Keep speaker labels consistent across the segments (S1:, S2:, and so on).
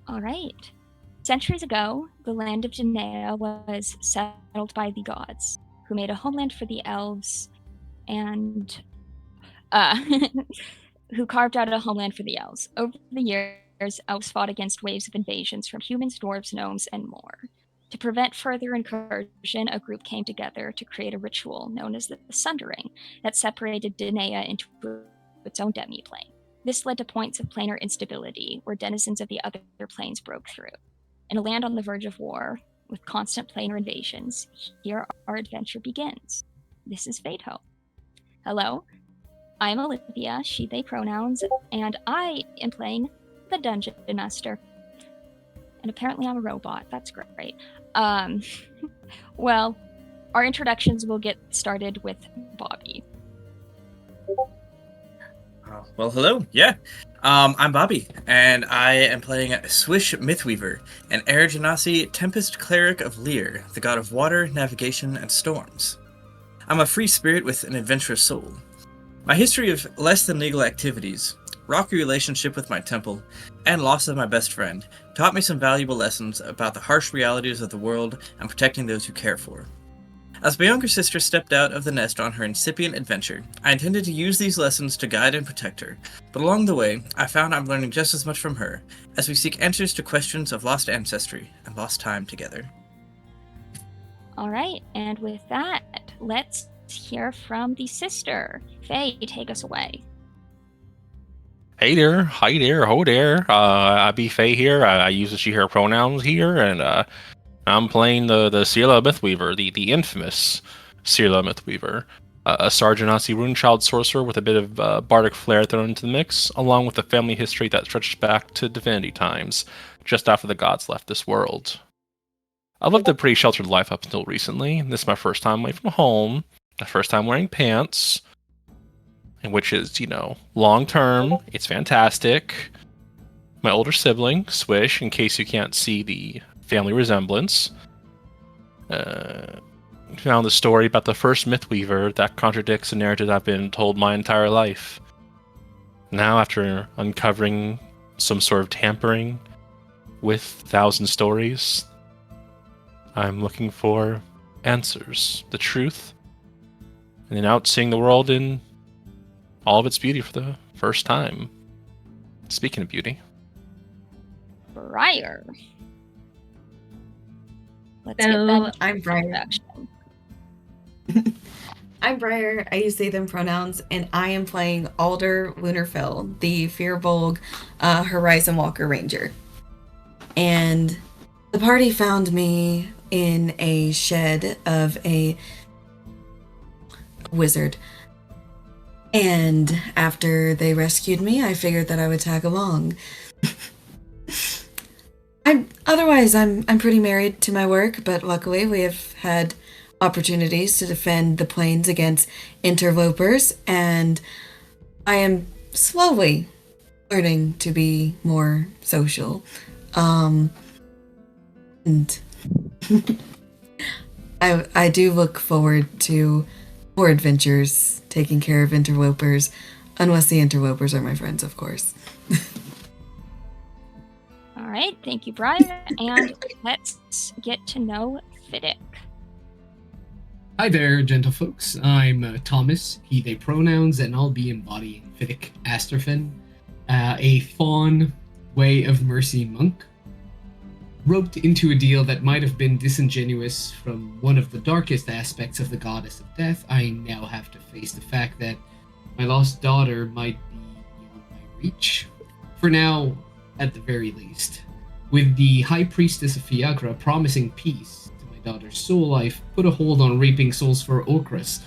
S1: All right. Centuries ago, the land of Janaea was settled by the gods, who made a homeland for the elves and uh, who carved out a homeland for the elves. Over the years, elves fought against waves of invasions from humans, dwarves, gnomes, and more. To prevent further incursion, a group came together to create a ritual known as the Sundering that separated Danaea into its own demi-plane. This led to points of planar instability, where denizens of the other planes broke through. In a land on the verge of war, with constant planar invasions, here our adventure begins. This is Fadehome. Hello, I'm Olivia, she, they pronouns, and I am playing the Dungeon Master. And apparently I'm a robot. That's great. Well, our introductions will get started with Bobby.
S2: Well, hello. Yeah. I'm Bobby, and I am playing Swish Mythweaver, an Air Genasi Tempest Cleric of Lear, the god of water, navigation, and storms. I'm a free spirit with an adventurous soul. My history of less than legal activities, rocky relationship with my temple, and loss of my best friend taught me some valuable lessons about the harsh realities of the world and protecting those who care for. As my younger sister stepped out of the nest on her incipient adventure, I intended to use these lessons to guide and protect her, but along the way, I found I'm learning just as much from her, as we seek answers to questions of lost ancestry and lost time together.
S1: All right, and with that, let's hear from the sister. Faye, take us away.
S3: Hey there, hi there, ho there. I be Faye here. I use the she/her pronouns here, and I'm playing the Sela Mythweaver, the infamous Sela Mythweaver, a Sarjanasi Runechild sorcerer with a bit of bardic flair thrown into the mix, along with a family history that stretched back to divinity times, just after the gods left this world. I've lived a pretty sheltered life up until recently. This is my first time away from home, my first time wearing pants, and which is, long term. It's fantastic. My older sibling, Swish, in case you can't see the family resemblance, found the story about the first Mythweaver that contradicts the narrative I've been told my entire life. Now, after uncovering some sort of tampering with 1,000 stories, I'm looking for answers, the truth, and then out seeing the world in all of its beauty for the first time. Speaking of beauty.
S1: Briar. Let's
S4: So,
S1: get that
S4: I'm Briar.
S1: introduction.
S4: I'm Briar. I use they, them pronouns, and I am playing Alder Lunarfell, the Fearbolg Horizon Walker Ranger. And the party found me in a shed of a wizard. And after they rescued me, I figured that I would tag along. I'm pretty married to my work, but luckily we have had opportunities to defend the plains against interlopers, and I am slowly learning to be more social. And I do look forward to more adventures, taking care of interlopers, unless the interlopers are my friends, of course.
S1: All right, thank you, Briar, and let's get to know Fiddick.
S5: Hi there, gentlefolks. I'm Thomas, he, they pronouns, and I'll be embodying Fiddick Asterfin, a fawn Way of Mercy monk. Roped into a deal that might have been disingenuous from one of the darkest aspects of the Goddess of Death, I now have to face the fact that my lost daughter might be beyond my reach. For now, at the very least. With the High Priestess of Fiagra promising peace to my daughter's soul, I've put a hold on reaping souls for Okras,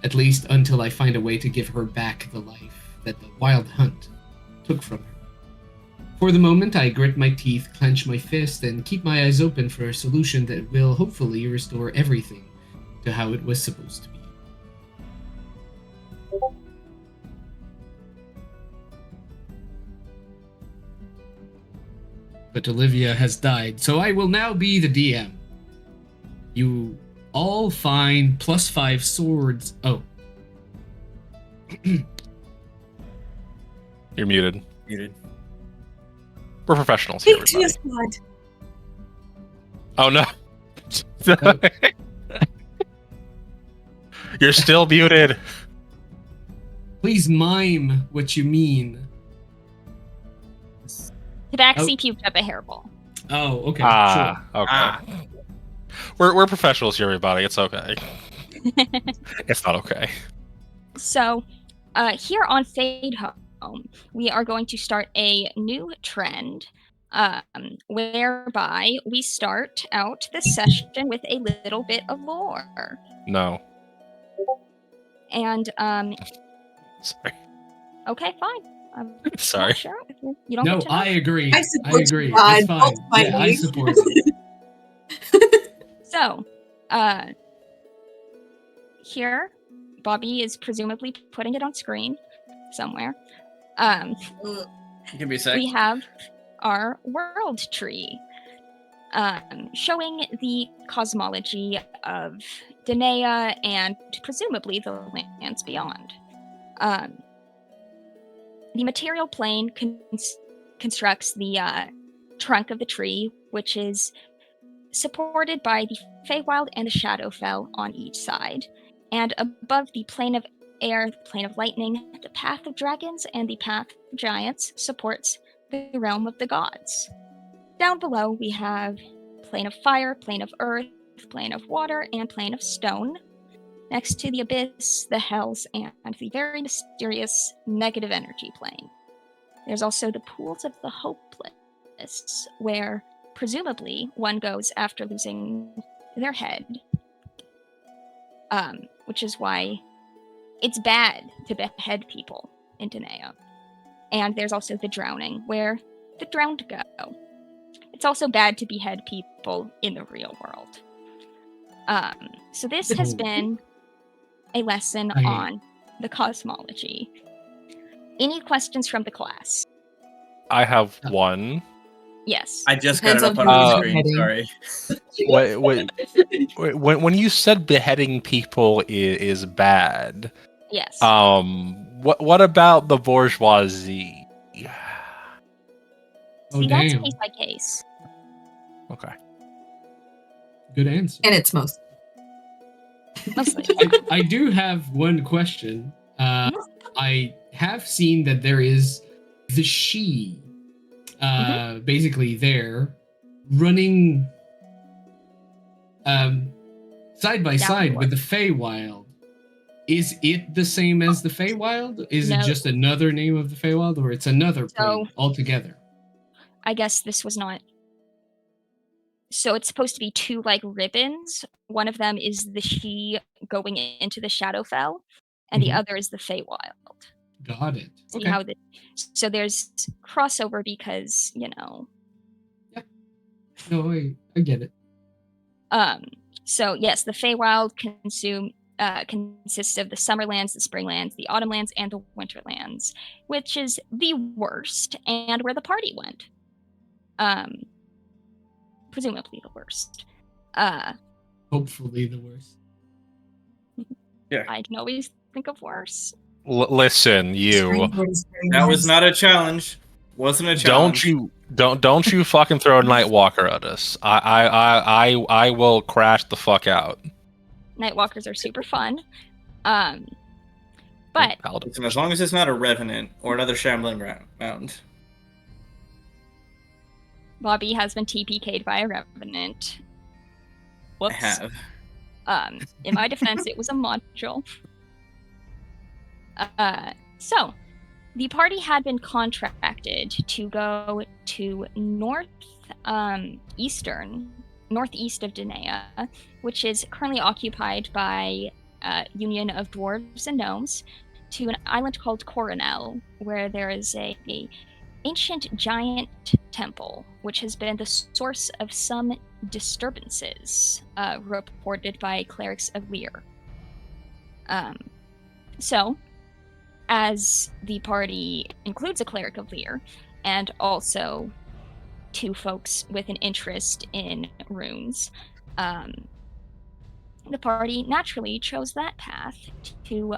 S5: at least until I find a way to give her back the life that the Wild Hunt took from her. For the moment, I grit my teeth, clench my fist, and keep my eyes open for a solution that will hopefully restore everything to how it was supposed to be. But Olivia has died, so I will now be the DM. You all find +5 swords. Oh.
S3: You're muted.
S2: Muted.
S3: professionals here,
S4: Speak to your
S3: everybody.
S4: squad.
S3: Oh no.
S5: Oh.
S3: You're still muted.
S5: Please mime what you mean.
S1: Tabaxi puked up a hairball.
S5: Oh, okay,
S3: Okay.
S2: Ah.
S3: We're professionals here, everybody. It's okay. It's not okay.
S1: So, here on Fadehome, we are going to start a new trend, whereby we start out the session with a little bit of lore.
S3: No.
S1: And,
S3: Sorry.
S1: okay, fine. I'm
S3: Sorry.
S1: not sure if you don't
S5: No,
S1: get to know.
S5: I agree.
S4: I
S5: I
S4: support
S5: agree.
S4: you, God.
S5: It's fine.
S4: Both
S5: Yeah, I
S4: finally.
S5: support it.
S1: So, here, Bobby is presumably putting it on screen somewhere.
S2: Give me a sec.
S1: We have our world tree, showing the cosmology of Danae and presumably the lands beyond. The material plane constructs the trunk of the tree, which is supported by the Feywild and the Shadowfell on each side. And above the plane of air, the plane of lightning, the path of dragons, and the path of giants supports the realm of the gods. Down below, we have plane of fire, plane of earth, plane of water, and plane of stone. Next to the abyss, the hells, and the very mysterious negative energy plane. There's also the pools of the hopeless, where presumably one goes after losing their head. Which is why it's bad to behead people in Danae. And there's also the drowning, where the drowned go. It's also bad to behead people in the real world. So this has been a lesson on the cosmology. Any questions from the class?
S3: I have one.
S1: Yes.
S2: I just got
S4: Depends
S2: it up
S4: on
S2: on
S4: who
S2: my
S4: you're
S2: screen.
S4: beheading.
S2: Sorry.
S3: When you said beheading people is bad,
S1: Yes.
S3: what about the bourgeoisie?
S5: Oh,
S1: See, that's
S5: damn.
S1: case by case.
S3: Okay.
S5: Good answer.
S4: And it's most.
S1: Mostly.
S5: I do have one question. I have seen that there is the she, basically there, running side by
S1: Down
S5: side
S1: the
S5: with the Feywild. Is it the same as the Feywild? Is
S1: No.
S5: it just another name of the Feywild, or it's another plane altogether?
S1: I guess this was not. So it's supposed to be two like ribbons. One of them is the she going into the Shadowfell, and the other is the Feywild.
S5: Got it.
S1: See how the so there's crossover because
S5: Yep. No, I get it.
S1: So yes, the Feywild consists of the Summerlands, the Springlands, the Autumnlands, and the Winterlands, which is the worst and where the party went. Presumably the worst.
S5: Hopefully the worst.
S2: Yeah.
S1: I can always think of worse.
S3: Listen, you.
S2: That was not a challenge. Wasn't a challenge.
S3: Don't you fucking throw a Nightwalker at us. I will crash the fuck out.
S1: Nightwalkers are super fun. But
S2: Listen, as long as it's not a Revenant or another Shambling Mound.
S1: Bobby has been TPK'd by a Revenant. Whoops.
S2: I have.
S1: In my defense, it was a module. So, the party had been contracted to go to northeast of Danae, which is currently occupied by Union of Dwarves and Gnomes, to an island called Coronel, where there is a ancient giant temple, which has been the source of some disturbances reported by clerics of Lear. So, as the party includes a cleric of Lear, and also two folks with an interest in runes, the party naturally chose that path to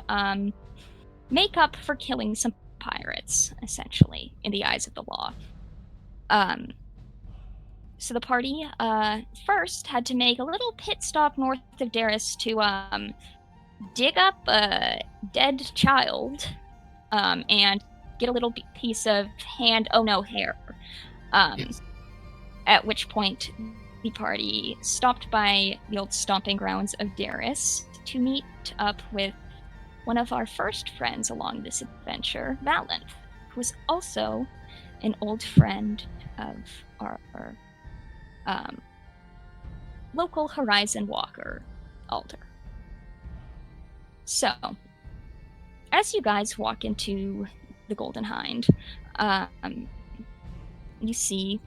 S1: make up for killing some pirates, essentially, in the eyes of the law. So the party first had to make a little pit stop north of Darius to dig up a dead child and get a little piece of hair.
S5: Yes.
S1: At which point the party stopped by the old stomping grounds of Darius to meet up with one of our first friends along this adventure, Valenth, who is also an old friend of our local Horizon Walker, Alder. So, as you guys walk into the Golden Hind, you see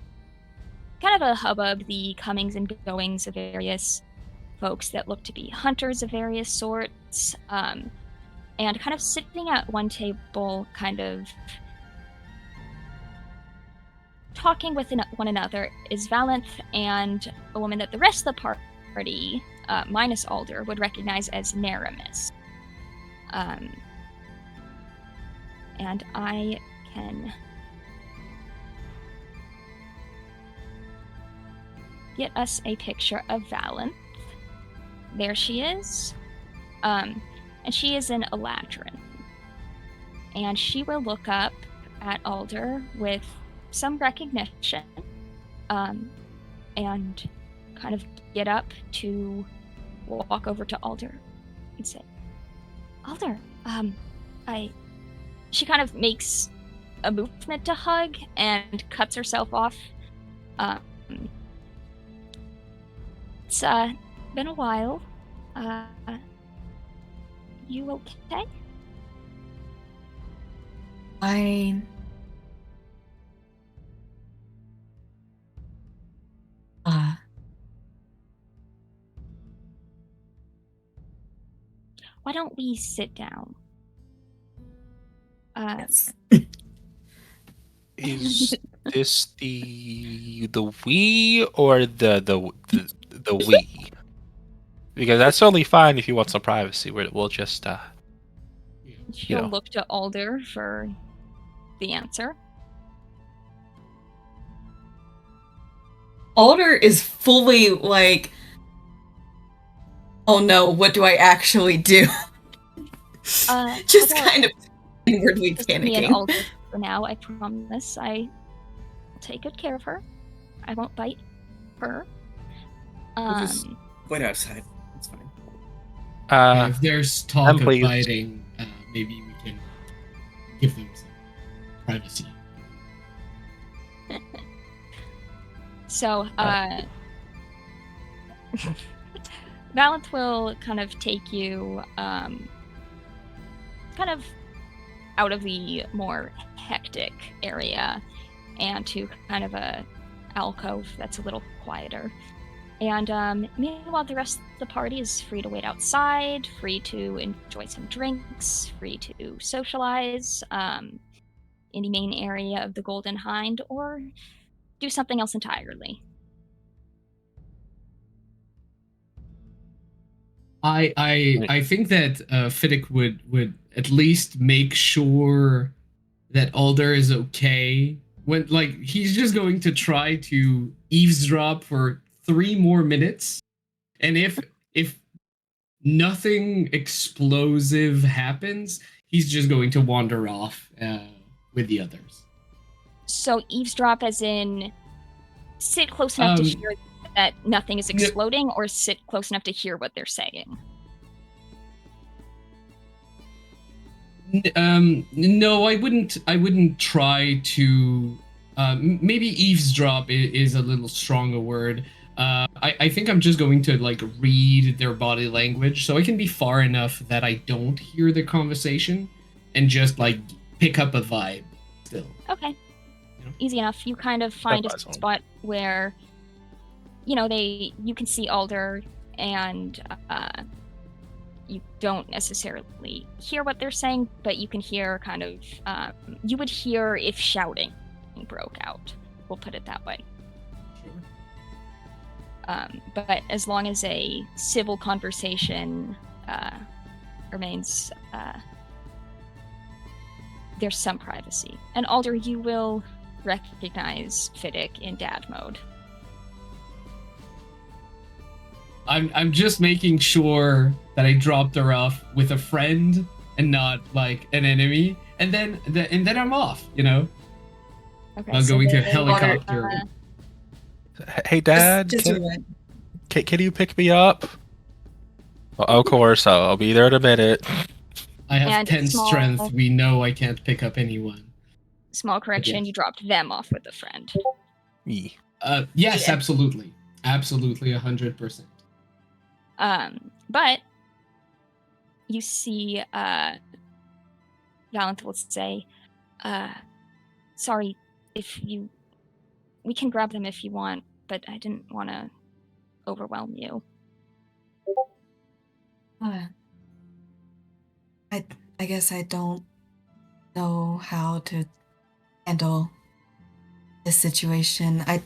S1: kind of a hubbub, the comings and goings of various folks that look to be hunters of various sorts, and kind of sitting at one table, kind of talking with one another, is Valenth and a woman that the rest of the party, minus Alder, would recognize as Naramis. And I can get us a picture of Valenth. There she is. And she is an Eladrin. And she will look up at Alder with some recognition, and kind of get up to walk over to Alder and say, Alder, she kind of makes a movement to hug and cuts herself off. It's been a while. You okay?
S4: Fine.
S1: Why don't we sit down?
S4: Yes.
S3: Is this the we or the we? Because that's totally fine if you want some privacy. We'll just
S1: She'll
S3: know.
S1: look to Alder for the answer.
S4: Alder is fully like, oh no, what do I actually do? Just kind of inwardly
S1: just me and
S4: panicking.
S1: Alder for now. I promise. I will take good care of her. I won't bite her.
S2: We'll just wait outside. That's fine.
S5: If there's talk of
S3: please.
S5: biting, maybe we can give them some privacy.
S1: So, Valenth will kind of take you kind of out of the more hectic area and to kind of a alcove that's a little quieter. And meanwhile, the rest of the party is free to wait outside, free to enjoy some drinks, free to socialize in the main area of the Golden Hind, or do something else entirely.
S5: I think that Fiddick would at least make sure that Alder is okay. When he's just going to try to eavesdrop for 3 more minutes, and if nothing explosive happens, he's just going to wander off with the others.
S1: So eavesdrop as in sit close enough to hear that nothing is exploding, or sit close enough to hear what they're saying?
S5: No, I wouldn't try to. Maybe eavesdrop is a little strong a word. I think I'm just going to read their body language, so I can be far enough that I don't hear the conversation, and just pick up a vibe still.
S1: Okay, easy enough. You kind of find a spot where you can see Alder, and you don't necessarily hear what they're saying, but you can hear kind of you would hear if shouting broke out. We'll put it that way. But as long as a civil conversation remains, there's some privacy. And Alder, you will recognize Fiddick in dad mode.
S5: I'm just making sure that I dropped her off with a friend and not like an enemy, and then I'm off.
S1: Okay,
S5: Not going to
S1: they-
S5: helicopter.
S3: Hey, Dad,
S4: Just a moment.
S3: can you pick me up? Well, of course, I'll be there in a minute.
S5: I have
S1: And
S5: 10
S1: small-
S5: strength. We know I can't pick up anyone.
S1: Small correction,
S5: Yes.
S1: you dropped them off with a friend.
S3: Yee.
S5: Yes,
S1: Yeah.
S5: absolutely. Absolutely, 100%.
S1: But you see, Valenth will say, sorry, we can grab them if you want, but I didn't want to overwhelm you.
S4: I guess I don't know how to handle this situation. I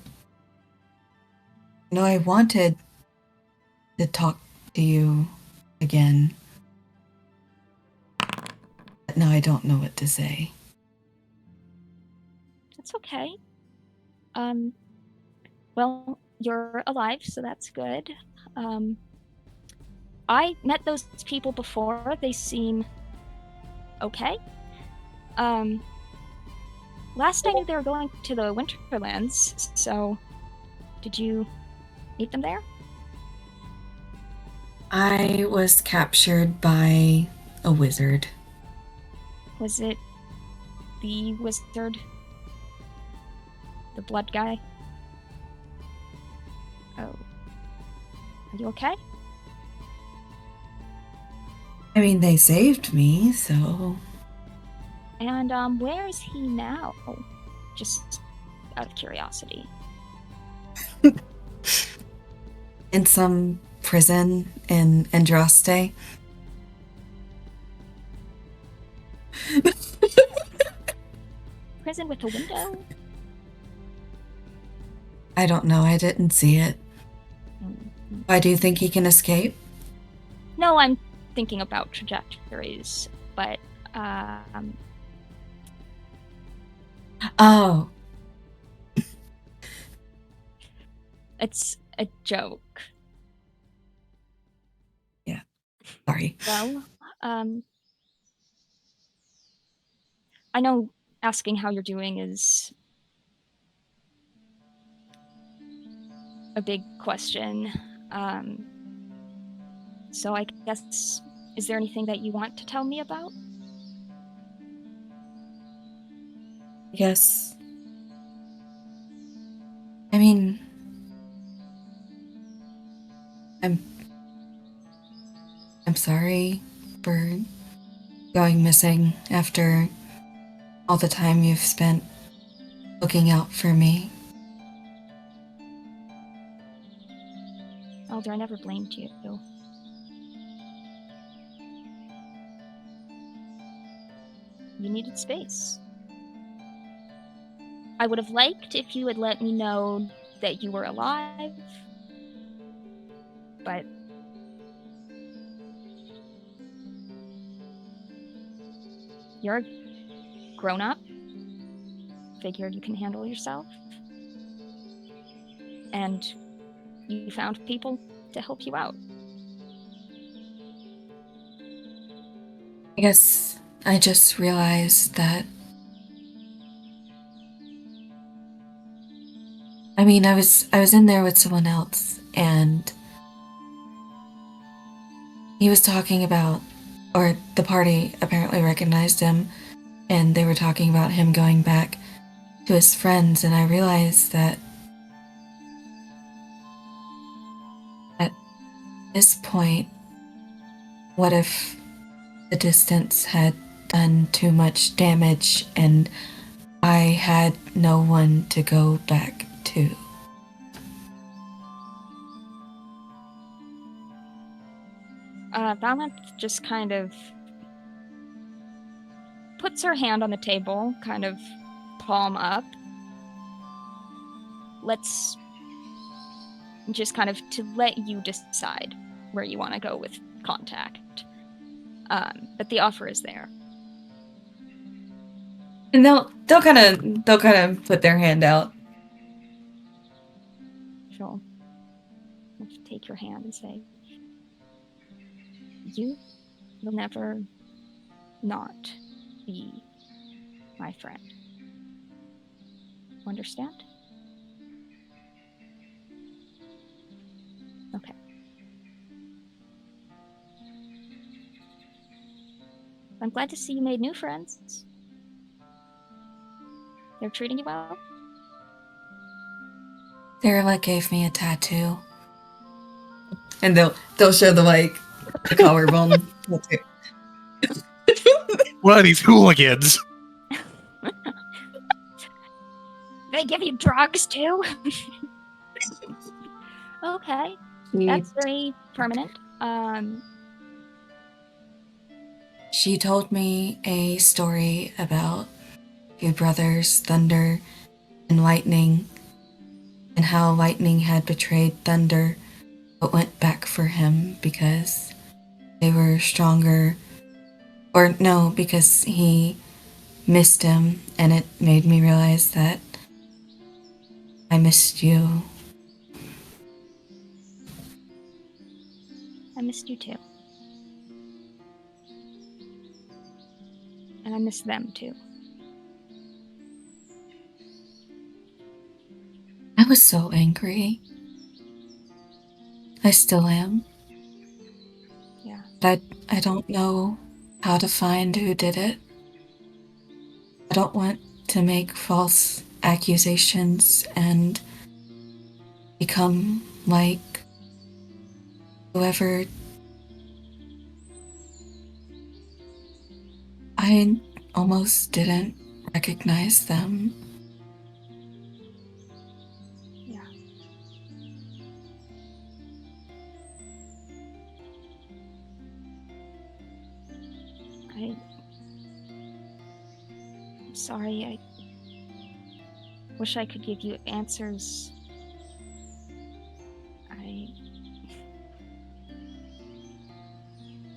S4: know I wanted to talk to you again, but now I don't know what to say.
S1: That's okay. Well, you're alive, so that's good. I met those people before. They seem okay. Last I knew they were going to the Winterlands, so did you meet them there?
S4: I was captured by a wizard.
S1: Was it the wizard? The blood guy? Oh. Are you okay?
S4: I mean, they saved me, so
S1: And where is he now? Just out of curiosity.
S4: in some prison in Andraste.
S1: Prison with a window?
S4: I don't know, I didn't see it.
S1: Mm-hmm.
S4: Why do you think he can escape?
S1: No, I'm thinking about trajectories, but
S4: Oh,
S1: it's a joke.
S4: sorry.
S1: Well, I know asking how you're doing is a big question. So I guess, is there anything that you want to tell me about?
S4: Yes. I mean, I'm sorry for going missing after all the time you've spent looking out for me.
S1: Elder, I never blamed you. You needed space. I would have liked if you had let me know that you were alive, but you're a grown-up. Figured you can handle yourself. And you found people to help you out.
S4: I guess I just realized that. I mean, I was in there with someone else, and he was talking about, or the party apparently recognized him, and they were talking about him going back to his friends, and I realized that at this point, what if the distance had done too much damage and I had no one to go back to?
S1: Valanth just kind of puts her hand on the table, kind of palm up. Let's just kind of to let you decide where you want to go with contact. But the offer is there.
S4: And they'll kind of put their hand out.
S1: She'll take your hand and say, "You will never not be my friend. Understand?" Okay. I'm glad to see you made new friends. They're treating you well?
S4: Thera gave me a tattoo. And they'll show the collarbone.
S3: What are these hooligans?
S1: They give you drugs too? Okay. That's very permanent.
S4: She told me a story about two brothers, Thunder and Lightning, and how Lightning had betrayed Thunder, but went back for him because they were stronger. Or no, because he missed him, and it made me realize that I missed you.
S1: I missed you too. And I miss them too.
S4: I was so angry. I still am.
S1: Yeah.
S4: I don't know how to find who did it. I don't want to make false accusations and become like whoever. I almost didn't recognize them.
S1: Yeah. I'm sorry. I wish I could give you answers.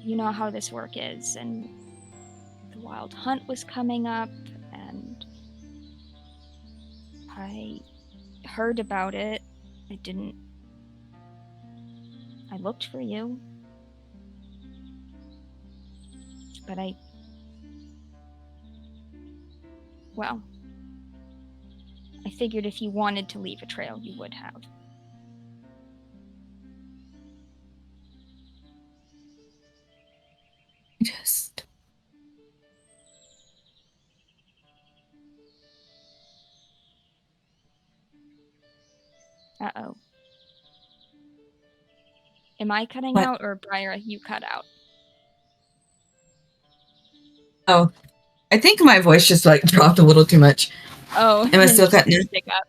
S1: You know how this work is, and the Wild Hunt was coming up, and I heard about it. I looked for you, but well, I figured if you wanted to leave a trail, you would have.
S4: Just.
S1: Uh-oh. Am I cutting
S4: What?
S1: out, or Briar, you cut out?
S4: Oh, I think my voice just dropped a little too much.
S1: Oh,
S4: Am I still cutting
S1: just
S4: it?
S1: pick up.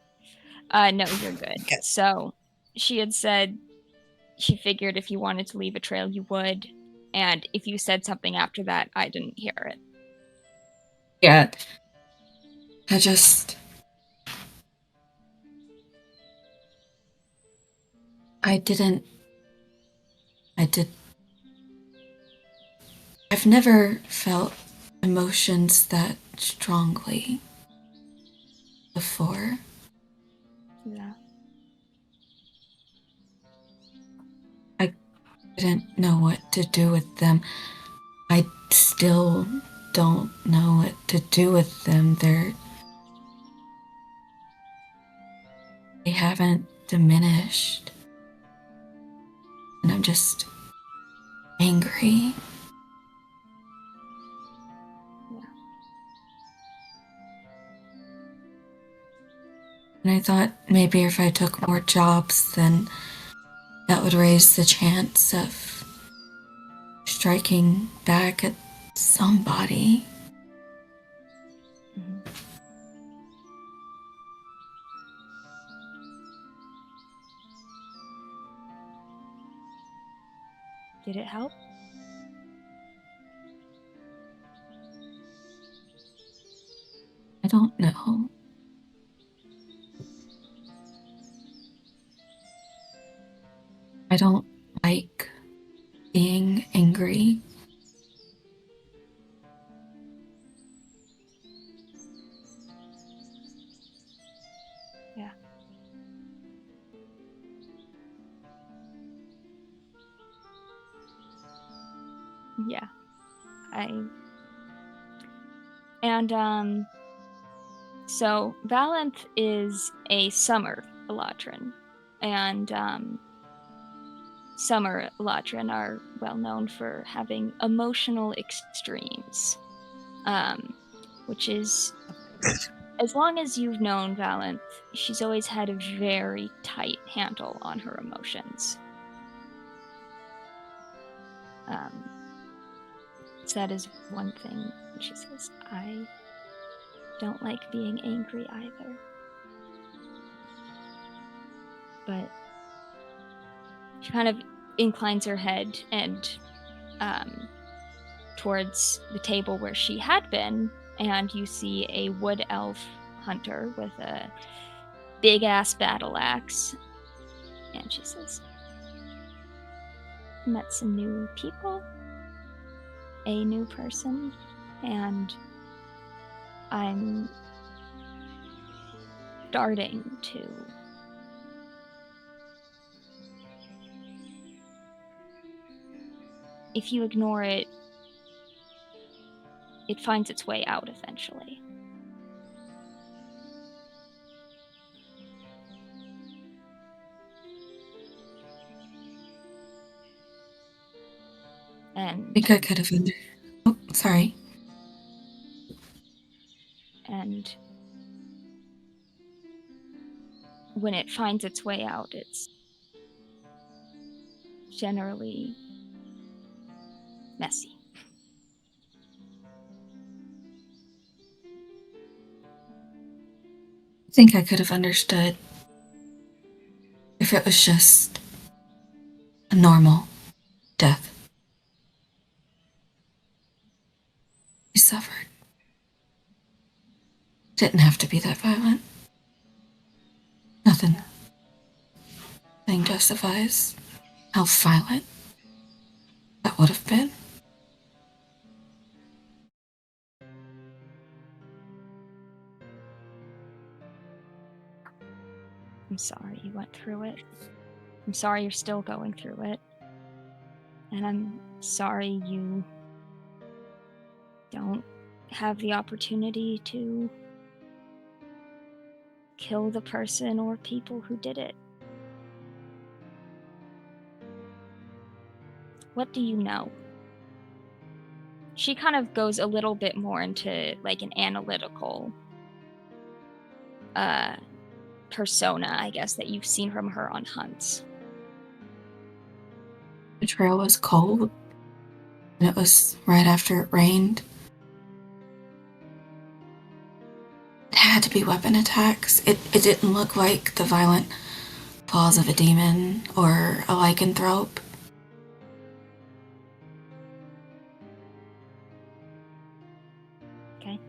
S1: No, you're good.
S4: Okay.
S1: So, she had said she figured if you wanted to leave a trail, you would, and if you said something after that, I didn't hear it.
S4: Yeah. I've never felt emotions that strongly before.
S1: Yeah.
S4: I didn't know what to do with them. I still don't know what to do with them. They haven't diminished. And I'm just angry.
S1: Yeah.
S4: And I thought maybe if I took more jobs, then that would raise the chance of striking back at somebody.
S1: Mm-hmm. Did it help?
S4: I don't know. I don't like being angry.
S1: Yeah. Yeah. So Valanth is a summer Eladrin, and summer Eladrin are well known for having emotional extremes, which is, as long as you've known Valanth, she's always had a very tight handle on her emotions. So that is one thing she says. I don't like being angry either. But she kind of inclines her head and towards the table where she had been, and you see a wood elf hunter with a big ass battle axe. And she says, met some new people, a new person, and I'm starting to if you ignore it, it finds its way out eventually. And
S4: I think I could have Oh, sorry.
S1: And when it finds its way out, it's generally messy.
S4: I think I could have understood if it was just a normal death. He suffered. Didn't have to be that violent. Nothing. Nothing justifies how violent that would have been.
S1: I'm sorry you went through it. I'm sorry you're still going through it. And I'm sorry you don't have the opportunity to kill the person or people who did it. What do you know? She kind of goes a little bit more into like an analytical persona, I guess, that you've seen from her on hunts.
S4: The trail was cold, and it was right after it rained. It had to be weapon attacks. It didn't look like the violent paws of a demon or a lycanthrope.
S1: Okay.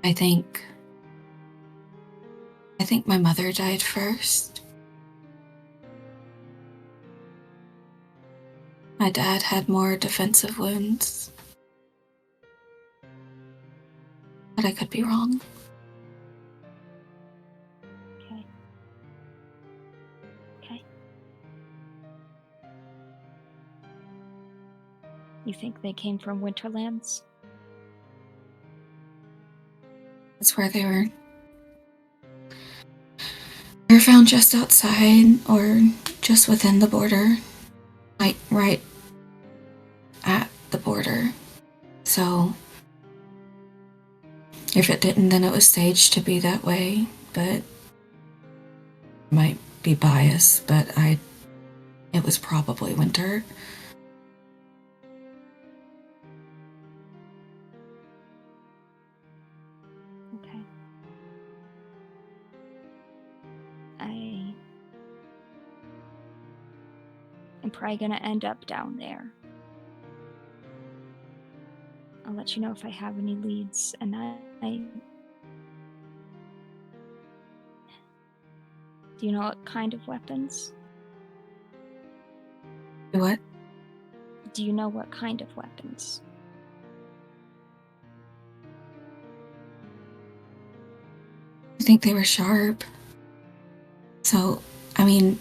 S4: I think my mother died first. My dad had more defensive wounds. But I could be wrong.
S1: Okay. Okay. You think they came from Winterlands?
S4: That's where they were. They were found just outside or just within the border. Like right at the border. So if it didn't, then it was staged to be that way. But might be biased, but it was probably winter.
S1: Okay. I am probably gonna end up down there. I'll let you know if I have any leads, and do you know what kind of weapons?
S4: What?
S1: Do you know what kind of weapons?
S4: I think they were sharp. So, I mean,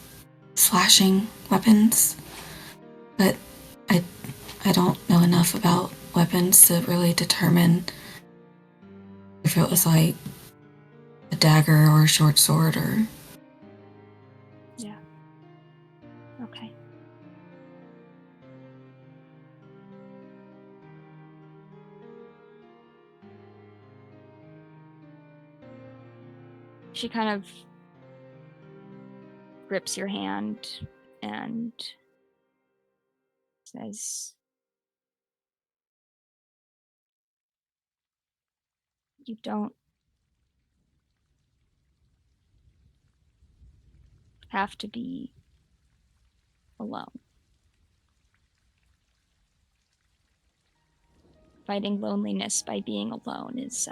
S4: slashing weapons. But I don't know enough about weapons to really determine if it was like a dagger or a short sword or...
S1: Yeah. Okay. She kind of grips your hand and says, "You don't have to be alone. Fighting loneliness by being alone is,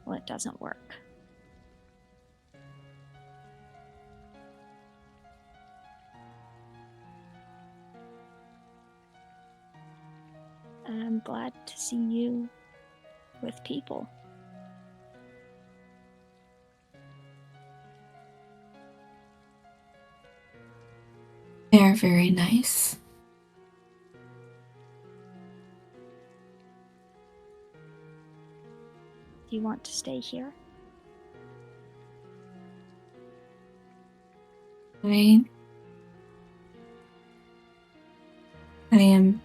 S1: well, it doesn't work." And I'm glad to see you with people.
S4: They're very nice.
S1: Do you want to stay here?
S4: I am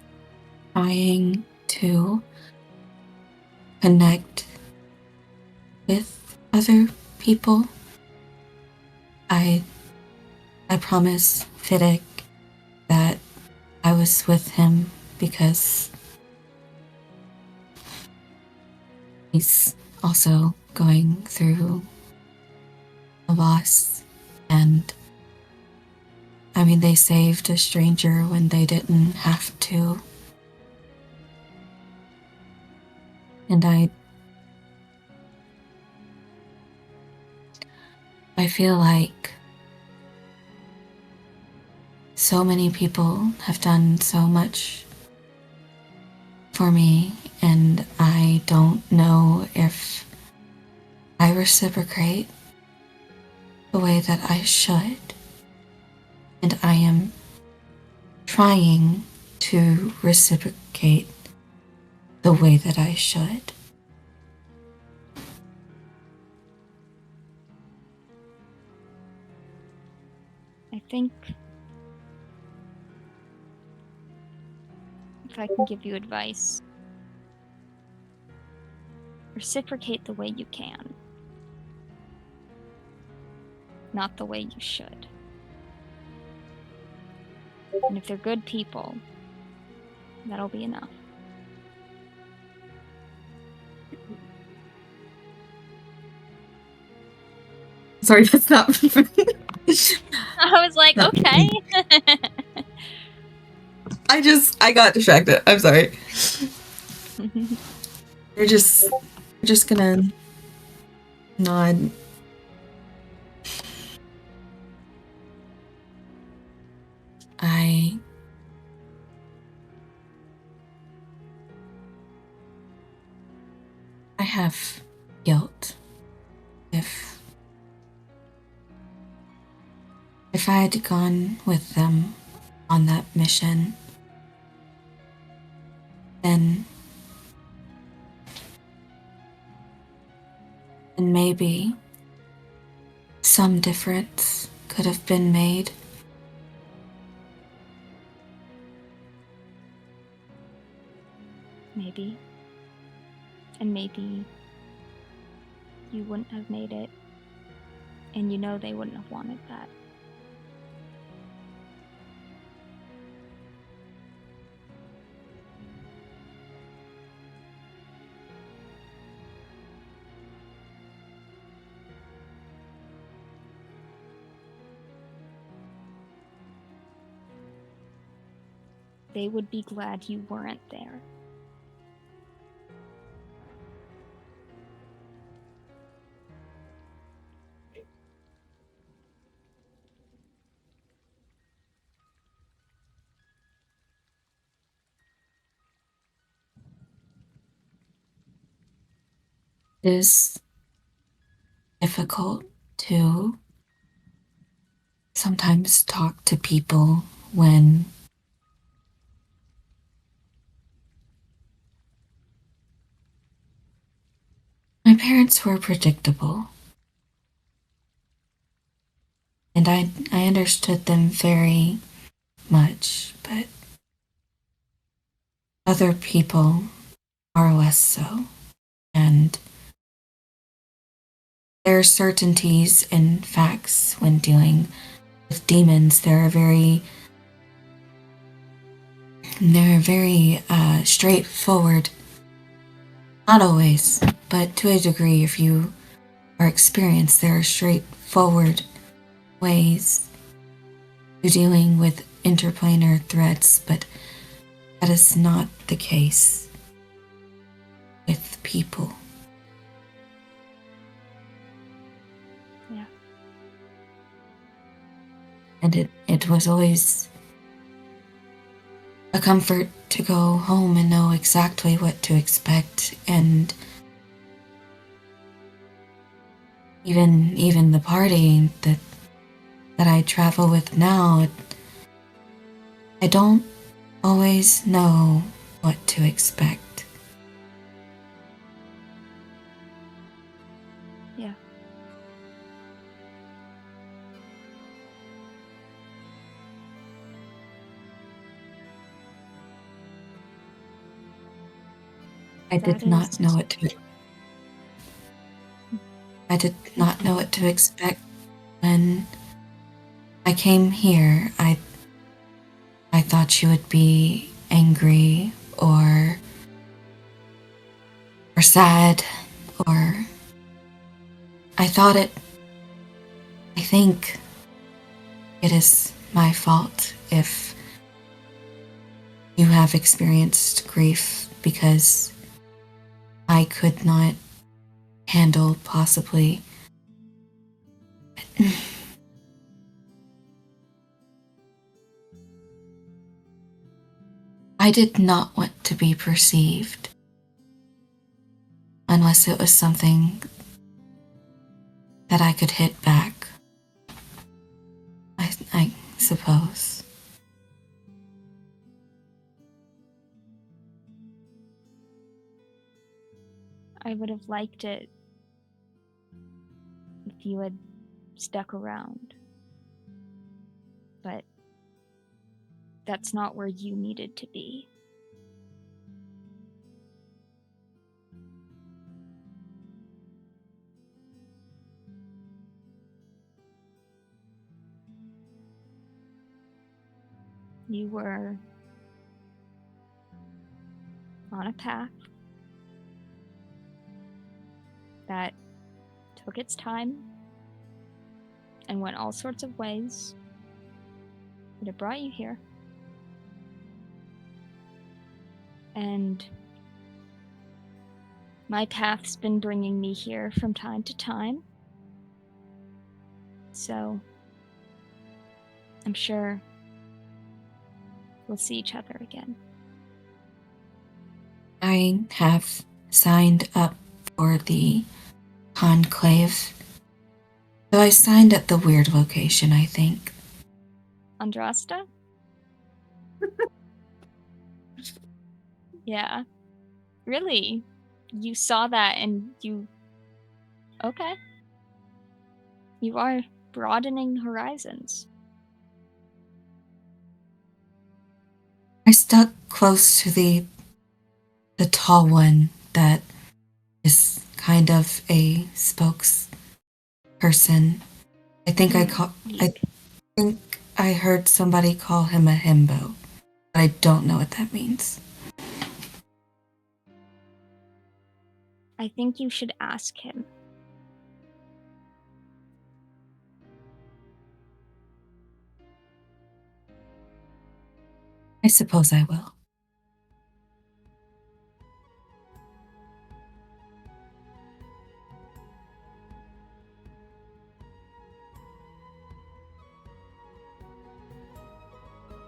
S4: trying to connect with other people. I promise Fiddick that I was with him because he's also going through a loss, and I mean, they saved a stranger when they didn't have to. And I feel like so many people have done so much for me, and I don't know if I reciprocate the way that I should. And I am trying to reciprocate the way that I should.
S1: I think if I can give you advice, reciprocate the way you can, not the way you should. And if they're good people, that'll be enough.
S4: Sorry, that's not...
S1: I was like,
S4: No.
S1: okay.
S4: I got distracted. I'm sorry. We're just gonna nod. I have guilt. If I had gone with them on that mission, then maybe some difference could have been made.
S1: Maybe. And maybe you wouldn't have made it, and you know they wouldn't have wanted that. They would be glad you weren't there.
S4: It is difficult to sometimes talk to people when my parents were predictable. And I understood them very much, but other people are less so. And there are certainties and facts when dealing with demons. They're very straightforward. Not always, but to a degree, if you are experienced, there are straightforward ways to dealing with interplanar threats, but that is not the case with people.
S1: Yeah.
S4: And it was always a comfort to go home and know exactly what to expect, and even the party that I travel with now, I don't always know what to expect.
S1: Yeah.
S4: I did not know what to expect when I came here. I thought you would be angry or sad, or I think it is my fault if you have experienced grief, because I could not handle possibly I did not want to be perceived unless it was something that I could hit back. I suppose.
S1: I would have liked it if you had stuck around. But that's not where you needed to be. You were on a path that took its time and went all sorts of ways, but it brought you here. And my path's been bringing me here from time to time. So I'm sure we'll see each other again.
S4: I have signed up for the conclave. So I signed at the weird location, I think.
S1: Andrasta? Yeah. Really? You saw that and you... Okay. You are broadening horizons.
S4: I stuck close to the tall one that is kind of a spokesperson. I think I heard somebody call him a himbo, but I don't know what that means.
S1: I think you should ask him.
S4: I suppose I will.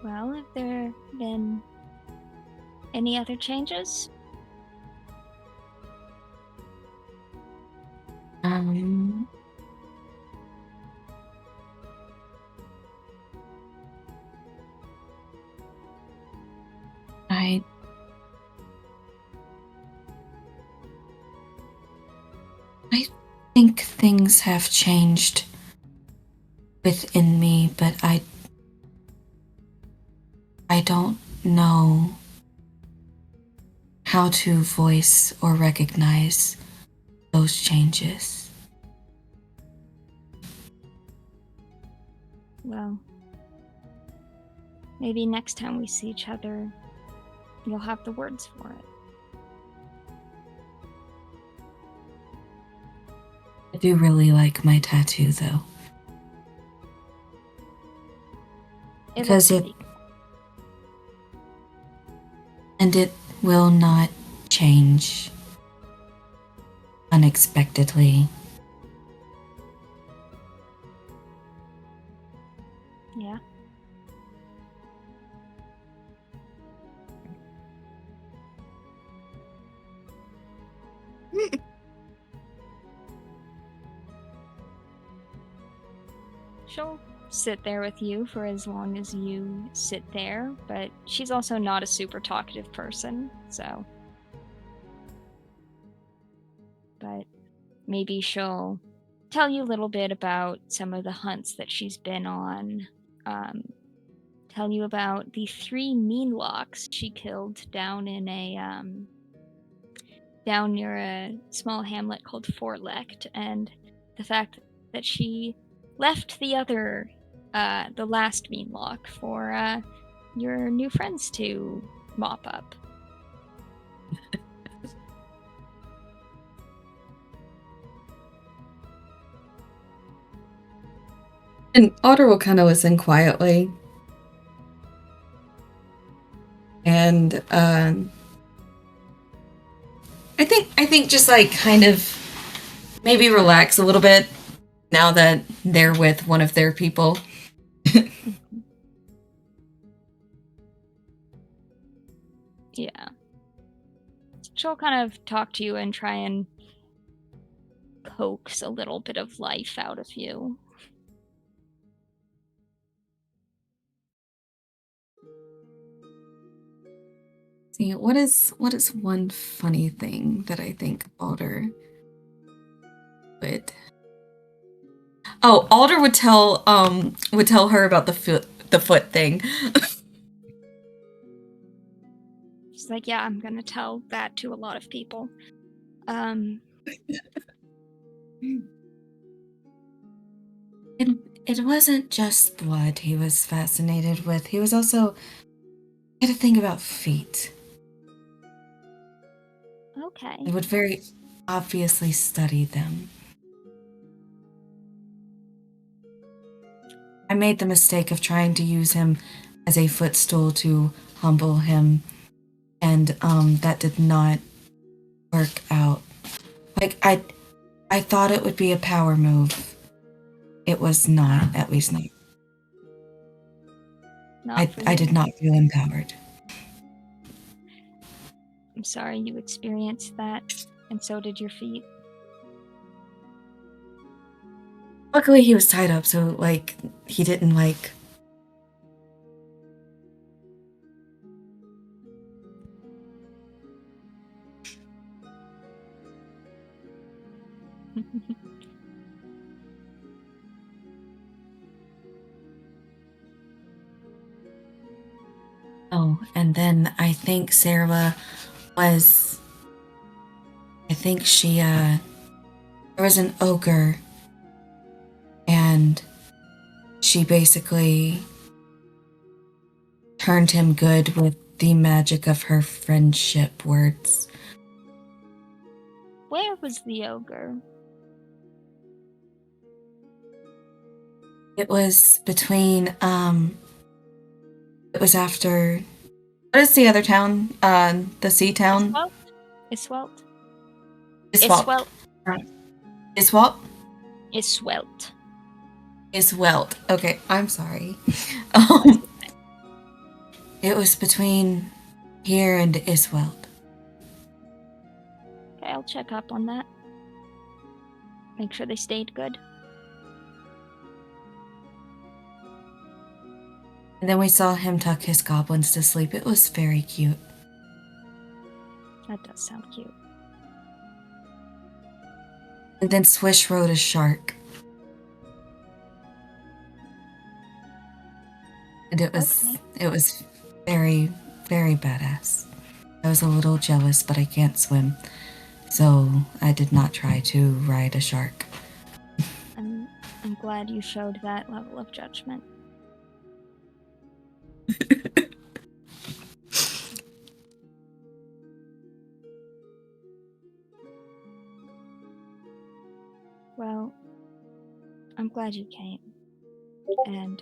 S1: Well, have there been any other changes?
S4: think things have changed within me, but I don't know how to voice or recognize those changes.
S1: Well, maybe next time we see each other, you'll have the words for it.
S4: I do really like my tattoo, though. Because it will not change unexpectedly.
S1: Yeah. She'll sit there with you for as long as you sit there, but she's also not a super talkative person, so. But maybe she'll tell you a little bit about some of the hunts that she's been on, tell you about the 3 meanlocks she killed down in down near a small hamlet called Forlecht, and the fact that she left the last meanlock for your new friends to mop up.
S4: And Otter will kind of listen quietly. And I think just like kind of maybe relax a little bit now that they're with one of their people.
S1: Yeah. She'll kind of talk to you and try and coax a little bit of life out of you.
S4: See, what is one funny thing that I think Alder would? Oh, Alder would tell her about the foot thing.
S1: She's like, yeah, I'm gonna tell that to a lot of people.
S4: It wasn't just blood he was fascinated with. He was also had a thing about feet.
S1: Okay.
S4: He would very obviously study them. I made the mistake of trying to use him as a footstool to humble him, and that did not work out. Like I thought it would be a power move. It was not, at least not. I did not feel empowered.
S1: I'm sorry you experienced that, and so did your feet.
S4: Luckily he was tied up, so like he didn't like Oh, and then I think Sarah was there was an ogre, and she basically turned him good with the magic of her friendship words.
S1: Where was the ogre?
S4: It was between it was after what is the other town? The sea town?
S1: Iswelt.
S4: Iswelt. Iswelt. Okay, I'm sorry. It was between here and Iswelt.
S1: Okay, I'll check up on that. Make sure they stayed good.
S4: And then we saw him tuck his goblins to sleep. It was very cute.
S1: That does sound cute.
S4: And then Swish rode a shark. And it was very, very badass. I was a little jealous, but I can't swim. So I did not try to ride a shark.
S1: I'm glad you showed that level of judgment. Well, I'm glad you came. And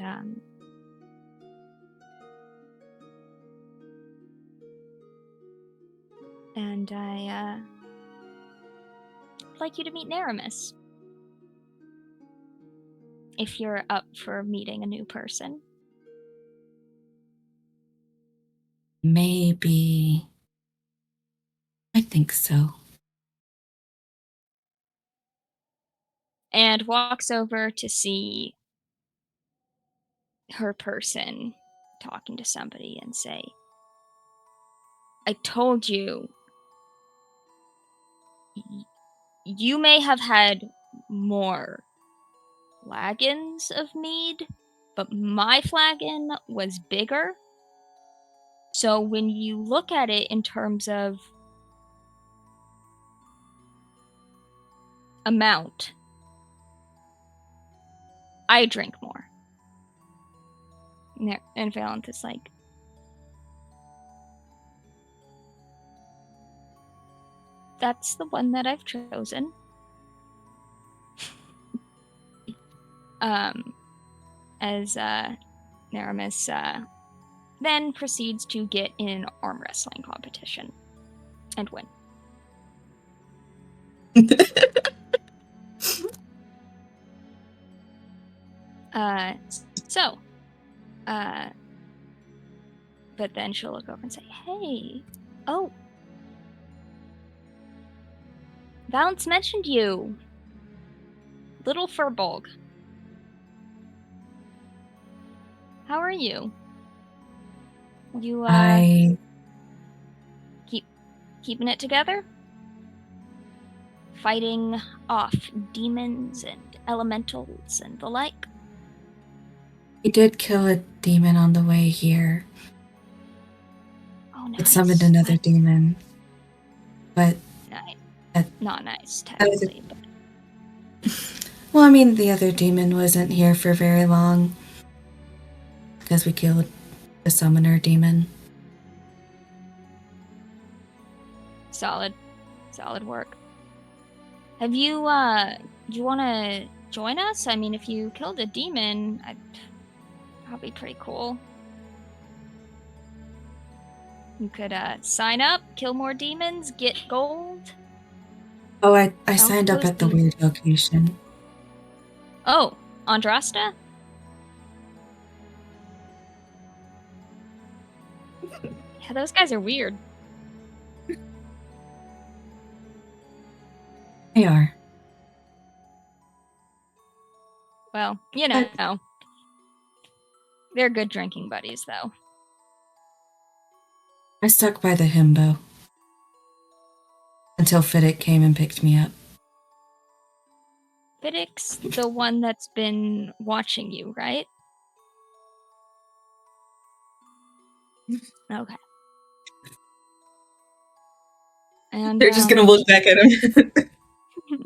S1: I'd like you to meet Naramis. If you're up for meeting a new person.
S4: Maybe. I think so.
S1: And walks over to see her person talking to somebody and say, I told you, you may have had more flagons of mead, but my flagon was bigger. So when you look at it in terms of amount, I drink more. And Valent is like, that's the one that I've chosen. As Naramis then proceeds to get in an arm wrestling competition and win. But then she'll look over and say, hey, oh, Valence mentioned you. Little Furbolg. How are you? You,
S4: I
S1: keeping it together? Fighting off demons and elementals and the like?
S4: We did kill a demon on the way here.
S1: Oh, nice.
S4: It summoned another demon. But...
S1: Nice. Not nice, technically.
S4: Well, I mean, the other demon wasn't here for very long. Because we killed the summoner demon.
S1: Solid work. Have you, do you want to join us? I mean, if you killed a demon, that'd be pretty cool. You could, sign up, kill more demons, get gold.
S4: Oh, I signed up at the weird location.
S1: Oh, Andrasta? Yeah, those guys are weird.
S4: They are.
S1: Well, you know. They're good drinking buddies, though.
S4: I stuck by the himbo. Until Fiddick came and picked me up.
S1: Fiddick's the one that's been watching you, right? Okay. And
S6: they're just gonna look back at him.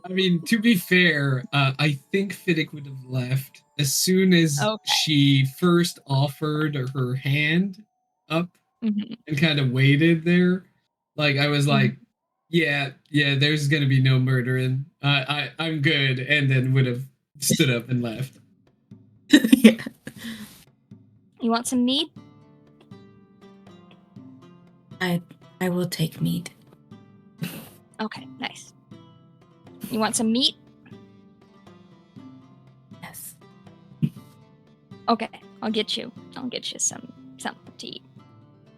S5: I mean, to be fair, I think Fiddick would have left as soon as she first offered her hand up and kind of waited there. Like, I was like, yeah, there's gonna be no murdering. I'm good, and then would have stood up and left.
S4: Yeah.
S1: You want some mead?
S4: I will take mead.
S1: Okay, nice. You want some meat?
S4: Yes.
S1: Okay, I'll get you something to eat.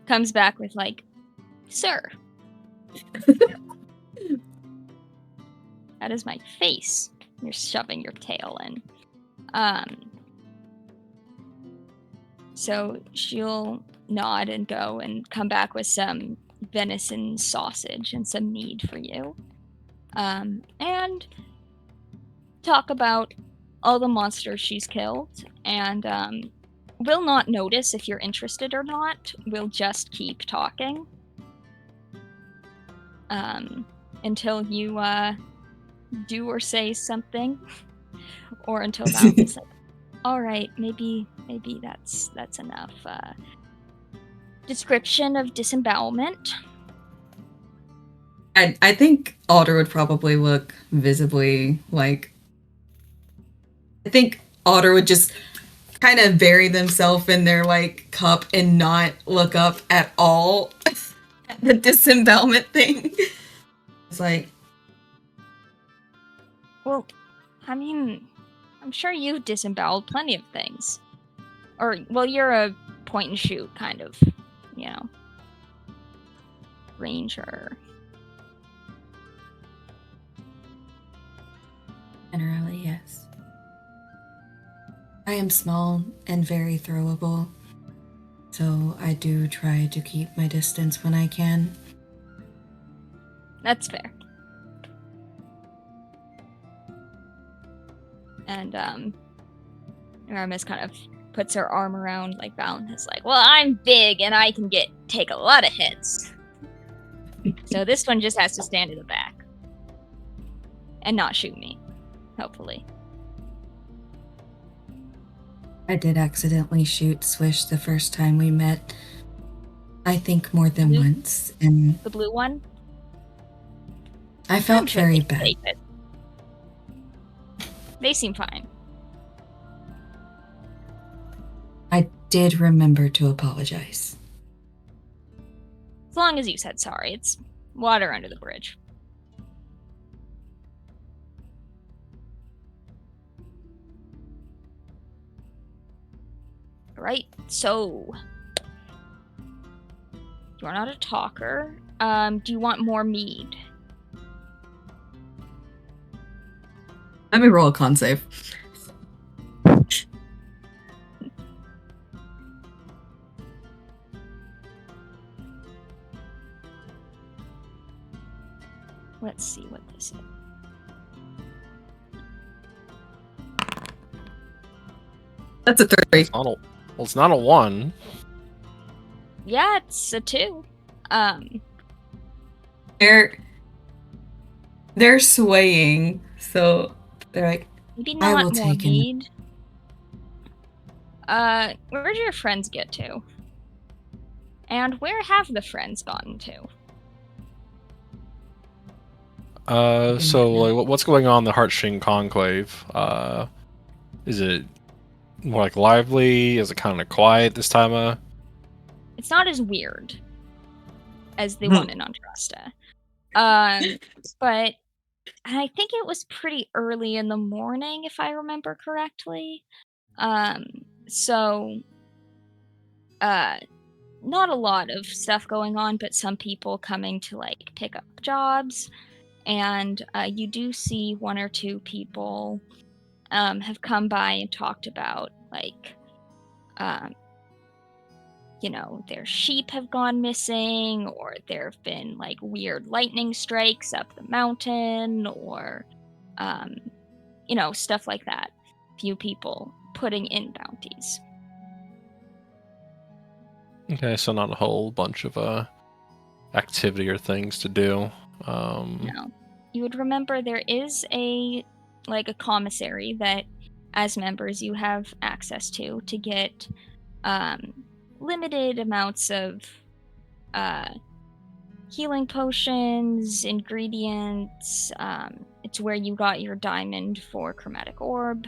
S1: Comes back with like, sir. That is my face. You're shoving your tail in. So she'll nod and go and come back with some venison sausage and some mead for you. And talk about all the monsters she's killed, and will not notice if you're interested or not. We'll just keep talking until you do or say something, or until Val is like, "All right, maybe that's enough." Description of disembowelment.
S4: I think Alder would probably look visibly like. I think Alder would just kind of bury themselves in their like cup and not look up at all at the disembowelment thing. It's like,
S1: Well, I mean, I'm sure you've disemboweled plenty of things. Or, well, you're a point and shoot kind of, ranger.
S4: generally, yes. I am small and very throwable, so I do try to keep my distance when I can.
S1: That's fair. And Aramis kind of puts her arm around like Val and is like, "Well, I'm big and I can take a lot of hits. So this one just has to stand in the back and not shoot me, hopefully."
S4: I did accidentally shoot Swish the first time we met. I think more than once, and
S1: The blue one?
S4: I felt
S1: I'm sure
S4: very
S1: they can
S4: bad.
S1: take it. They seem fine.
S4: I did remember to apologize.
S1: As long as you said sorry, it's water under the bridge. Right, so you're not a talker. Do you want more mead?
S4: Let me roll a con save.
S1: Let's see what this is.
S4: That's a 3.
S3: It's not a 1.
S1: Yeah, it's a 2.
S4: They're swaying, so they're like,
S1: Maybe
S4: I
S1: not
S4: will
S1: more
S4: take it.
S1: mead. Where did your friends get to? And where have the friends gone to?
S3: So like, what's going on in the Heartstring Conclave? Is it more like lively? Is it kind of quiet this time?
S1: It's not as weird as the one in Andrasta. But I think it was pretty early in the morning, if I remember correctly. So, not a lot of stuff going on, but some people coming to like pick up jobs. And you do see 1 or 2 people have come by and talked about like their sheep have gone missing, or there have been like weird lightning strikes up the mountain, or stuff like that. Few people putting in bounties.
S3: Okay, so not a whole bunch of activity or things to do.
S1: No. You would remember there is a commissary that as members you have access to get limited amounts of healing potions, ingredients. It's where you got your diamond for chromatic orb.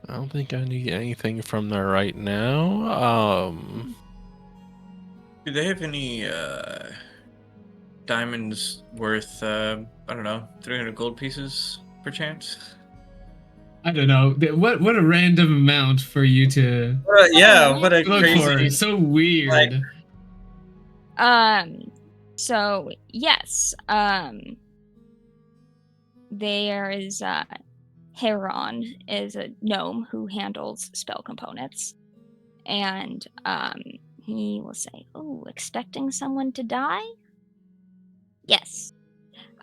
S3: I don't think I need anything from there right now.
S2: Do they have any diamonds worth, I don't know, 300 gold pieces perchance?
S5: I don't know. What a random amount for you to
S2: Yeah, what a
S5: look for.
S2: crazy.
S5: So weird.
S1: So yes. There is Heron is a gnome who handles spell components. And he will say, "Oh, expecting someone to die? Yes.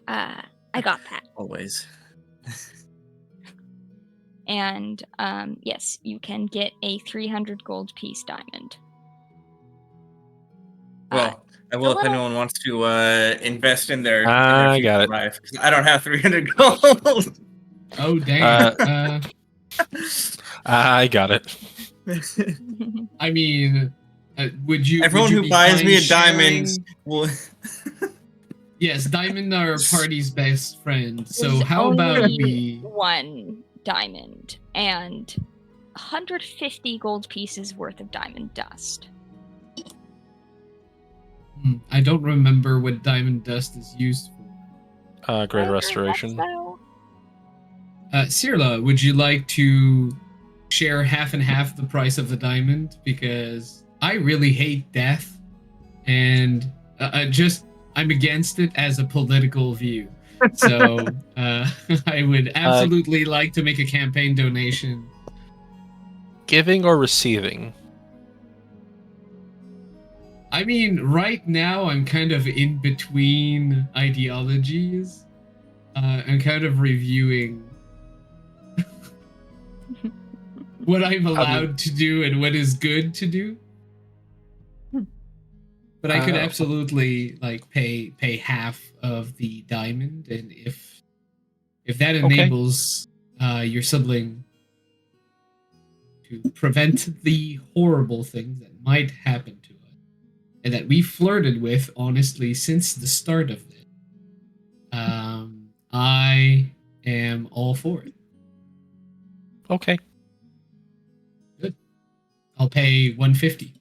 S1: I got that.
S2: Always.
S1: And yes, you can get a 300 gold piece diamond.
S2: Well, I will if
S1: little-
S2: anyone wants to invest in their
S3: I
S2: future
S3: got it.
S2: life. 'Cause I don't have 300 gold.
S5: Oh dang.
S3: I got it.
S5: I mean, would you?
S2: Everyone
S5: would you
S2: who
S5: be
S2: buys
S5: fine
S2: me a
S5: sharing-
S2: diamond will.
S5: Yes, diamond are our party's best friend. So
S1: There's
S5: how about
S1: only
S5: we?
S1: one diamond and 150 gold pieces worth of diamond dust.
S5: I don't remember what diamond dust is used for.
S3: Great restoration.
S5: Cirla, would you like to share half and half the price of the diamond? Because I really hate death, and I'm against it as a political view. So I would absolutely like to make a campaign donation.
S3: Giving or receiving?
S5: I mean, right now I'm kind of in between ideologies. I'm kind of reviewing what I'm allowed to do and what is good to do. But I could absolutely like pay half of the diamond, and if that enables your sibling to prevent the horrible things that might happen to us, and that we flirted with honestly since the start of this, I am all for it.
S3: Okay.
S5: Good. I'll pay 150.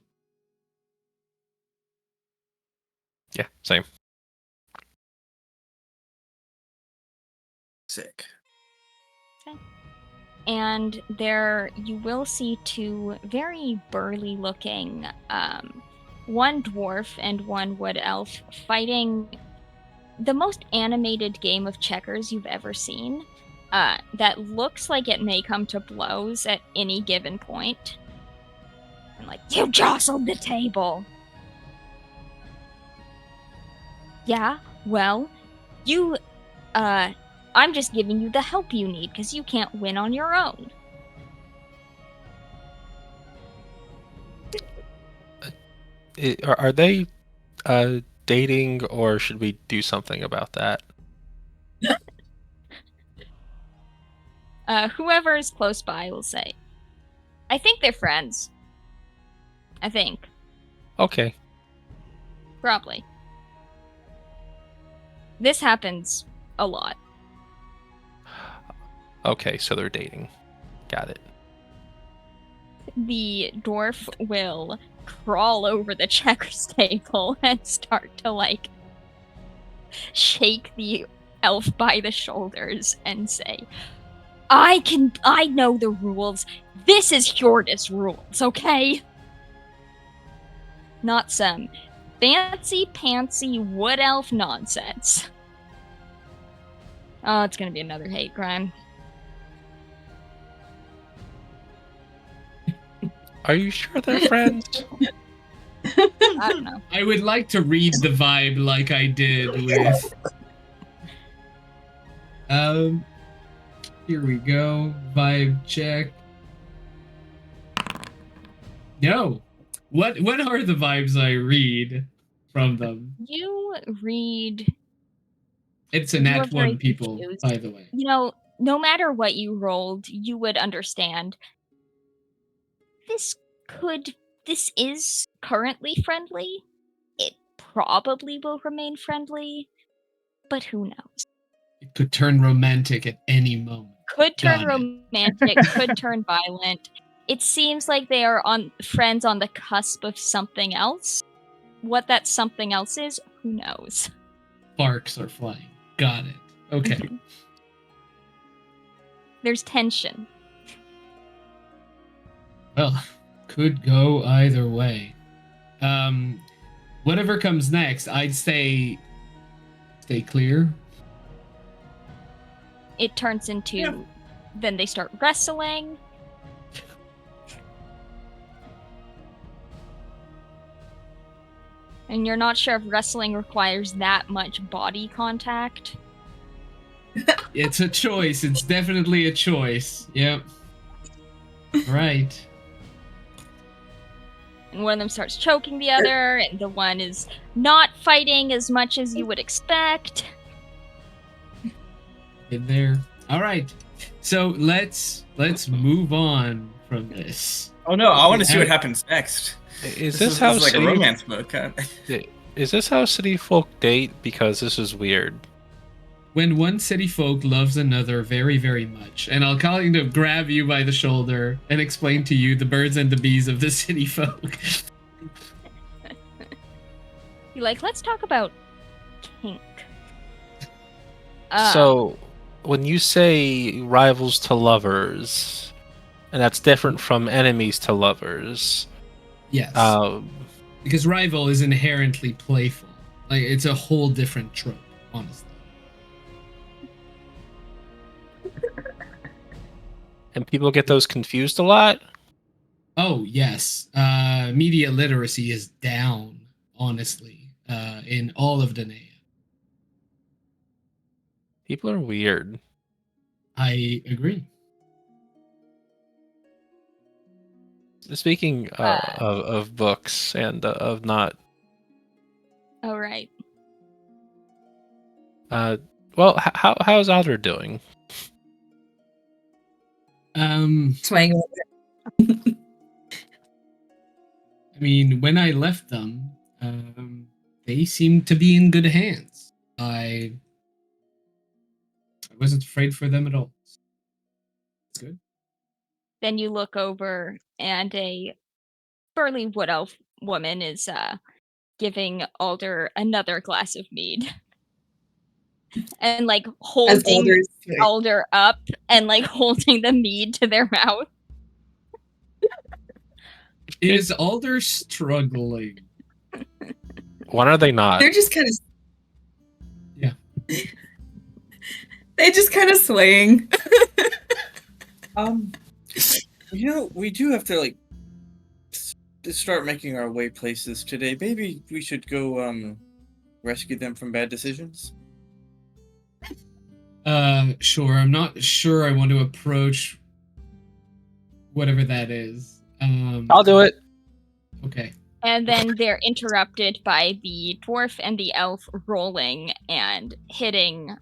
S3: Yeah, same.
S2: Sick.
S1: And there you will see two very burly looking, one dwarf and one wood elf fighting the most animated game of checkers you've ever seen. That looks like it may come to blows at any given point. And like, you jostled the table! Yeah, well, you, I'm just giving you the help you need, because you can't win on your own.
S3: Are they dating, or should we do something about that?
S1: Whoever is close by will say. I think they're friends. I think.
S3: Okay.
S1: Probably. This happens a lot.
S3: Okay, so they're dating. Got it.
S1: The dwarf will crawl over the checkers table and start to, like, shake the elf by the shoulders and say, I know the rules. This is Hjordis rules, okay? Not some fancy-pantsy wood elf nonsense. Oh, it's gonna be another hate crime.
S3: Are you sure they're friends?
S1: I don't know.
S5: I would like to read the vibe like I did with. Here we go. Vibe check. No. What are the vibes I read from them?
S1: You read...
S5: It's a
S1: You are
S5: nat
S1: very
S5: one, people,
S1: confused.
S5: by the way.
S1: You know, no matter what you rolled, you would understand. This is currently friendly. It probably will remain friendly, but who knows?
S5: It could turn romantic at any moment.
S1: Could turn
S5: Got it.
S1: romantic, could turn violent. It seems like they are friends on the cusp of something else. What that something else is, who knows?
S5: Sparks are flying. Got it. Okay.
S1: There's tension.
S5: Well, could go either way. Whatever comes next, I'd say stay clear.
S1: It turns into... Then they start wrestling. And you're not sure if wrestling requires that much body contact.
S5: It's a choice. It's definitely a choice. Yep. Right.
S1: And one of them starts choking the other, and the one is not fighting as much as you would expect.
S5: In there. All right. So let's move on from this.
S2: Oh no, I want to see what
S5: Uh,
S2: happens next.
S3: Is
S2: This
S3: how
S2: is like a
S3: city?
S2: romance book.
S3: Is this how city folk date? Because this is weird.
S5: When one city folk loves another very, very much, and I'll kind of grab you by the shoulder and explain to you the birds and the bees of the city folk.
S1: Be like, let's talk about kink.
S3: So, when you say rivals to lovers, and that's different from enemies to lovers,
S5: Yes.
S3: um,
S5: Because rival is inherently playful. Like, it's a whole different trope, honestly.
S3: and people get those confused a lot.
S5: Oh, yes. Media literacy is down, honestly, in all of Danae.
S3: People are weird.
S5: I agree.
S3: Speaking of books and of not,
S1: Oh, right.
S3: well, how's Alder doing?
S6: Swaying.
S5: I mean, when I left them, they seemed to be in good hands. I wasn't afraid for them at all. It's good.
S1: Then you look over, and a burly wood elf woman is giving Alder another glass of mead. And like
S6: As
S1: holding
S6: Alder's
S1: Alder up and like holding the mead to their mouth.
S5: Is Alder struggling?
S3: When are they not?
S6: they're just kind of
S5: Yeah.
S6: they just kind of swaying.
S2: We do have to like start making our way places today. Maybe we should go rescue them from bad decisions.
S5: Sure. I'm not sure I want to approach whatever that is.
S3: I'll do it.
S5: Okay.
S1: And then they're interrupted by the dwarf and the elf rolling and hitting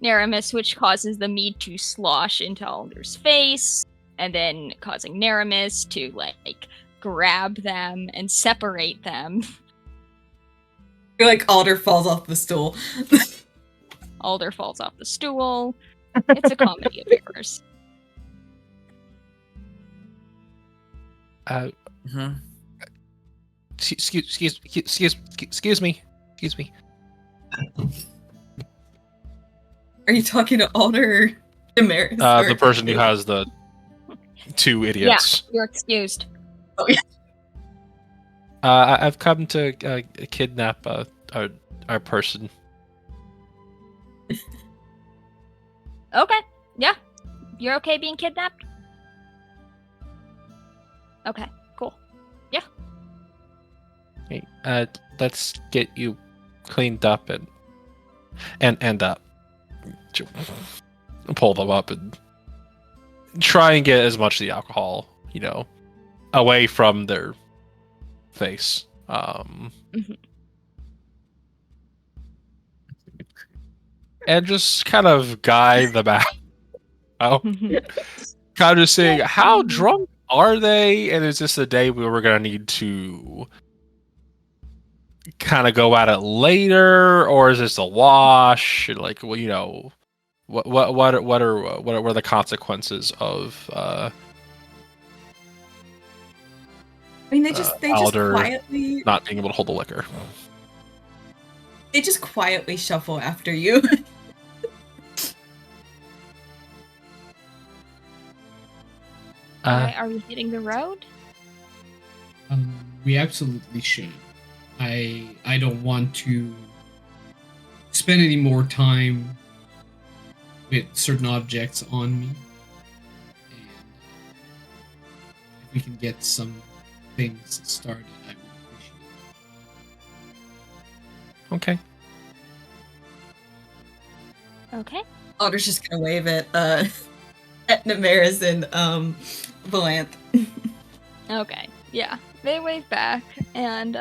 S1: Naramis, which causes the mead to slosh into Alder's face, and then causing Naramis to like grab them and separate them.
S6: You're like Alder falls off the stool.
S1: Alder falls off the stool. It's a comedy of errors.
S3: Excuse me.
S6: Are you talking to Alder or Damaris?
S3: The person who has the two idiots.
S1: Yeah, you're excused.
S6: Oh yeah.
S3: I've come to kidnap our person.
S1: Okay, yeah. You're okay being kidnapped? Okay, cool. Yeah.
S3: Hey, let's get you cleaned up and pull them up and try and get as much of the alcohol, away from their face. And just kind of guide them out. Kind of just saying, how drunk are they? And is this a day where we're gonna need to kind of go at it later, or is this a wash? Like, well, what are the consequences of
S6: I mean, they just
S3: Alder
S6: quietly
S3: not being able to hold the liquor?
S6: they just quietly shuffle after you.
S1: Are we hitting the road?
S5: We absolutely should. I don't want to spend any more time with certain objects on me. And if we can get some things started, I would appreciate it.
S3: Okay.
S1: Okay.
S6: Otter's just gonna wave at Namaris and Valanth.
S1: Okay. Yeah. They wave back, and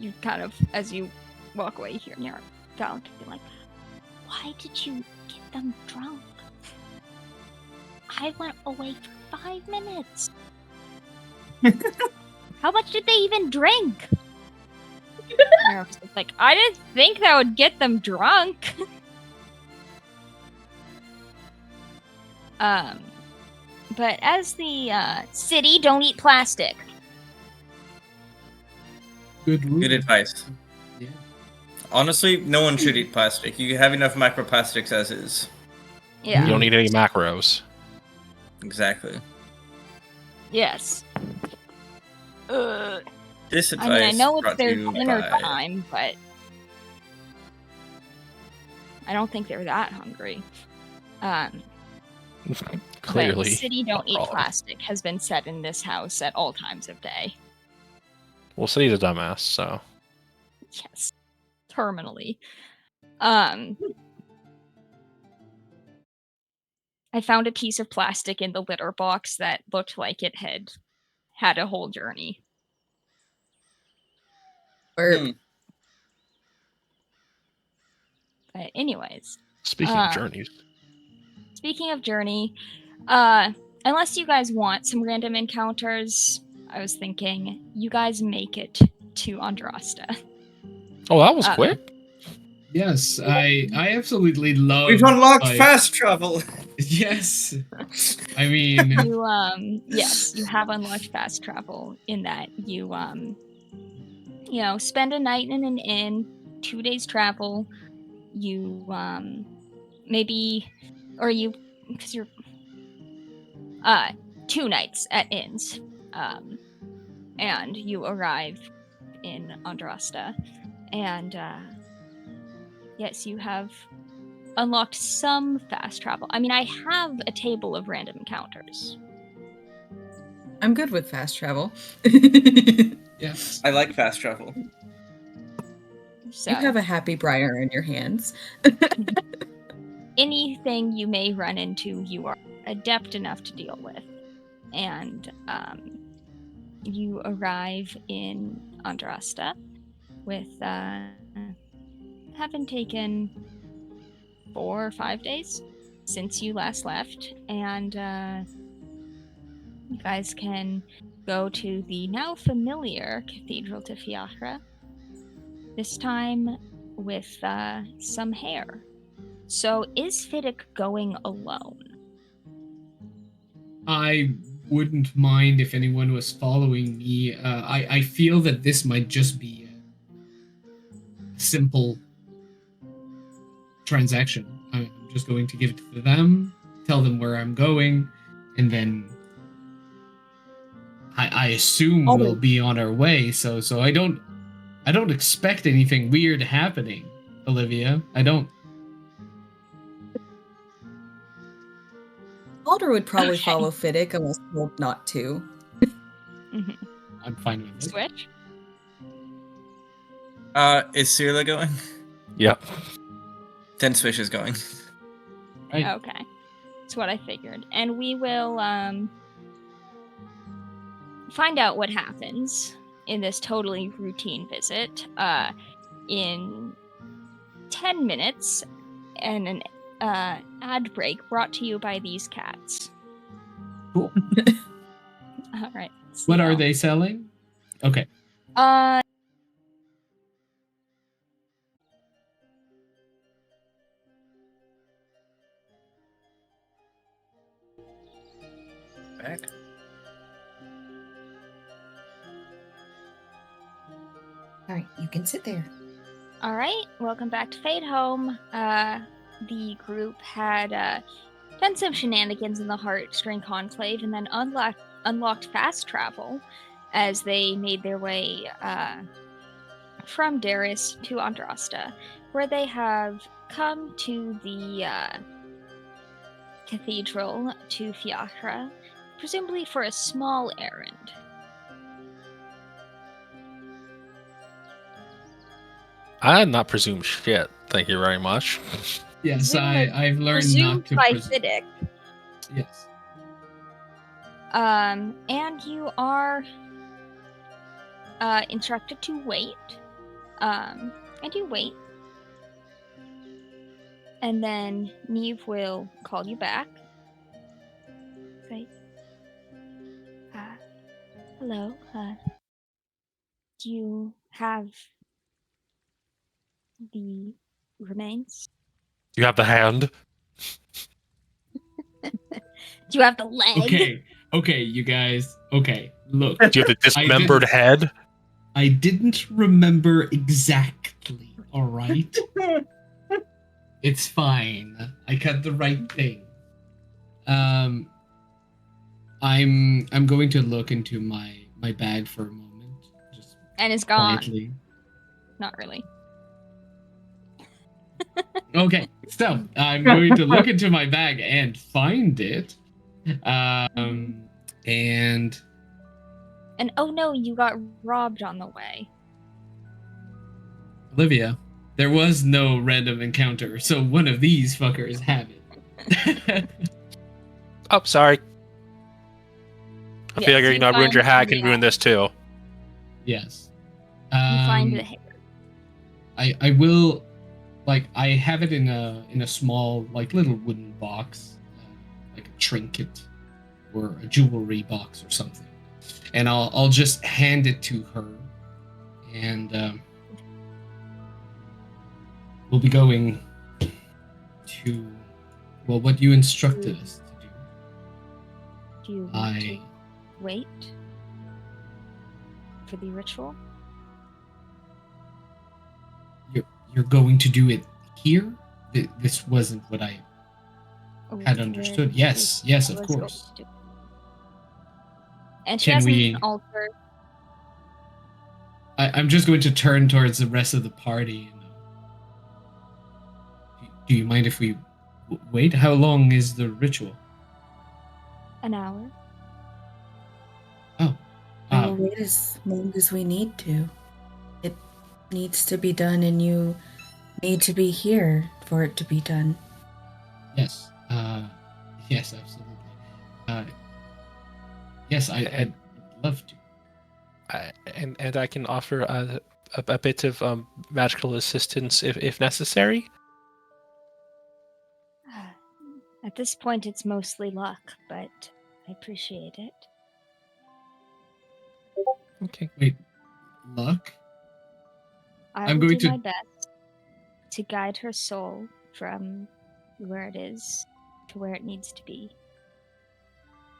S1: you kind of, as you walk away, here near Valak, be like, "Why did you get them drunk? I went away for 5 minutes. How much did they even drink?" Nerf's like, "I didn't think that would get them drunk." But as the city, don't eat plastic.
S5: Good rule.
S2: Good advice.
S5: Yeah.
S2: Honestly, no one should eat plastic. You have enough microplastics as is.
S1: Yeah.
S3: You don't need any macros.
S2: Exactly.
S1: Yes.
S2: This
S1: I
S2: advice
S1: mean, I know it's
S2: brought to
S1: their
S2: you
S1: dinner
S2: by...
S1: time, but I don't think they're that hungry.
S3: Clearly.
S1: But city don't eat
S3: wrong.
S1: plastic has been said in this house at all times of day.
S3: Well, City's a dumbass, so.
S1: Yes. Terminally. I found a piece of plastic in the litter box that looked like it had a whole journey.
S6: Or
S1: But anyways,
S3: Speaking of journeys.
S1: speaking of journey, unless you guys want some random encounters, I was thinking you guys make it to Andrasta.
S3: Oh, that was quick.
S5: Yes, I absolutely love.
S2: We've unlocked fast travel!
S5: Yes. I mean,
S1: Yes, you have unlocked fast travel in that you spend a night in an inn, 2 days travel. You maybe, or you, because you're 2 nights at inns, and you arrive in Andrasta, and yes, you have unlocked some fast travel. I mean, I have a table of random encounters.
S6: I'm good with fast travel.
S5: yes.
S2: I like fast travel.
S1: So
S6: You have a happy briar in your hands.
S1: anything you may run into, you are adept enough to deal with. And you arrive in Andrasta with having taken 4 or 5 days since you last left, and you guys can go to the now familiar Cathedral to Fiachra, this time with some hair. So is Fiddick going alone?
S5: I wouldn't mind if anyone was following me. I feel that this might just be a simple transaction. I'm just going to give it to them, tell them where I'm going, and then I assume we'll be on our way. So I don't expect anything weird happening, Olivia. I don't.
S6: Alder would probably
S1: Okay.
S6: follow Fiddick unless told not to.
S5: I'm fine with it.
S1: Switch?
S2: Is Sirla going?
S3: Yep.
S2: Then Swish is going.
S5: Right.
S1: Okay. That's what I figured. And we will find out what happens in this totally routine visit in 10 minutes and an ad break brought to you by these cats.
S5: Cool.
S1: All right.
S5: What are they selling? Okay.
S2: Back.
S6: All right, you can sit there.
S1: All right. Welcome back to Fadehome. The group had done some shenanigans in the Heartstring Conclave and then unlocked fast travel as they made their way from Darius to Andrasta, where they have come to the cathedral to Fiachra, presumably for a small errand.
S3: I had not presumed shit. Thank you very much.
S5: Yes,
S1: Presumed-
S5: I've learned
S1: presumed
S5: not to
S1: by
S5: presume.
S1: Fiddick.
S5: Yes.
S1: And you are instructed to wait. And you wait. And then Neve will call you back. Say, hello, do you have the remains?
S3: Do you have the hand?
S1: Do you have the leg?
S5: Okay, you guys. Okay, look.
S3: Do you have the dismembered head?
S5: I didn't remember exactly, alright? It's fine. I got the right thing. I'm going to look into my bag for a moment. Just
S1: And it's gone.
S5: quietly.
S1: Not really.
S5: Okay, so I'm going to look into my bag and find it. And
S1: And oh no, you got robbed on the way.
S5: Olivia, there was no random encounter, so one of these fuckers had it.
S3: Oh, sorry. I
S1: Yes,
S3: feel like
S1: you
S3: you know, ruined your
S1: find
S3: hat. I can ruin this too.
S5: Yes.
S1: You find the hair.
S5: I will, like, I have it in a small, like, little wooden box, like a trinket or a jewelry box or something, and I'll just hand it to her, and we'll be going to, well, what you instructed us to do.
S1: Do you want to wait for the ritual?
S5: You're going to do it here? This wasn't what I had
S1: Where
S5: understood.
S1: she
S5: Yes, of
S1: was going
S5: course.
S1: to. And she
S5: Can
S1: has
S5: we-
S1: an altar.
S5: I'm just going to turn towards the rest of the party. Do you mind if we wait? How long is the ritual?
S1: An hour.
S5: Oh.
S4: We will wait as long as we need to. It needs to be done, and you need to be here for it to be done.
S5: Yes. Yes, absolutely. Yes, I'd love to.
S3: And I can offer a bit of magical assistance if necessary.
S1: At this point, it's mostly luck, but I appreciate it.
S3: Okay.
S5: Wait, luck?
S1: I
S5: I'm
S1: will
S5: going
S1: do
S5: to-
S1: my best to guide her soul from where it is to where it needs to be.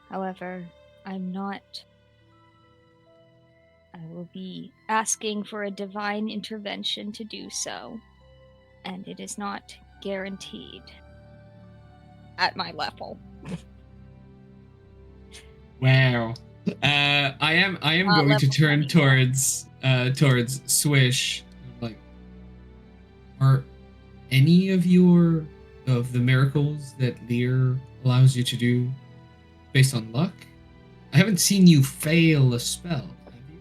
S1: However, I'm not. I will be asking for a divine intervention to do so, and it is not guaranteed at my level.
S5: Wow. I am
S1: Not
S5: going to
S1: level
S5: turn
S1: 20.
S5: towards Swish. Like, are any of the miracles that Lear allows you to do based on luck? I haven't seen you fail a spell, have you?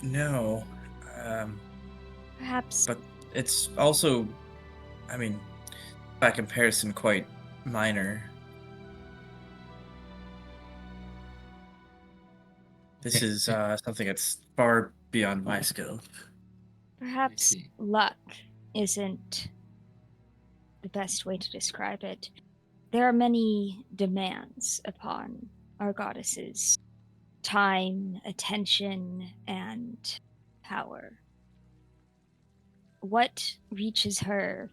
S2: No.
S1: Perhaps.
S2: But it's also, I mean, by comparison, quite minor. This
S5: Okay.
S2: is something that's far beyond my scope.
S1: Perhaps
S5: see.
S1: luck isn't the best way to describe it. There are many demands upon our goddesses: time, attention, and power. What reaches her,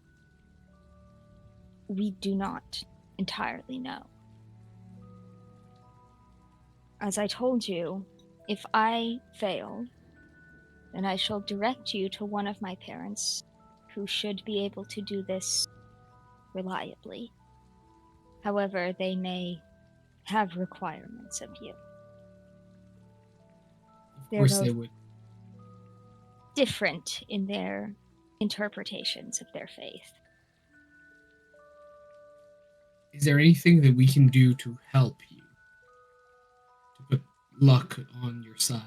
S1: we do not entirely know. As I told you, if I fail, then I shall direct you to one of my parents who should be able to do this reliably. However, they may have requirements of you.
S5: Of course they would.
S1: Different in their interpretations of their faith.
S5: Is there anything that we can do to help you? To put luck on your side.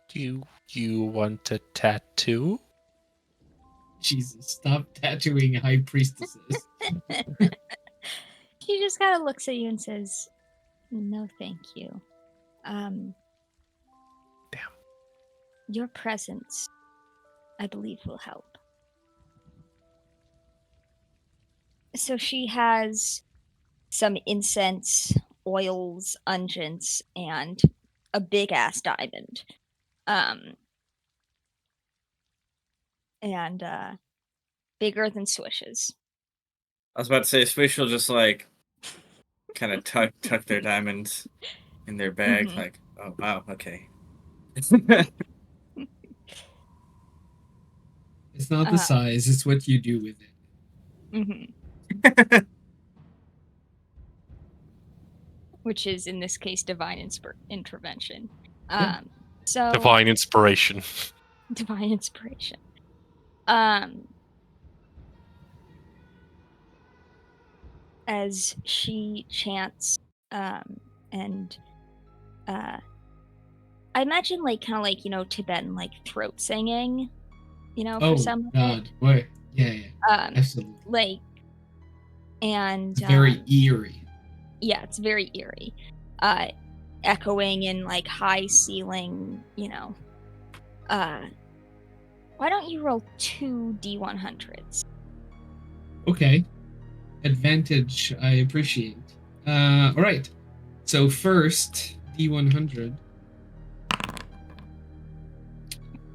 S3: Do you want a tattoo?
S5: Jesus, stop tattooing high priestesses.
S1: She just kind of looks at you and says, "No, thank you. Damn. Your presence, I believe, will help." So she has some incense, oils, unguents, and a big ass diamond. And bigger than Swish's.
S2: I was about to say, Swish will just like kind of tuck their diamonds in their bag.
S1: Mhm.
S2: Like, oh wow, okay.
S5: It's not the size, it's what you do with it.
S1: Which is, in this case, divine intervention.
S5: Yeah.
S1: So
S3: Divine inspiration.
S1: divine inspiration. As she chants, and I imagine like kind of like, Tibetan like throat singing, for some of
S5: God,
S1: it.
S5: what? Yeah, absolutely.
S1: Like, and
S5: It's very eerie.
S1: Yeah, it's very eerie. Echoing in like high ceiling, why don't you roll 2 D100s?
S5: Okay. Advantage, I appreciate. Alright. So first, D100.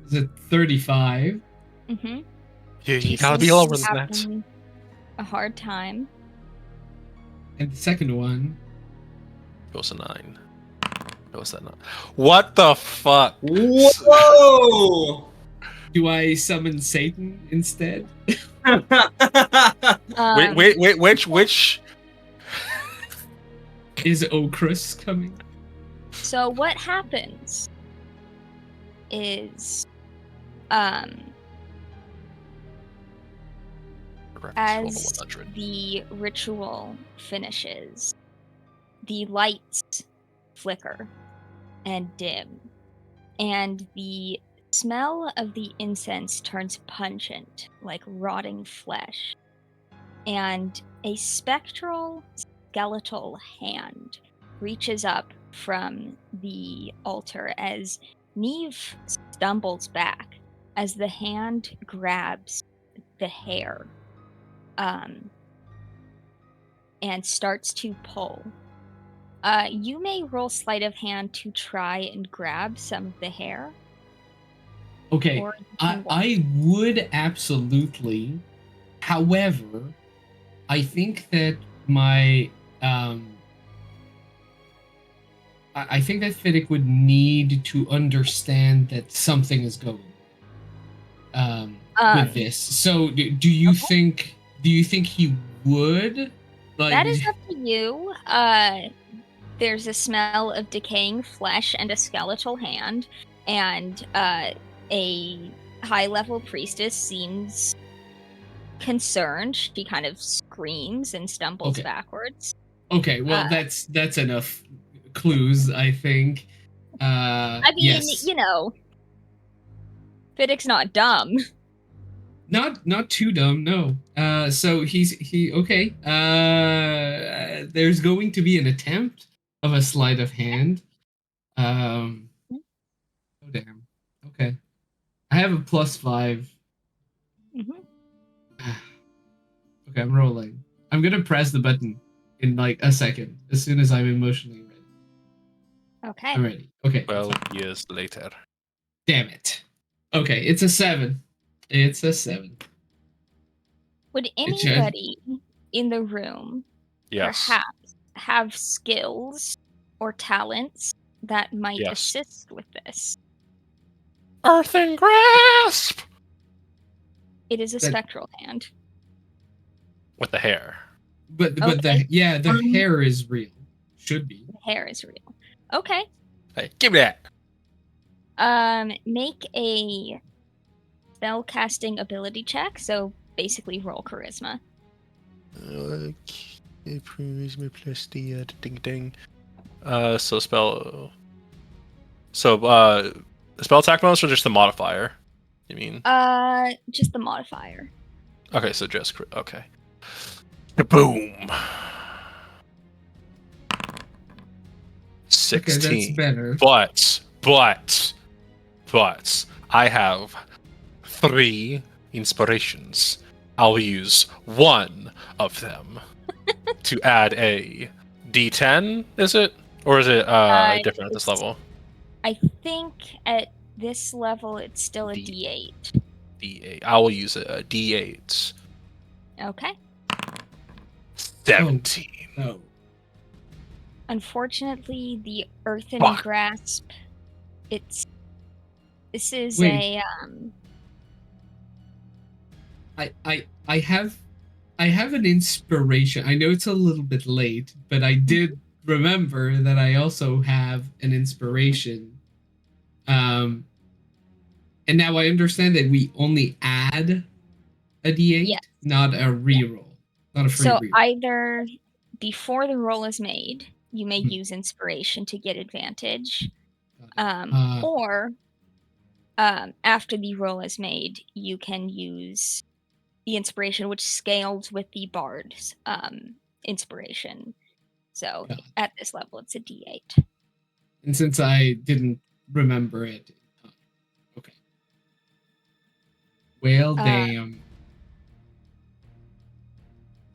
S5: Is it 35?
S1: Mm-hmm.
S3: You gotta be lower than that.
S1: Having a hard time.
S5: And the second one.
S3: Goes a 9. Goes that 9. What the fuck?
S2: Whoa!
S5: Do I summon Satan instead?
S3: Wait, which?
S5: Is Okrus coming?
S1: So what happens is, as the ritual finishes, the lights flicker and dim, and the smell of the incense turns pungent, like rotting flesh, and a spectral, skeletal hand reaches up from the altar as Neve stumbles back as the hand grabs the hair and starts to pull. You may roll sleight of hand to try and grab some of the hair.
S5: Okay, I would absolutely. However, I think that my I think that Fiddick would need to understand that something is going with this. So, do you think? Do you think he would? Like,
S1: that is up to you. There's a smell of decaying flesh and a skeletal hand, and a high-level priestess seems concerned. She kind of screams and stumbles backwards.
S5: Okay, well, that's enough clues, I think.
S1: I mean,
S5: yes.
S1: Fiddick's not dumb.
S5: Not too dumb, no. So he okay. There's going to be an attempt of a sleight of hand. Oh damn. Okay. I have a +5.
S1: Mm-hmm.
S5: Okay, I'm rolling. I'm gonna press the button in like a second, as soon as I'm emotionally ready.
S1: Okay.
S5: I'm ready. Okay.
S3: 12 years later.
S5: Damn it. Okay, it's a 7. It's a 7.
S1: Would anybody in the room perhaps have skills or talents that might assist with this?
S3: Earthen Grasp!
S1: It is a spectral hand.
S3: With the hair.
S5: But the hair is real. Should be.
S1: The hair is real. Okay.
S3: Hey, give me that.
S1: Make a spell casting ability check. So basically, roll charisma.
S3: Okay, charisma plus the ding ding. So spell So, spell attack bonus or just the modifier? You mean?
S1: Just the modifier.
S3: Okay, so just okay. Boom. 16.
S5: Okay, that's better.
S3: But I have 3 inspirations. I'll use one of them to add a D10. Is it, or is it different at this level?
S1: I think at this level it's still a D8.
S3: D8. I will use a D8.
S1: Okay.
S3: 17.
S5: Oh.
S1: Unfortunately, the earthen
S3: Fuck.
S1: grasp. This is
S5: Wait. I have an inspiration. I know it's a little bit late, but I did remember that I also have an inspiration. And now I understand that we only add a D8,
S1: Yes.
S5: not a reroll, not a free
S1: So
S5: reroll.
S1: either before the roll is made, you may
S5: Mhm.
S1: use inspiration to get advantage,
S5: Uh,
S1: or after the roll is made, you can use the inspiration, which scales with the bard's inspiration. So
S5: Got it.
S1: at this level, it's a D8.
S5: And since I didn't remember it, okay. Well, damn.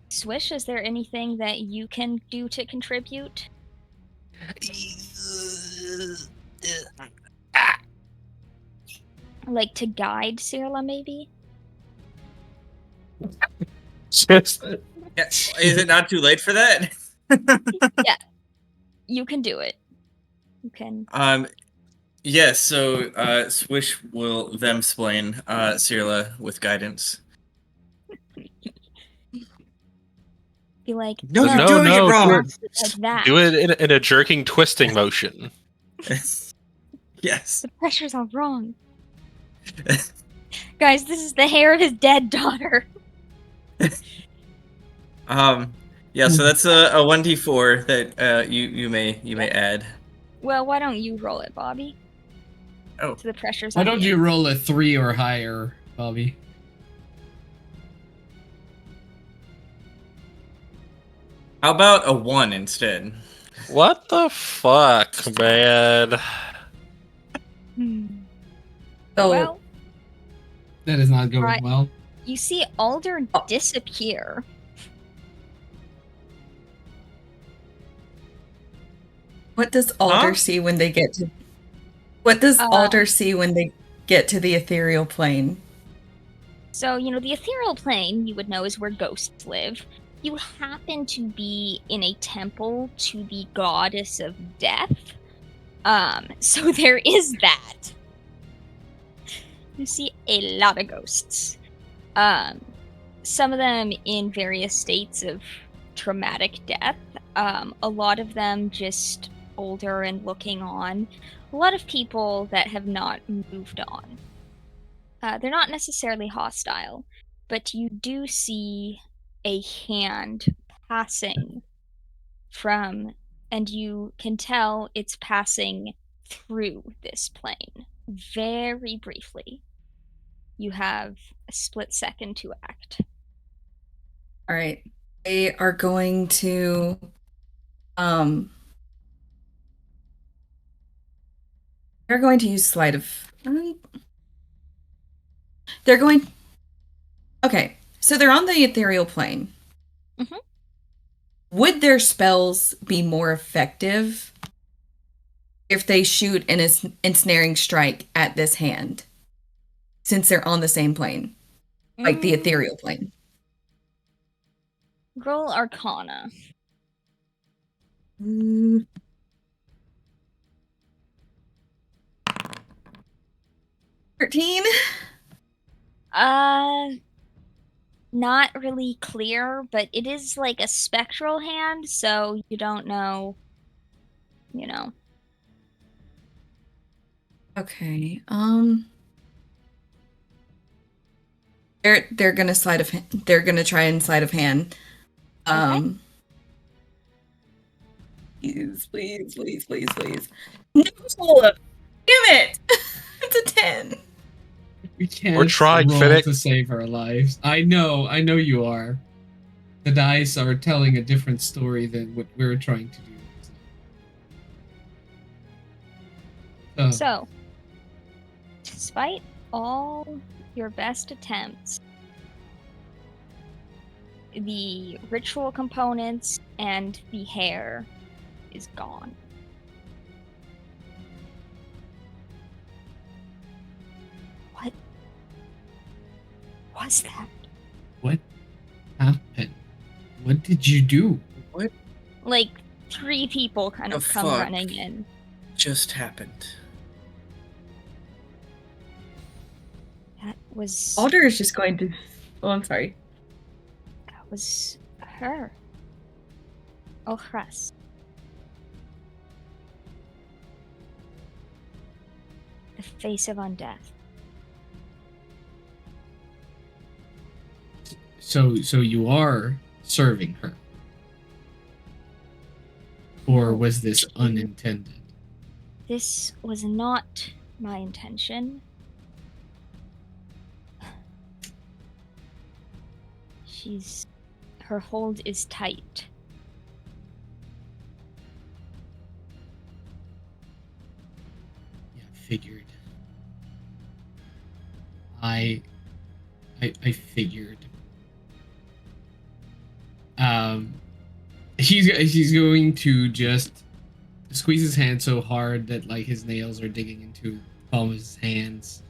S1: Swish, is there anything that you can do to contribute? Like to guide Cirilla, maybe?
S3: Just
S2: Yeah. Is it not too late for that?
S1: Yeah, you can do it. You can.
S2: Yes, so Swish will them explain Cirilla with guidance.
S1: Be like,
S2: No, you're
S3: no,
S2: doing it
S3: do
S2: wrong.
S1: like that.
S3: Do it in a jerking, twisting motion.
S2: Yes.
S1: The pressure's all wrong. Guys, this is the hair of his dead daughter.
S2: Yeah, so that's a 1d4 that you may add.
S1: Well, why don't you roll it, Bobby?
S2: Oh.
S1: So the pressure's
S5: Why
S1: on
S5: don't you roll a 3 or higher, Bobby?
S2: How about a 1 instead?
S3: What the fuck, man?
S4: So
S1: Well,
S5: That is not going
S1: Right.
S5: well.
S1: you see Alder disappear.
S4: what does Alder
S2: Huh?
S4: see when they get to? What does Alder see when they get to the ethereal plane?
S1: So, the ethereal plane, you would know, is where ghosts live. You happen to be in a temple to the goddess of death. So there is that. You see a lot of ghosts. Some of them in various states of traumatic death. A lot of them just older and looking on. A lot of people that have not moved on. They're not necessarily hostile, but you do see a hand passing from, and you can tell it's passing through this plane very briefly. You have a split second to act.
S4: All right, they are going to they're going to use sleight of. They're going. Okay, so they're on the ethereal plane.
S1: Mhm.
S4: Would their spells be more effective if they shoot an ensnaring strike at this hand, since they're on the same plane, like the ethereal plane?
S1: Roll Arcana.
S4: 13.
S1: Not really clear, but it is like a spectral hand, so you don't know,
S4: Okay. They're gonna they're gonna try and sleight of hand.
S1: Okay.
S4: Please. No!
S6: it! It's a 10.
S5: We can't
S3: We're trying,
S5: roll
S3: Fiddick.
S5: to save our lives. I know you are. The dice are telling a different story than what we're trying to do.
S1: So, despite all your best attempts, the ritual components and the hair is gone. What was that?
S5: What happened? What did you do?
S2: What
S1: Like 3 people kind of
S2: The
S1: come
S2: fuck?
S1: running in.
S2: just happened?
S1: That was
S6: Alder is just going to. Oh, I'm sorry.
S1: her. Ochras. The face of undeath.
S5: So you are serving her, or was this unintended?
S1: This was not my intention. Her hold is tight.
S5: Yeah, figured. I figured. He's going to just squeeze his hand so hard that like his nails are digging into the palm of his hands.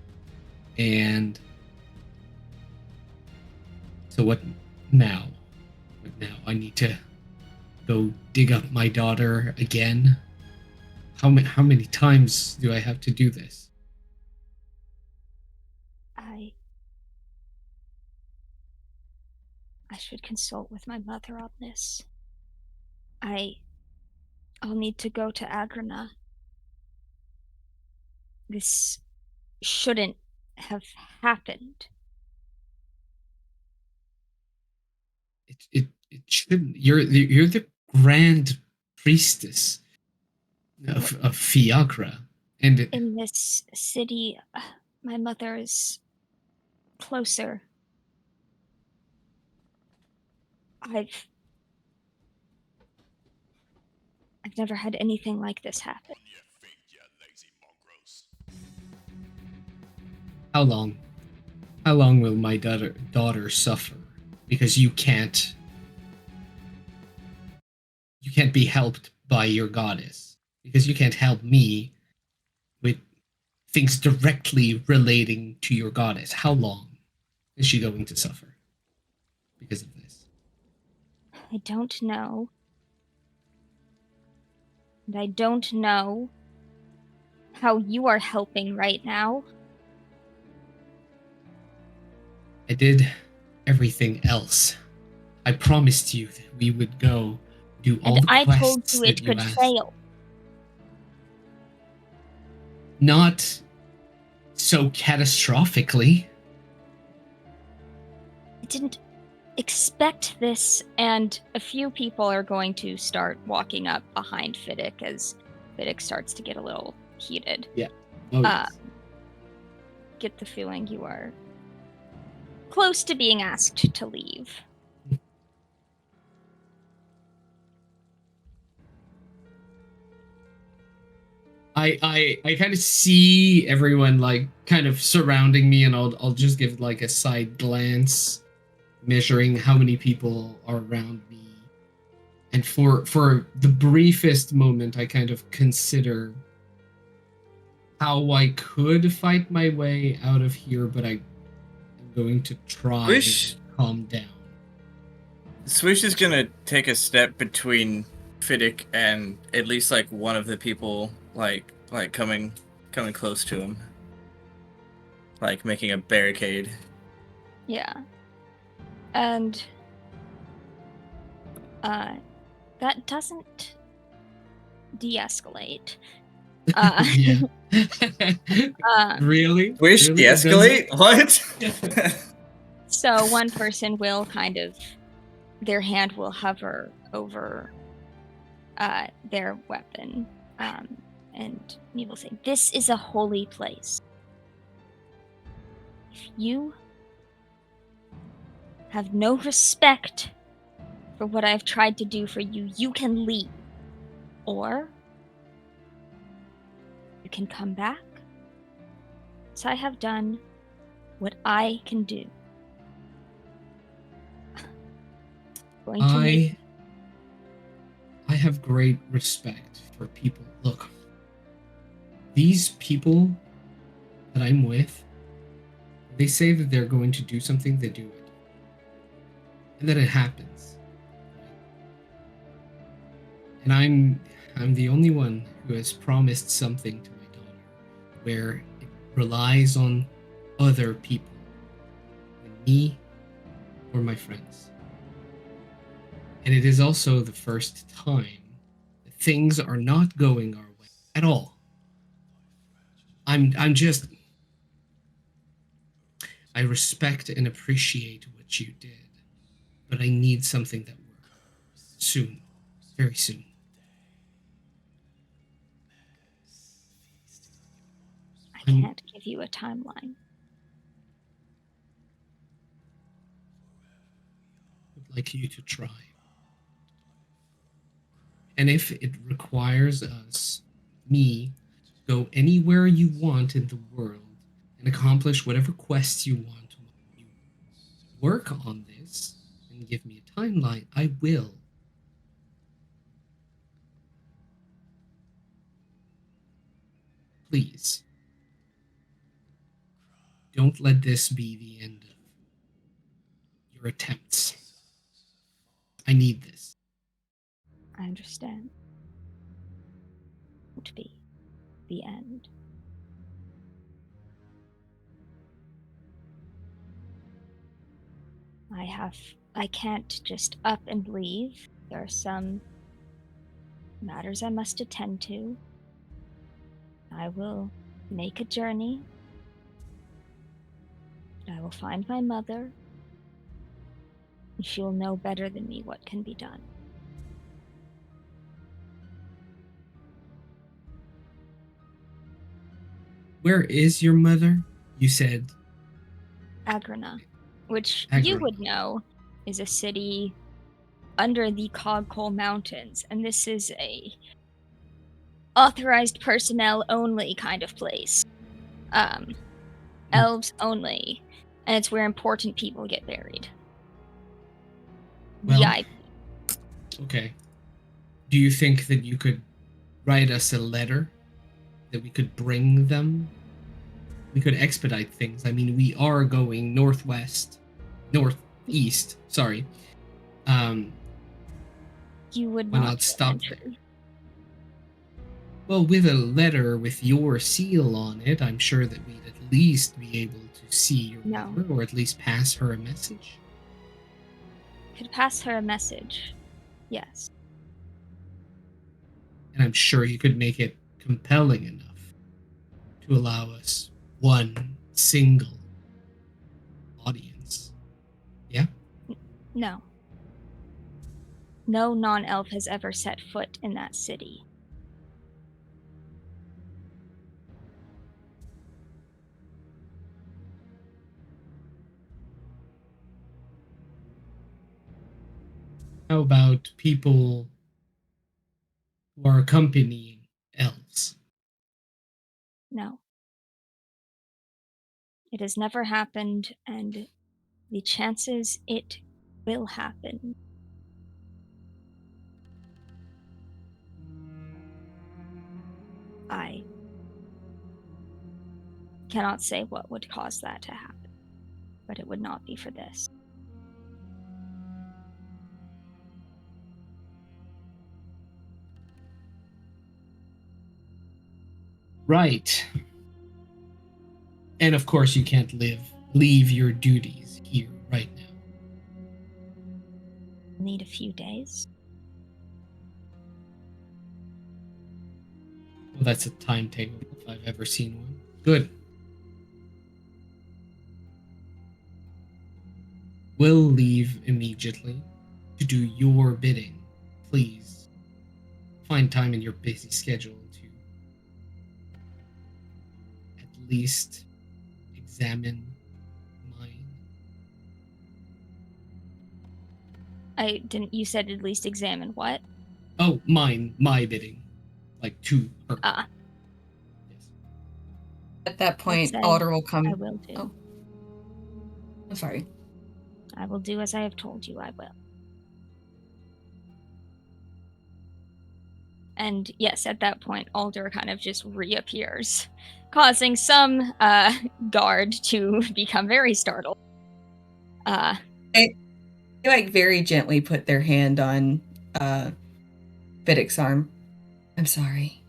S5: And so what now? What now? I need to go dig up my daughter again. How many times do I have to do this?
S1: I should consult with my mother on this. I'll need to go to Agrana. This shouldn't have happened.
S5: It shouldn't. You're the grand priestess of Fiagra, and
S1: In this city, my mother is closer. I've never had anything like this happen.
S5: how long? How long will my daughter suffer? Because you can't be helped by your goddess. Because you can't help me with things directly relating to your goddess. How long is she going to suffer because of this?
S1: I don't know. And I don't know how you are helping right now.
S5: I did everything else. I promised you that we would go do all
S1: And
S5: the
S1: I
S5: quests
S1: told you
S5: that
S1: it
S5: you
S1: could
S5: asked.
S1: fail.
S5: Not so catastrophically.
S1: I didn't expect this, and a few people are going to start walking up behind Fiddick as Fiddick starts to get a little heated.
S5: Oh, yes.
S1: Get the feeling you are close to being asked to leave.
S5: I kind of see everyone like kind of surrounding me, and I'll just give like a side glance, measuring how many people are around me. And for the briefest moment, I kind of consider how I could fight my way out of here, but I'm going to try
S2: Swish.
S5: and calm down.
S2: Swish is gonna take a step between Fiddick and at least like one of the people like coming close to him. Like making a barricade.
S1: Yeah. And that doesn't de-escalate.
S5: Yeah. Really?
S2: Wish
S5: Really?
S2: de-escalate? What?
S1: So one person will their hand will hover over their weapon, and and he will say, "This is a holy place. If you have no respect for what I've tried to do for you, you can leave. Or you can come back, as I have done what I can do." Going to make
S5: I have great respect for people. Look, these people that I'm with, they say that they're going to do something, they do it. And then it happens. And I'm the only one who has promised something to my daughter where it relies on other people than me or my friends. And it is also the first time that things are not going our way at all. I'm just I respect and appreciate what you did, but I need something that works soon, very soon.
S1: I can't give you a timeline.
S5: Would like you to try. And if it requires me, go anywhere you want in the world and accomplish whatever quests you want while you work on this and give me a timeline, I will. Please. Don't let this be the end of your attempts. I need this.
S1: I understand. It won't be the end. I can't just up and leave. There are some matters I must attend to. I will make a journey. I will find my mother. And she will know better than me what can be done.
S5: Where is your mother? You said
S1: Agrana, which you
S5: Agrana.
S1: would know is a city under the Cogcoal Mountains, and this is a authorized personnel only kind of place. Elves only, and it's where important people get buried.
S5: Well,
S1: VIP.
S5: okay. Do you think that you could write us a letter that we could bring them? We could expedite things. I mean, we are going northeast, sorry.
S1: You would
S5: Why
S1: not
S5: not stop
S1: enter.
S5: there? Well, with a letter with your seal on it, I'm sure that we'd at least be able to see your mother, or at least pass her a message.
S1: Could pass her a message, yes.
S5: And I'm sure you could make it compelling enough to allow us one single audience. Yeah?
S1: No. No non-elf has ever set foot in that city.
S5: How about people who are accompanying elves?
S1: No. It has never happened, and the chances it will happen I cannot say what would cause that to happen, but it would not be for this.
S5: Right. And of course you can't leave your duties here right now.
S1: Need a few days.
S5: Well, that's a timetable if I've ever seen one. Good. We'll leave immediately to do your bidding. Please find time in your busy schedule to least examine mine?
S1: I didn't. You said at least examine what?
S5: Oh, mine, my bidding, like to her.
S1: Ah,
S5: Yes.
S6: At that point,
S1: say
S6: Alder will come.
S1: I will do.
S6: Oh, I'm sorry.
S1: I will do as I have told you. I will. And yes, at that point, Alder kind of just reappears, causing some guard to become very startled.
S6: They like very gently put their hand on Fiddick's arm. I'm sorry.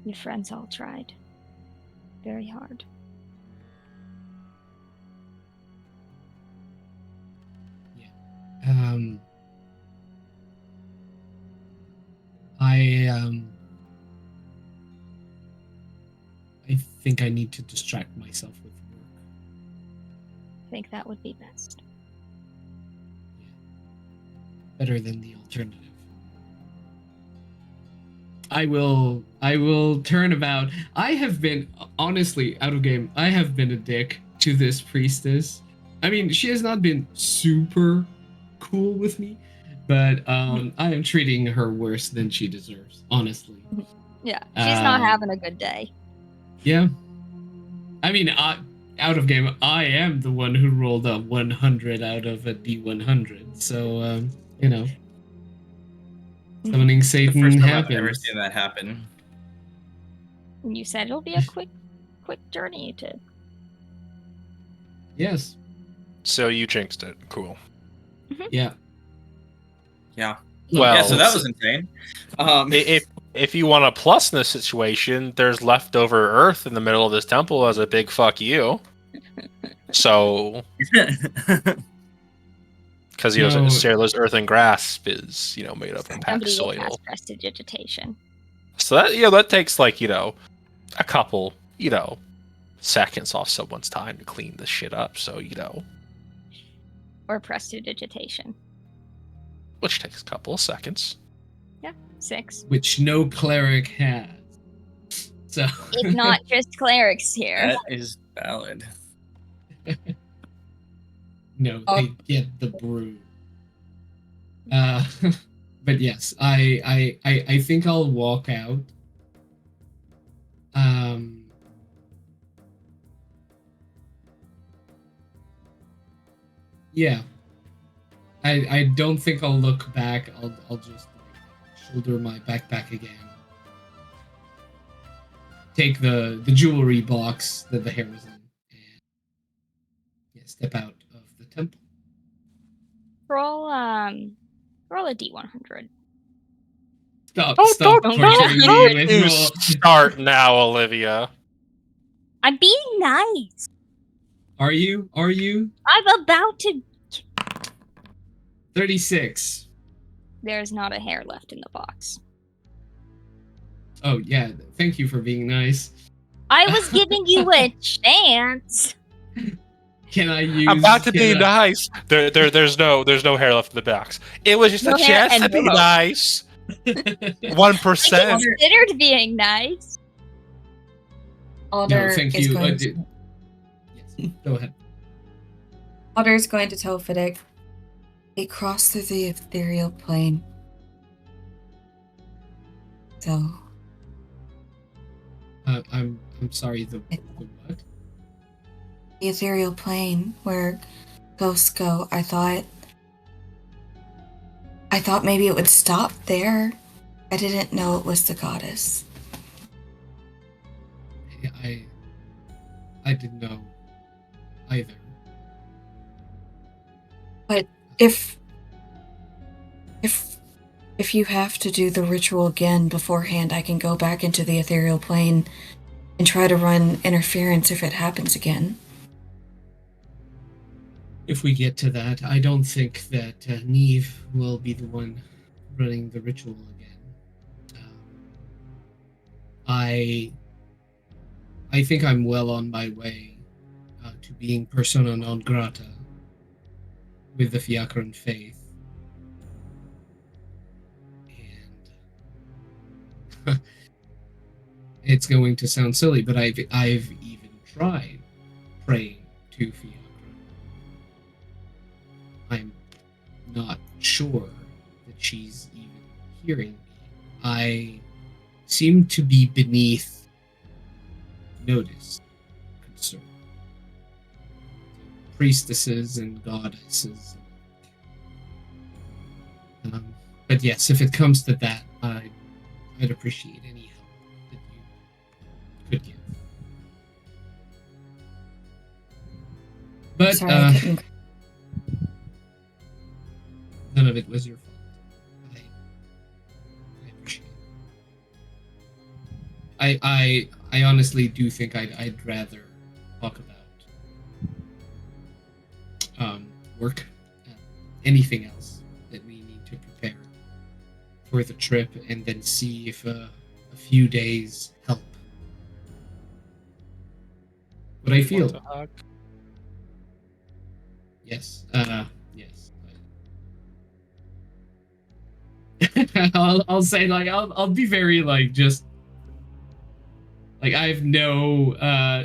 S1: Your friends all tried very hard.
S5: I think I need to distract myself with work.
S1: I think that would be best.
S5: Yeah. Better than the alternative. I will turn about. I have been, honestly, out of game, I have been a dick to this priestess. I mean, she has not been super cool with me, but I am treating her worse than she deserves, honestly.
S1: Yeah, she's not having a good day.
S5: Yeah. I mean, out of game, I am the one who rolled a 100 out of a D100, so, you know. Summoning
S2: The
S5: Satan
S2: first time
S5: happens.
S2: I've ever seen that happen.
S1: And you said it'll be a quick journey to.
S5: Yes.
S3: So you jinxed it. Cool.
S5: Yeah.
S2: Yeah.
S3: Well,
S2: yeah, so that was insane.
S3: If you want a plus in this situation, there's leftover earth in the middle of this temple as a big fuck you. So, because Sailor's earthen grasp is made of compact
S1: Somebody will
S3: soil.
S1: cast prestidigitation.
S3: So that takes a couple seconds off someone's time to clean this shit up. So
S1: Or prestidigitation.
S3: which takes a couple of seconds.
S1: Yeah, 6.
S5: Which no cleric has. So
S1: It's not just clerics here.
S2: That is valid.
S5: No, they get the brew. But yes, I think I'll walk out. Yeah. I don't think I'll look back. I'll just shoulder my backpack again. Take the jewelry box that the hair was in, and step out of the temple.
S1: Roll a D100.
S5: Stop
S3: Don't
S5: torturing me with
S3: you
S5: more.
S3: start now, Olivia.
S1: I'm being nice.
S5: Are you?
S1: I'm about to.
S5: 36.
S1: There's not a hair left in the box.
S5: Oh yeah, thank you for being nice.
S1: I was giving you a chance.
S5: Can I use?
S3: I'm about to be nice. There's no hair left in the box. It was just
S1: No
S3: a
S1: hair
S3: chance to
S1: and
S3: be
S1: no hope.
S3: nice.
S1: I
S3: 1%.
S1: considered being nice.
S6: Alder
S5: No, thank
S6: is
S5: you.
S6: going
S5: Yes, go ahead.
S6: Alder is going to tell Fiddick. They crossed through the ethereal plane. So
S5: I'm sorry. The what?
S6: the ethereal plane where ghosts go. I thought maybe it would stop there. I didn't know it was the goddess.
S5: I didn't know either.
S6: But if you have to do the ritual again beforehand, I can go back into the ethereal plane and try to run interference if it happens again.
S5: If we get to that, I don't think that Neve will be the one running the ritual again. I think I'm well on my way to being persona non grata with the Fiacran faith. And it's going to sound silly, but I've even tried praying to Fiacre. I'm not sure that she's even hearing me. I seem to be beneath notice, concern. Priestesses and goddesses. But yes, if it comes to that, I'd appreciate any help that you could give. But
S6: Sorry, I couldn't.
S5: none of it was your fault. I appreciate it. I honestly do think I'd rather talk about work, anything else that we need to prepare for the trip, and then see if a few days help. What I feel. Yes. Yes. I'll say like I'll be very like just like I have no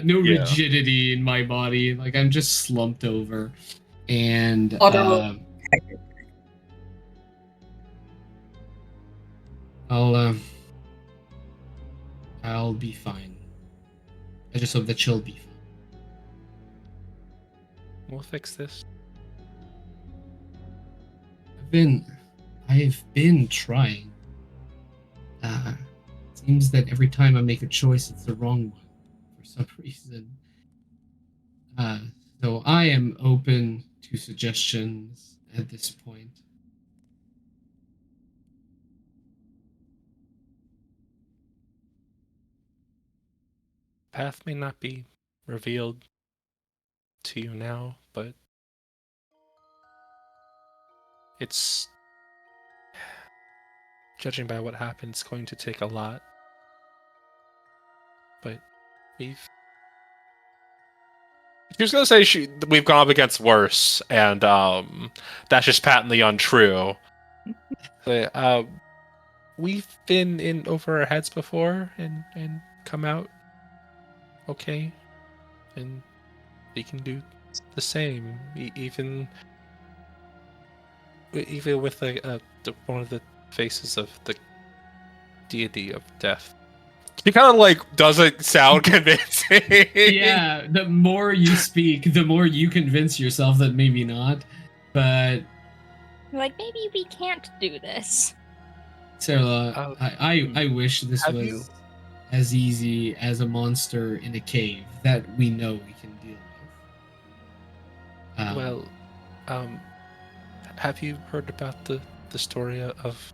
S5: rigidity in my body. Like I'm just slumped over, and I'll be fine. I just hope that she'll be fine.
S3: We'll fix this.
S5: I've been trying. Seems that every time I make a choice, it's the wrong one for some reason. So I am open to suggestions at this point.
S3: Path may not be revealed to you now, but it's, judging by what happened, it's going to take a lot. But she was going to say we've gone up against worse, and that's just patently untrue. We've been in over our heads before and come out okay, and we can do the same, even with one of the faces of the deity of death. He kind of like doesn't sound convincing.
S5: Yeah, the more you speak, the more you convince yourself that maybe not. But
S1: like maybe we can't do this.
S5: Sarah, I wish this was as easy as a monster in a cave that we know we can deal with.
S3: Have you heard about the story of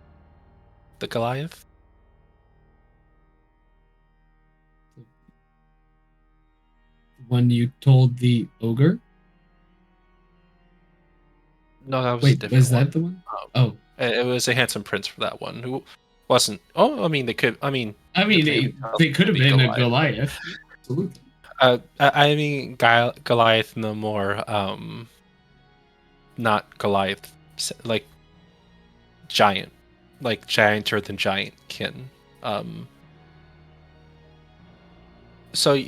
S3: the Goliath?
S5: The one you told the ogre?
S3: No, that was
S5: Wait,
S3: a different
S5: was
S3: one.
S5: that the one? Oh,
S3: it was a handsome prince for that one who wasn't. Oh, I mean, they could.
S5: they could have been a Goliath. Absolutely.
S3: I mean, Goliath in the more not Goliath, like giant, like gianter than giant kin. So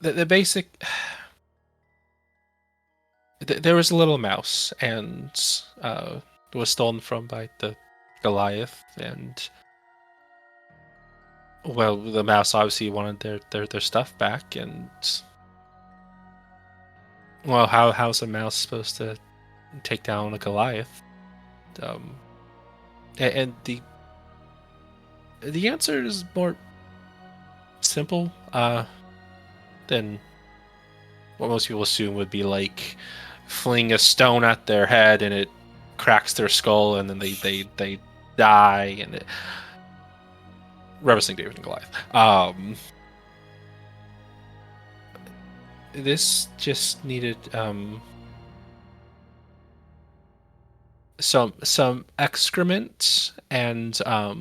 S3: the basic. There was a little mouse, and it was stolen from by the Goliath, and well, the mouse obviously wanted their stuff back, and well, how's a mouse supposed to take down a Goliath? And the answer is more simple than what most people assume would be like fling a stone at their head and it cracks their skull and then they die, and referencing David and Goliath. This just needed some excrement and a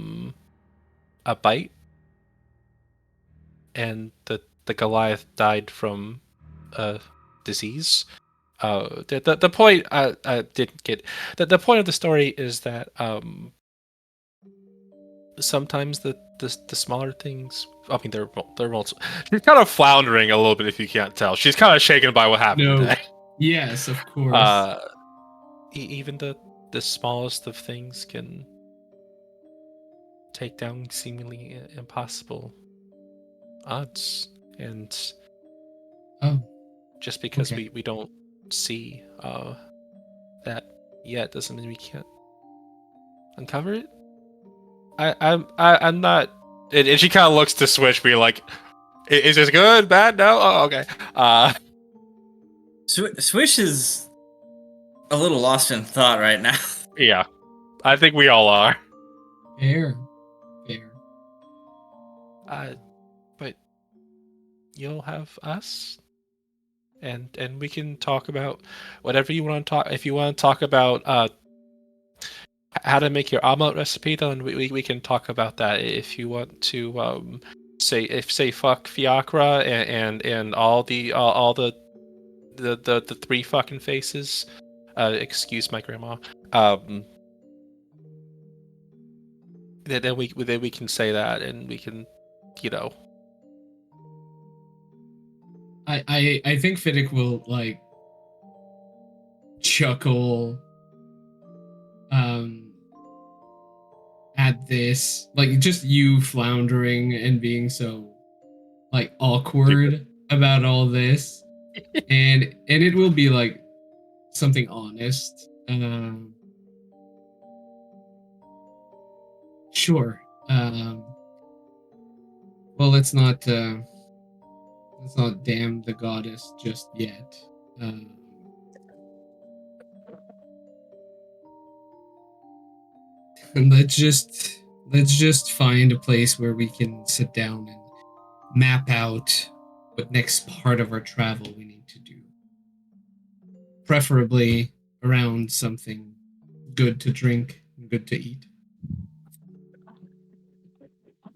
S3: bite, and the Goliath died from a disease. The point I didn't get. The point of the story is that sometimes the smaller things. I mean, they're multiple. She's kind of floundering a little bit if you can't tell. She's kind of shaken by what happened
S5: No.
S3: today.
S5: Yes, of course.
S3: Even the smallest of things can take down seemingly impossible odds, and just because
S5: okay.
S3: we don't see that yet doesn't mean we can't uncover it. I'm not. And she kind of looks to Switch, being like, "Is this good? Bad? No? Oh, okay."
S2: Swish is a little lost in thought right now.
S3: Yeah, I think we all are.
S5: Fair.
S3: But you'll have us, and we can talk about whatever you want to talk. If you want to talk about how to make your omelet recipe, then we can talk about that. If you want to say fuck Fiacra and all the three fucking faces. Excuse my grandma. Then we can say that, and we can,
S5: I think Fiddick will like chuckle at this, like just you floundering and being so like awkward about all this, and it will be like something honest. Sure. Well, let's not damn the goddess just yet. And let's just find a place where we can sit down and map out what next part of our travel we need to do. Preferably around something good to drink and good to eat.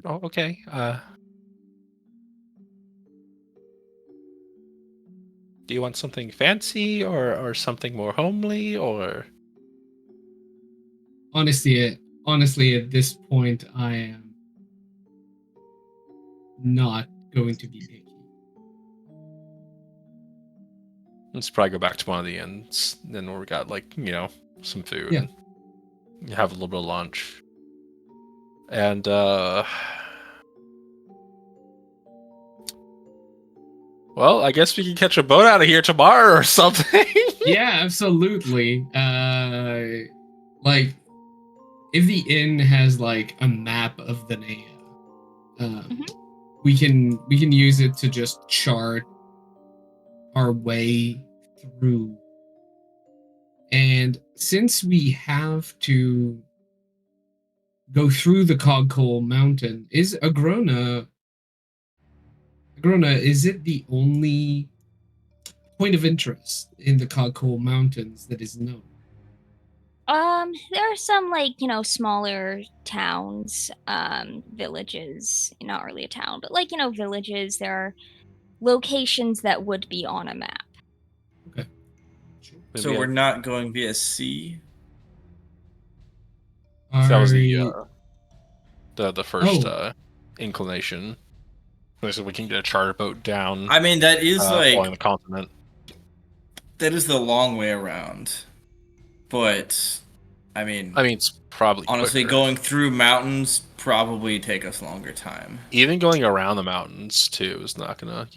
S3: Oh, okay. Do you want something fancy or something more homely, or?
S5: Honestly, at this point, I am not going to be picky.
S3: Let's probably go back to one of the inns, then where we got some food.
S5: Yeah.
S3: And have a little bit of lunch. And well, I guess we can catch a boat out of here tomorrow or something.
S5: Yeah, absolutely. Like if the inn has like a map of the Nea, we can use it to just chart our way through. And since we have to go through the Cogcoal Mountain, is Agrona, is it the only point of interest in the Cogcoal Mountains that is known?
S1: There are some smaller towns, villages, not really a town, but villages. There are locations that would be on a map.
S5: Okay.
S2: So we're not going via sea?
S3: That was the first inclination. So we can get a charter boat down.
S2: I mean, that is
S3: along the continent.
S2: That is the long way around. But I mean,
S3: it's probably
S2: honestly
S3: quicker.
S2: Going through mountains probably take us longer time.
S3: Even going around the mountains too is not gonna,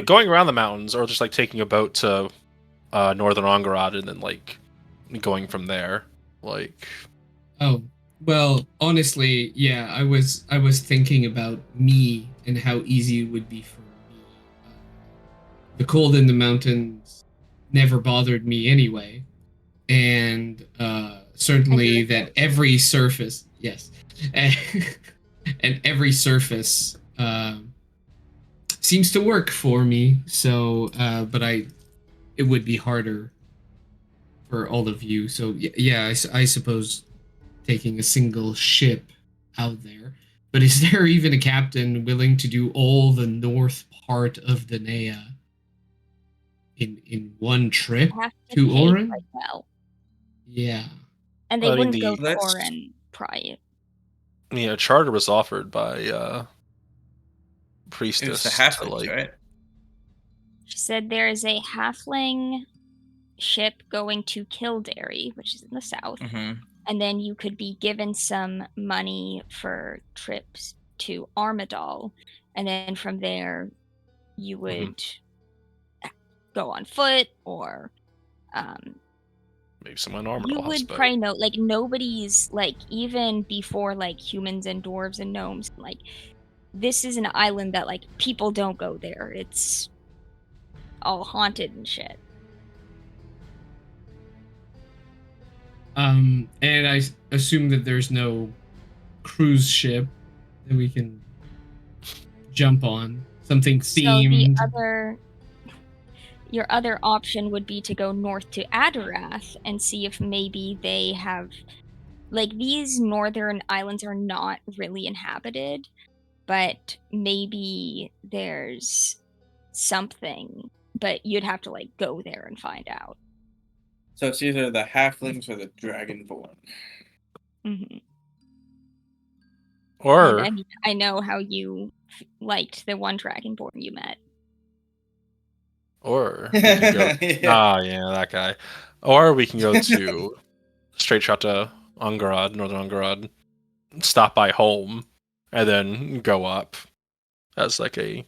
S3: going around the mountains, or just like taking a boat to Northern Angarad and then going from there.
S5: Oh, well, honestly, yeah, I was thinking about me and how easy it would be for me. The cold in the mountains never bothered me anyway, and certainly that every surface, yes, and every surface seems to work for me. So, but it would be harder for all of you. So yeah, I suppose taking a single ship out there. But is there even a captain willing to do all the north part of the Nea in one trip to Oren?
S1: Well.
S5: Yeah.
S1: And they wouldn't go to Oren prior.
S3: Yeah, charter was offered by
S2: It
S3: priestess
S2: was the
S3: to
S2: halflings,
S3: like.
S2: right?
S1: She said there is a halfling ship going to Kildare, which is in the south,
S2: Mm-hmm.
S1: and then you could be given some money for trips to Armadale, and then from there you would go on foot, or
S3: Maybe someone
S1: you
S3: Armadale has
S1: would
S3: boat.
S1: probably know, like, nobody's, like, even before, like, humans and dwarves and gnomes, like, this is an island that, like, people don't go there. It's all haunted and shit.
S5: And I assume that there's no cruise ship that we can jump on. Something
S1: So
S5: themed.
S1: your other option would be to go north to Adarath and see if maybe they have, like, these northern islands are not really inhabited, but maybe there's something, but you'd have to, like, go there and find out.
S2: So it's either the halflings or the dragonborn.
S1: Mm-hmm.
S3: Or
S1: And I mean, I know how you liked the one dragonborn you met.
S3: we can go.
S2: Yeah.
S3: Yeah, that guy. Or we can go to straight shot to Ungarad, Northern Ungarad, stop by home, and then go up as like a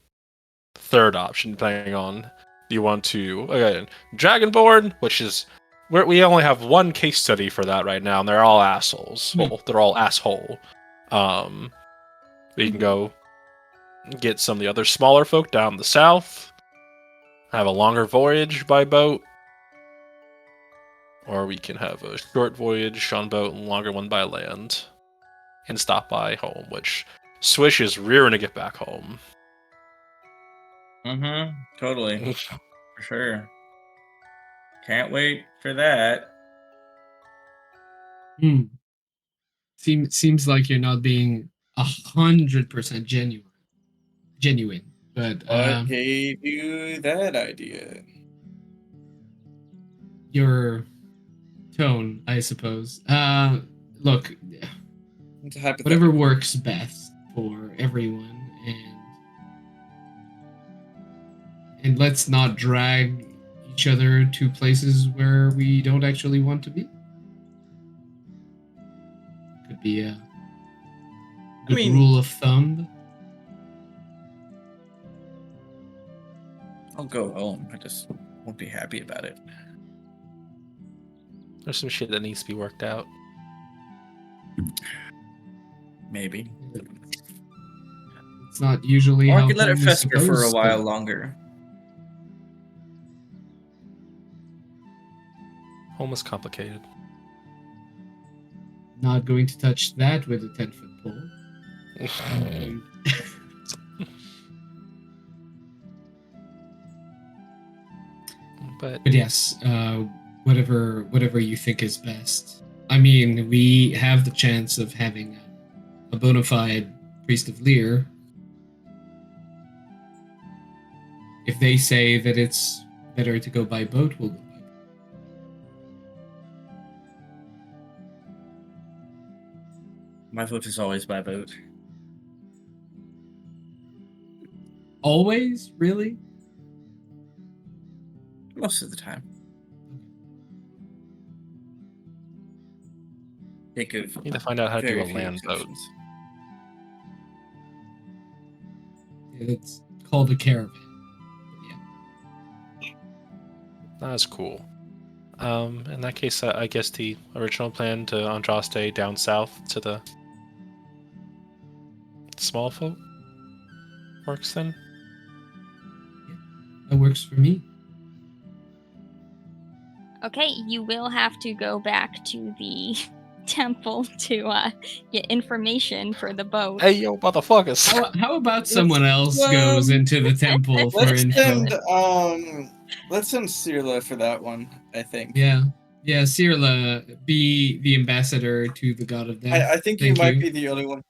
S3: third option, depending on do you want to again Dragonborn, which is we only have one case study for that right now, and they're all assholes. Well, they're all asshole. We can go get some of the other smaller folk down the south, have a longer voyage by boat, or we can have a short voyage on boat and longer one by land, and stop by home, which Swish is rearing to get back home.
S2: Mm-hmm. Totally. For sure. Can't wait for that.
S5: Seems like you're not being 100% genuine, but
S2: What gave you that idea?
S5: your tone, I suppose. Look,
S2: It's a hypothetical.
S5: whatever works best for everyone, and let's not drag each other to places where we don't actually want to be. Could be a good rule of thumb.
S2: I'll go home. I just won't be happy about it.
S3: There's some shit that needs to be worked out.
S2: Maybe.
S5: It's not usually
S2: Or I
S5: how
S2: could let it
S5: home is
S2: fester for a
S5: supposed
S2: while
S5: to.
S2: longer.
S3: Home is complicated.
S5: Not going to touch that with a 10-foot pole.
S3: But
S5: yes, whatever you think is best. I mean, we have the chance of having a bona fide priest of Lear. If they say that it's better to go by boat, we'll go by boat.
S2: My vote is always by boat.
S5: Always? Really?
S2: Most of the time. Think of
S3: need to find out how to do
S2: very
S3: a
S2: few
S3: land boat.
S2: exceptions.
S5: It's called a caravan. Yeah.
S3: That's cool. In that case, I guess the original plan to Andraste down south to the small folk works then.
S5: That works for me.
S1: Okay, you will have to go back to the temple to get information for the boat.
S3: Hey, yo, motherfuckers!
S5: How about someone else goes into the temple for info?
S2: Let's send Cirla for that one, I think.
S5: Yeah, Cirla, be the ambassador to the god of death.
S2: I think
S5: Thank
S2: you might be the only one.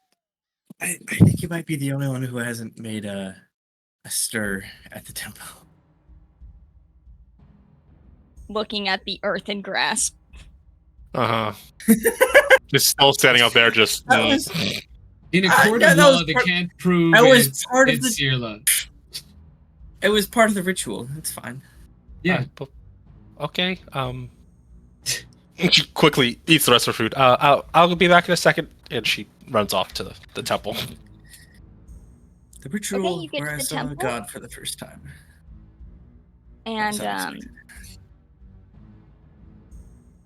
S2: I think you might be the only one who hasn't made a stir at the temple.
S1: Looking at the earth and grass.
S3: Just still standing up there, just.
S2: That was
S5: In a court
S2: yeah,
S5: of
S2: that
S5: law,
S2: was
S5: they
S2: part-
S5: can't prove
S2: that was
S5: it's
S2: part of the-
S5: Cirilla.
S2: It was part of the ritual. It's fine.
S5: Yeah.
S3: Okay. She quickly eats the rest of her food. I'll be back in a second, and she runs off to the temple.
S2: The ritual
S1: you get
S2: where
S1: to
S2: I
S1: the
S2: saw
S1: temple.
S2: God for the first time.
S1: And
S2: That's unexpected.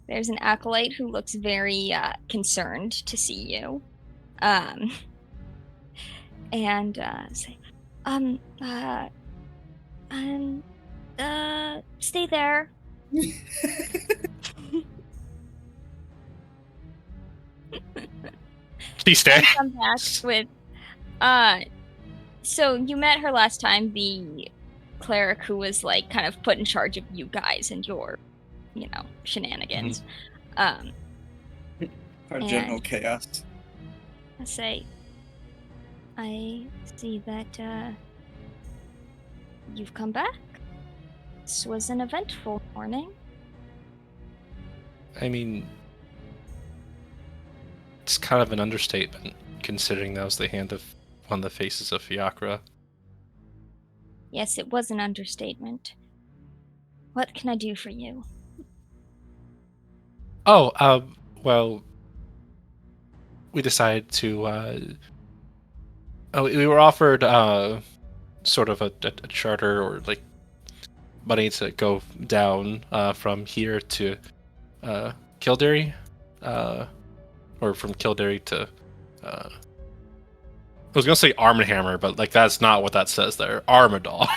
S1: there's an acolyte who looks very concerned to see you. And say, stay there.
S3: She stays.
S1: And come back with, so you met her last time, the cleric who was like kind of put in charge of you guys and your, shenanigans.
S2: Our
S1: And-
S2: general chaos.
S1: I say, I see that you've come back. This was an eventful morning.
S3: I mean, it's kind of an understatement, considering that was the hand of one of the faces of Fiacra.
S1: Yes, it was an understatement. What can I do for you?
S3: Oh, well, we decided to, we were offered, sort of a charter or, like, money to go down, from here to, Kildare, or from Kildare to, I was gonna say Arm and Hammer, but, like, that's not what that says there. Armadal.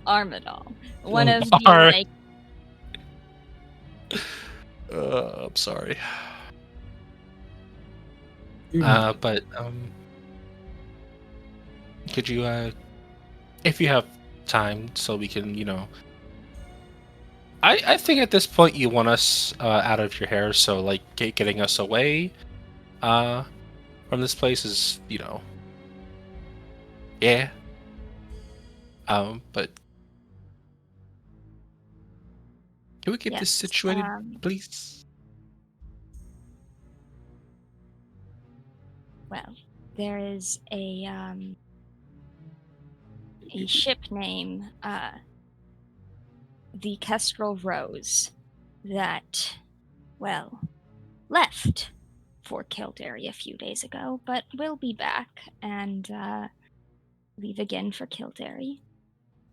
S1: Armadal. One
S5: Oh,
S1: of the,
S3: Ar-
S1: like,
S3: I'm sorry.
S5: Mm.
S3: But could you, if you have time, so we can, I think at this point you want us out of your hair, so like getting us away from this place is, yeah. But can we get this
S1: Yes,
S3: situated, please?
S1: well, there is a ship name, the Kestrel Rose, that, well, left for Kildare a few days ago, but will be back and leave again for Kildare.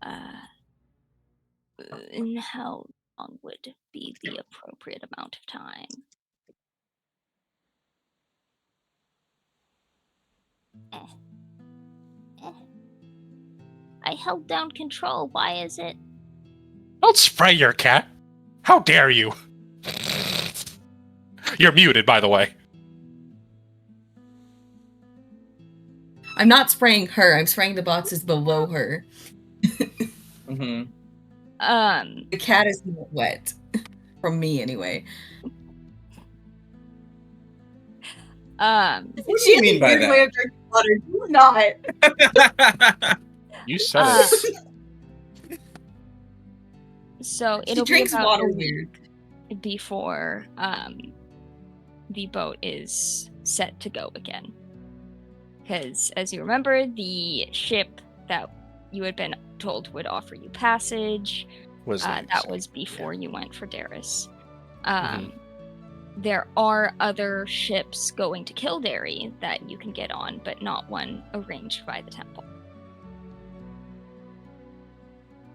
S1: And how long would be the appropriate amount of time? I held down control. Why is it?
S3: Don't spray your cat. How dare you? You're muted, by the way.
S4: I'm not spraying her. I'm spraying the boxes below her.
S2: Mm-hmm.
S4: The cat is not wet. From me, anyway.
S2: What do you mean by
S4: Weird way
S2: that?
S4: of drinking water. Do not.
S3: You said it.
S1: So
S4: She
S1: it'll be
S4: drinks
S1: about
S4: water
S1: a
S4: weird.
S1: week before the boat is set to go again. Because, as you remember, the ship that you had been told would offer you passage, that was before you went for Darius. There are other ships going to Kildare that you can get on, but not one arranged by the temple.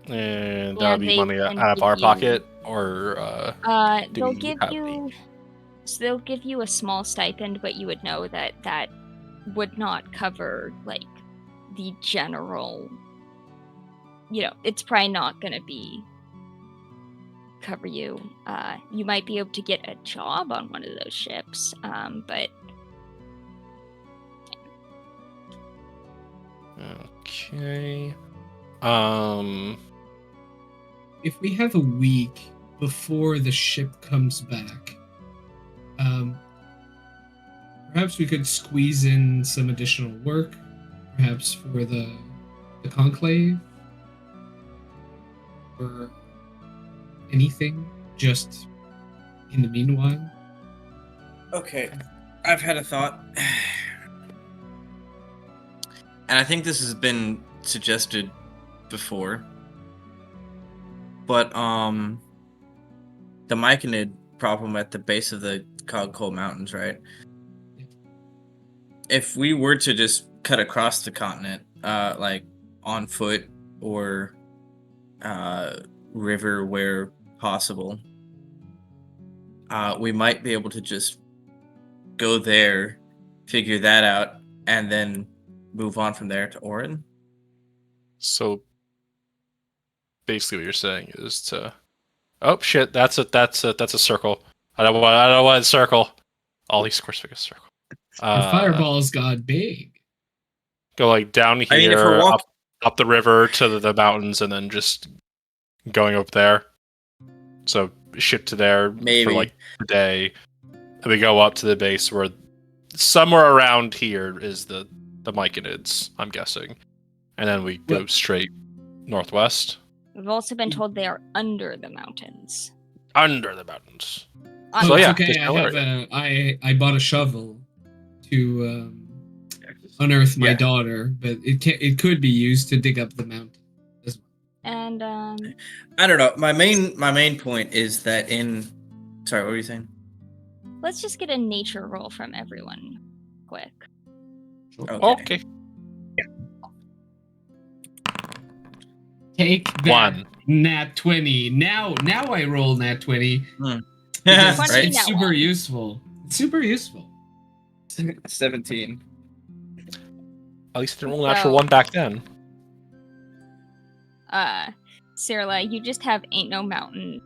S3: And that would be money
S1: can
S3: out of
S1: give
S3: our
S1: you-
S3: pocket, or do
S1: they'll
S3: we
S1: give
S3: have
S1: you. So they'll give you a small stipend, but you would know that would not cover like the general. It's probably not going to be cover you. You might be able to get a job on one of those ships, but
S3: Okay.
S5: If we have a week before the ship comes back, perhaps we could squeeze in some additional work, perhaps for the conclave, or anything, just in the meanwhile.
S2: Okay, I've had a thought. and I think this has been suggested before, but the Myconid problem at the base of the Cogcoal Mountains, right? If we were to just cut across the continent, like on foot or river where possible, we might be able to just go there, figure that out, and then move on from there to Orin.
S3: So basically, what you're saying is to. Oh shit! That's a circle. I don't want a circle. All these squares make a circle.
S5: Your fireballs got big.
S3: Go like down
S2: I mean, if
S3: here,
S2: we're
S3: up the river to the mountains, and then just going up there. So ship to there
S2: Maybe.
S3: for like a day. And we go up to the base where somewhere around here is the Myconids, I'm guessing. And then we go straight northwest.
S1: We've also been told they are under the mountains.
S3: Under the mountains.
S5: Oh,
S3: So,
S5: it's
S3: yeah,
S5: okay.
S3: just
S5: I
S3: go
S5: have I bought a shovel to unearth my daughter, but it could be used to dig up the mountain as well.
S1: And
S2: I don't know. My main point is that sorry, what were you saying?
S1: let's just get a nature roll from everyone quick.
S3: Okay.
S5: Take that,
S3: One.
S5: nat 20. Now I roll nat 20.
S2: Right?
S5: It's super useful. It's super useful.
S2: 17.
S3: At least I didn't roll an natural one back then.
S1: Sarah, you just have ain't no mountain.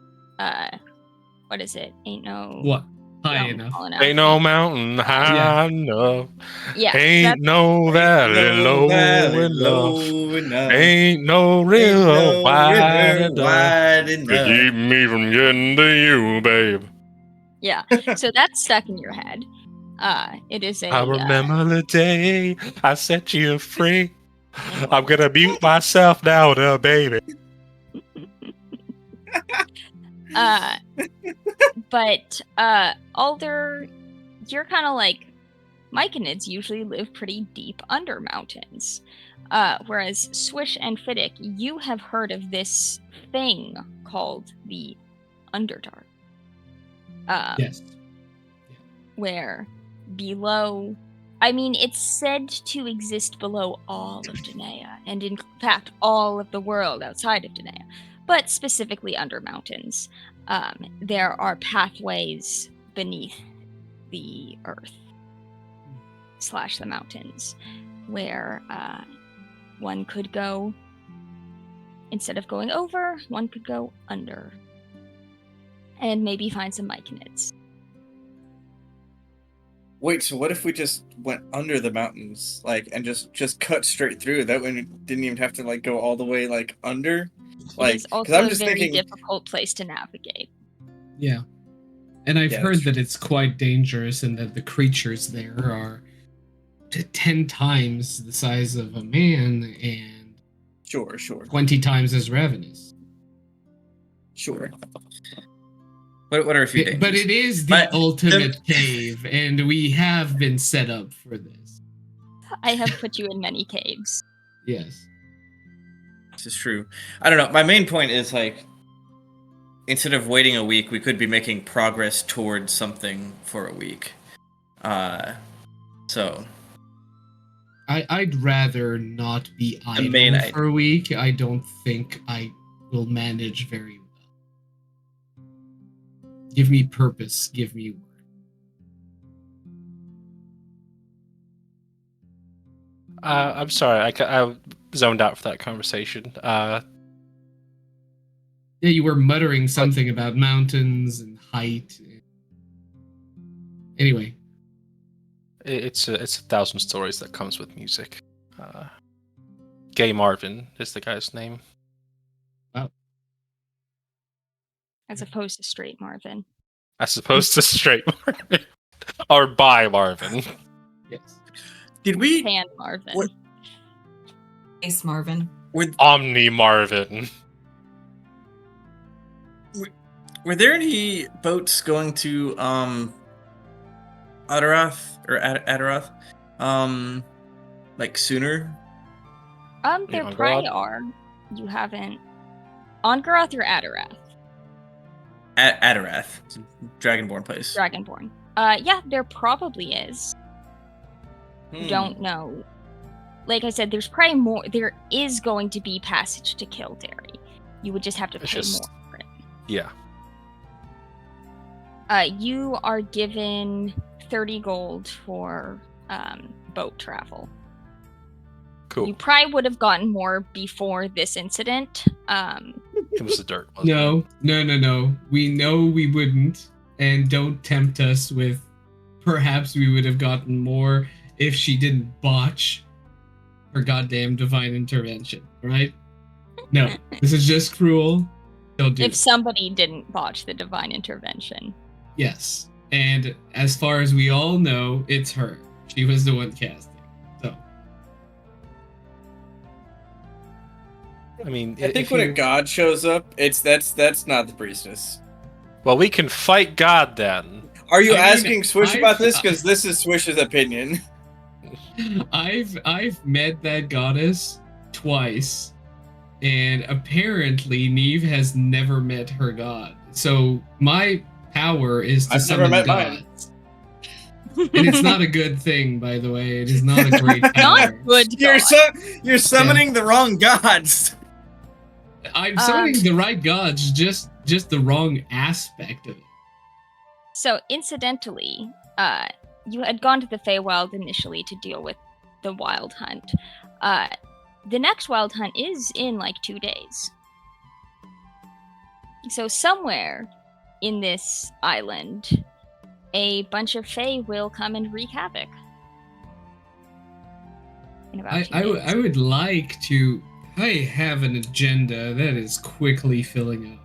S1: What is it? Ain't no
S5: What? High
S1: mountain
S5: enough.
S1: tall enough.
S3: Ain't no mountain high enough.
S1: Yeah.
S3: Ain't no valley low enough. Ain't no river wide enough to keep me from getting to you, babe.
S1: Yeah. So that's stuck in your head. It is a.
S3: I remember the day I set you free. I'm gonna mute myself now, baby.
S1: But Alder, you're kind of like Myconids usually live pretty deep under mountains, whereas Swish and Fiddick, you have heard of this thing called the Underdark.
S5: Yes.
S1: Where below, I mean, it's said to exist below all of Danaea, and in fact, all of the world outside of Danaea, but specifically under mountains. There are pathways beneath the earth / the mountains where one could go, instead of going over, one could go under and maybe find some Myconids.
S2: Wait, so what if we just went under the mountains, and just cut straight through? That way we didn't even have to go all the way under.
S1: It's also
S2: I'm
S1: a
S2: just
S1: very
S2: thinking,
S1: difficult place to navigate.
S5: Yeah. And I've heard
S2: that's
S5: that it's quite dangerous and that the creatures there are 10 times the size of a man and
S2: Sure.
S5: 20 times as ravenous.
S2: Sure. What are a few dangers?
S5: But it is the ultimate cave, and we have been set up for this.
S1: I have put you in many caves.
S5: Yes.
S2: This is true. I don't know. My main point is instead of waiting a week, we could be making progress towards something for a week. So
S5: I'd rather not be idle for a week. I don't think I will manage very well. Give me purpose. Give me work.
S3: I'm sorry. I zoned out for that conversation.
S5: Yeah, you were muttering something about mountains and height. Anyway.
S3: It's a thousand stories that comes with music. Gay Marvin is the guy's name.
S5: Wow.
S1: As opposed to straight Marvin.
S3: As opposed to straight Marvin. Or by Marvin.
S5: Yes.
S2: Did we...
S1: Pan Marvin.
S6: Ace Marvin.
S3: Omni Marvin.
S2: Were there any boats going to Adarath or Adaroth sooner
S1: There
S3: on
S1: probably
S3: Grodd?
S1: are. You haven't. On Garoth or Adarath?
S2: Adarath, Dragonborn place.
S1: Dragonborn. Yeah, there probably is. Don't know. Like I said, there's probably more. There is going to be passage to Kildare. You would just have to
S3: It's
S1: pay
S3: just-
S1: more for it.
S3: Yeah.
S1: You are given 30 gold for boat travel.
S3: Cool.
S1: You probably would have gotten more before this incident.
S3: It was the dirt. wasn't it?
S5: No. We know we wouldn't, and don't tempt us with. Perhaps we would have gotten more if she didn't botch her goddamn divine intervention, right? No, this is just cruel. Don't do
S1: If
S5: it.
S1: somebody didn't botch the divine intervention.
S5: Yes, and as far as we all know, it's her. She was the one casting. So
S3: I mean,
S2: I think
S3: if
S2: when a
S3: you-
S2: god shows up, that's not the priestess.
S3: Well, we can fight God then.
S2: Are you
S5: I mean,
S2: asking Swish
S5: I've-
S2: about this? Because this is Swish's opinion.
S5: I've met that goddess twice, and apparently Neve has never met her god. So my power is to
S2: I've never
S5: summon
S2: met mine.
S5: gods. And it's not a good thing, by the way. It is not a great power.
S1: Not good.
S2: You're
S1: God.
S2: you're summoning the wrong gods.
S5: I'm summoning the right gods, just the wrong aspect of it.
S1: So, incidentally, you had gone to the Feywild initially to deal with the Wild Hunt. The next Wild Hunt is in like 2 days. So, somewhere in this island, a bunch of Fey will come and wreak havoc. In about 2 days.
S5: I would like to. I have an agenda that is quickly filling up.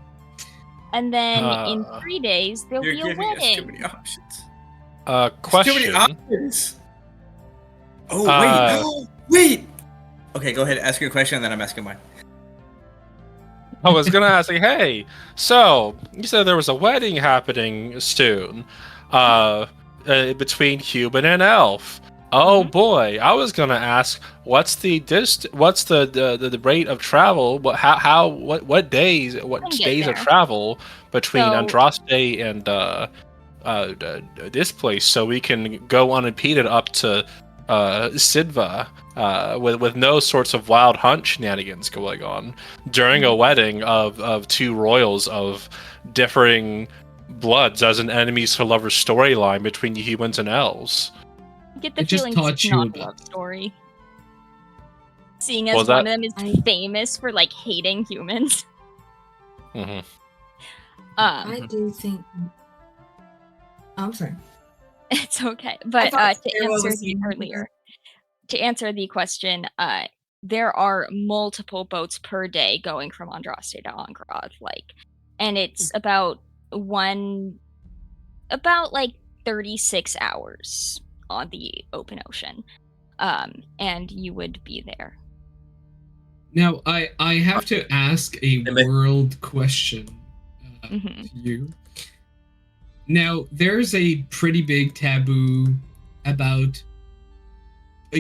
S1: And then in 3 days, there'll
S2: You're
S1: be a
S2: giving us too
S1: wedding.
S2: many options.
S3: Question.
S2: Too many options. Oh
S3: Uh,
S2: wait. Okay, go ahead. Ask your question, and then I'm asking mine.
S3: I was gonna ask, like, hey, so you said there was a wedding happening soon, between human and elf. Oh boy, I was gonna ask, what's the rate of travel? What days? What
S1: We'll get
S3: days of
S1: there.
S3: travel between
S1: So-
S3: Andraste and this place, so we can go unimpeded up to Sidva with no sorts of wild hunt shenanigans going on during a wedding of two royals of differing bloods as an enemies to lovers storyline between humans and elves.
S1: You get the
S5: I just
S1: feeling
S5: taught
S1: it's
S5: you
S1: not a
S5: about-
S1: love story. Seeing as
S3: Was
S1: one
S3: that-
S1: of them is famous for like hating humans.
S3: Hmm.
S6: I do think. I'm sorry.
S1: It's okay. But
S6: thought
S1: to
S6: Sarah was
S1: answer the
S6: saying-
S1: earlier, to answer the question, there are multiple boats per day going from Andraste to Angrod, and it's about 36 hours on the open ocean, and you would be there.
S5: Now, I have to ask a world question
S1: Mhm.
S5: to you. Now, there's a pretty big taboo about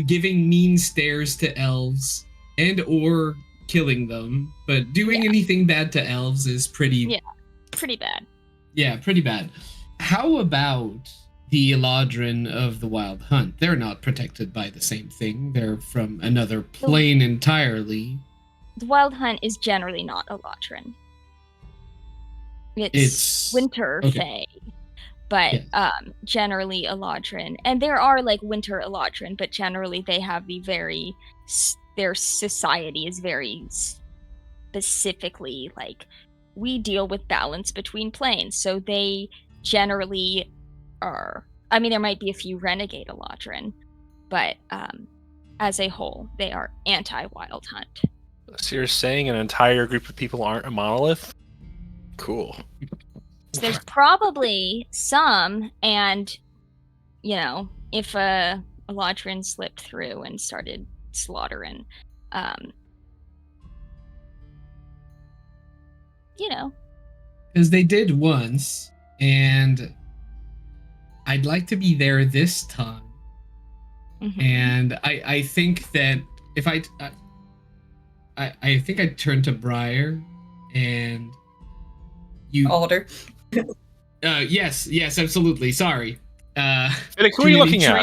S5: giving mean stares to elves and or killing them, but doing
S1: Yeah.
S5: anything bad to elves is pretty
S1: Yeah. Pretty bad.
S5: yeah, pretty bad. How about the Eladrin of the Wild Hunt? They're not protected by the same thing. They're from another plane entirely.
S1: The Wild Hunt is generally not Eladrin. It's
S5: It's
S1: winter
S5: okay.
S1: fae, but
S5: Yes.
S1: generally Eladrin. And there are like winter Eladrin, but generally they have their society is very specifically like we deal with balance between planes. So they generally are. I mean, there might be a few renegade Eladrin, but as a whole, they are anti-Wild Hunt.
S3: So you're saying an entire group of people aren't a monolith? Cool.
S1: There's probably some, and if a Eladrin slipped through and started slaughtering,
S5: Because they did once, and I'd like to be there this time.
S1: mhm.
S5: And I think that if I think I turned to Briar, and you.
S4: Alder.
S5: Yes, absolutely. Sorry.
S3: Fiddick, who are you looking at?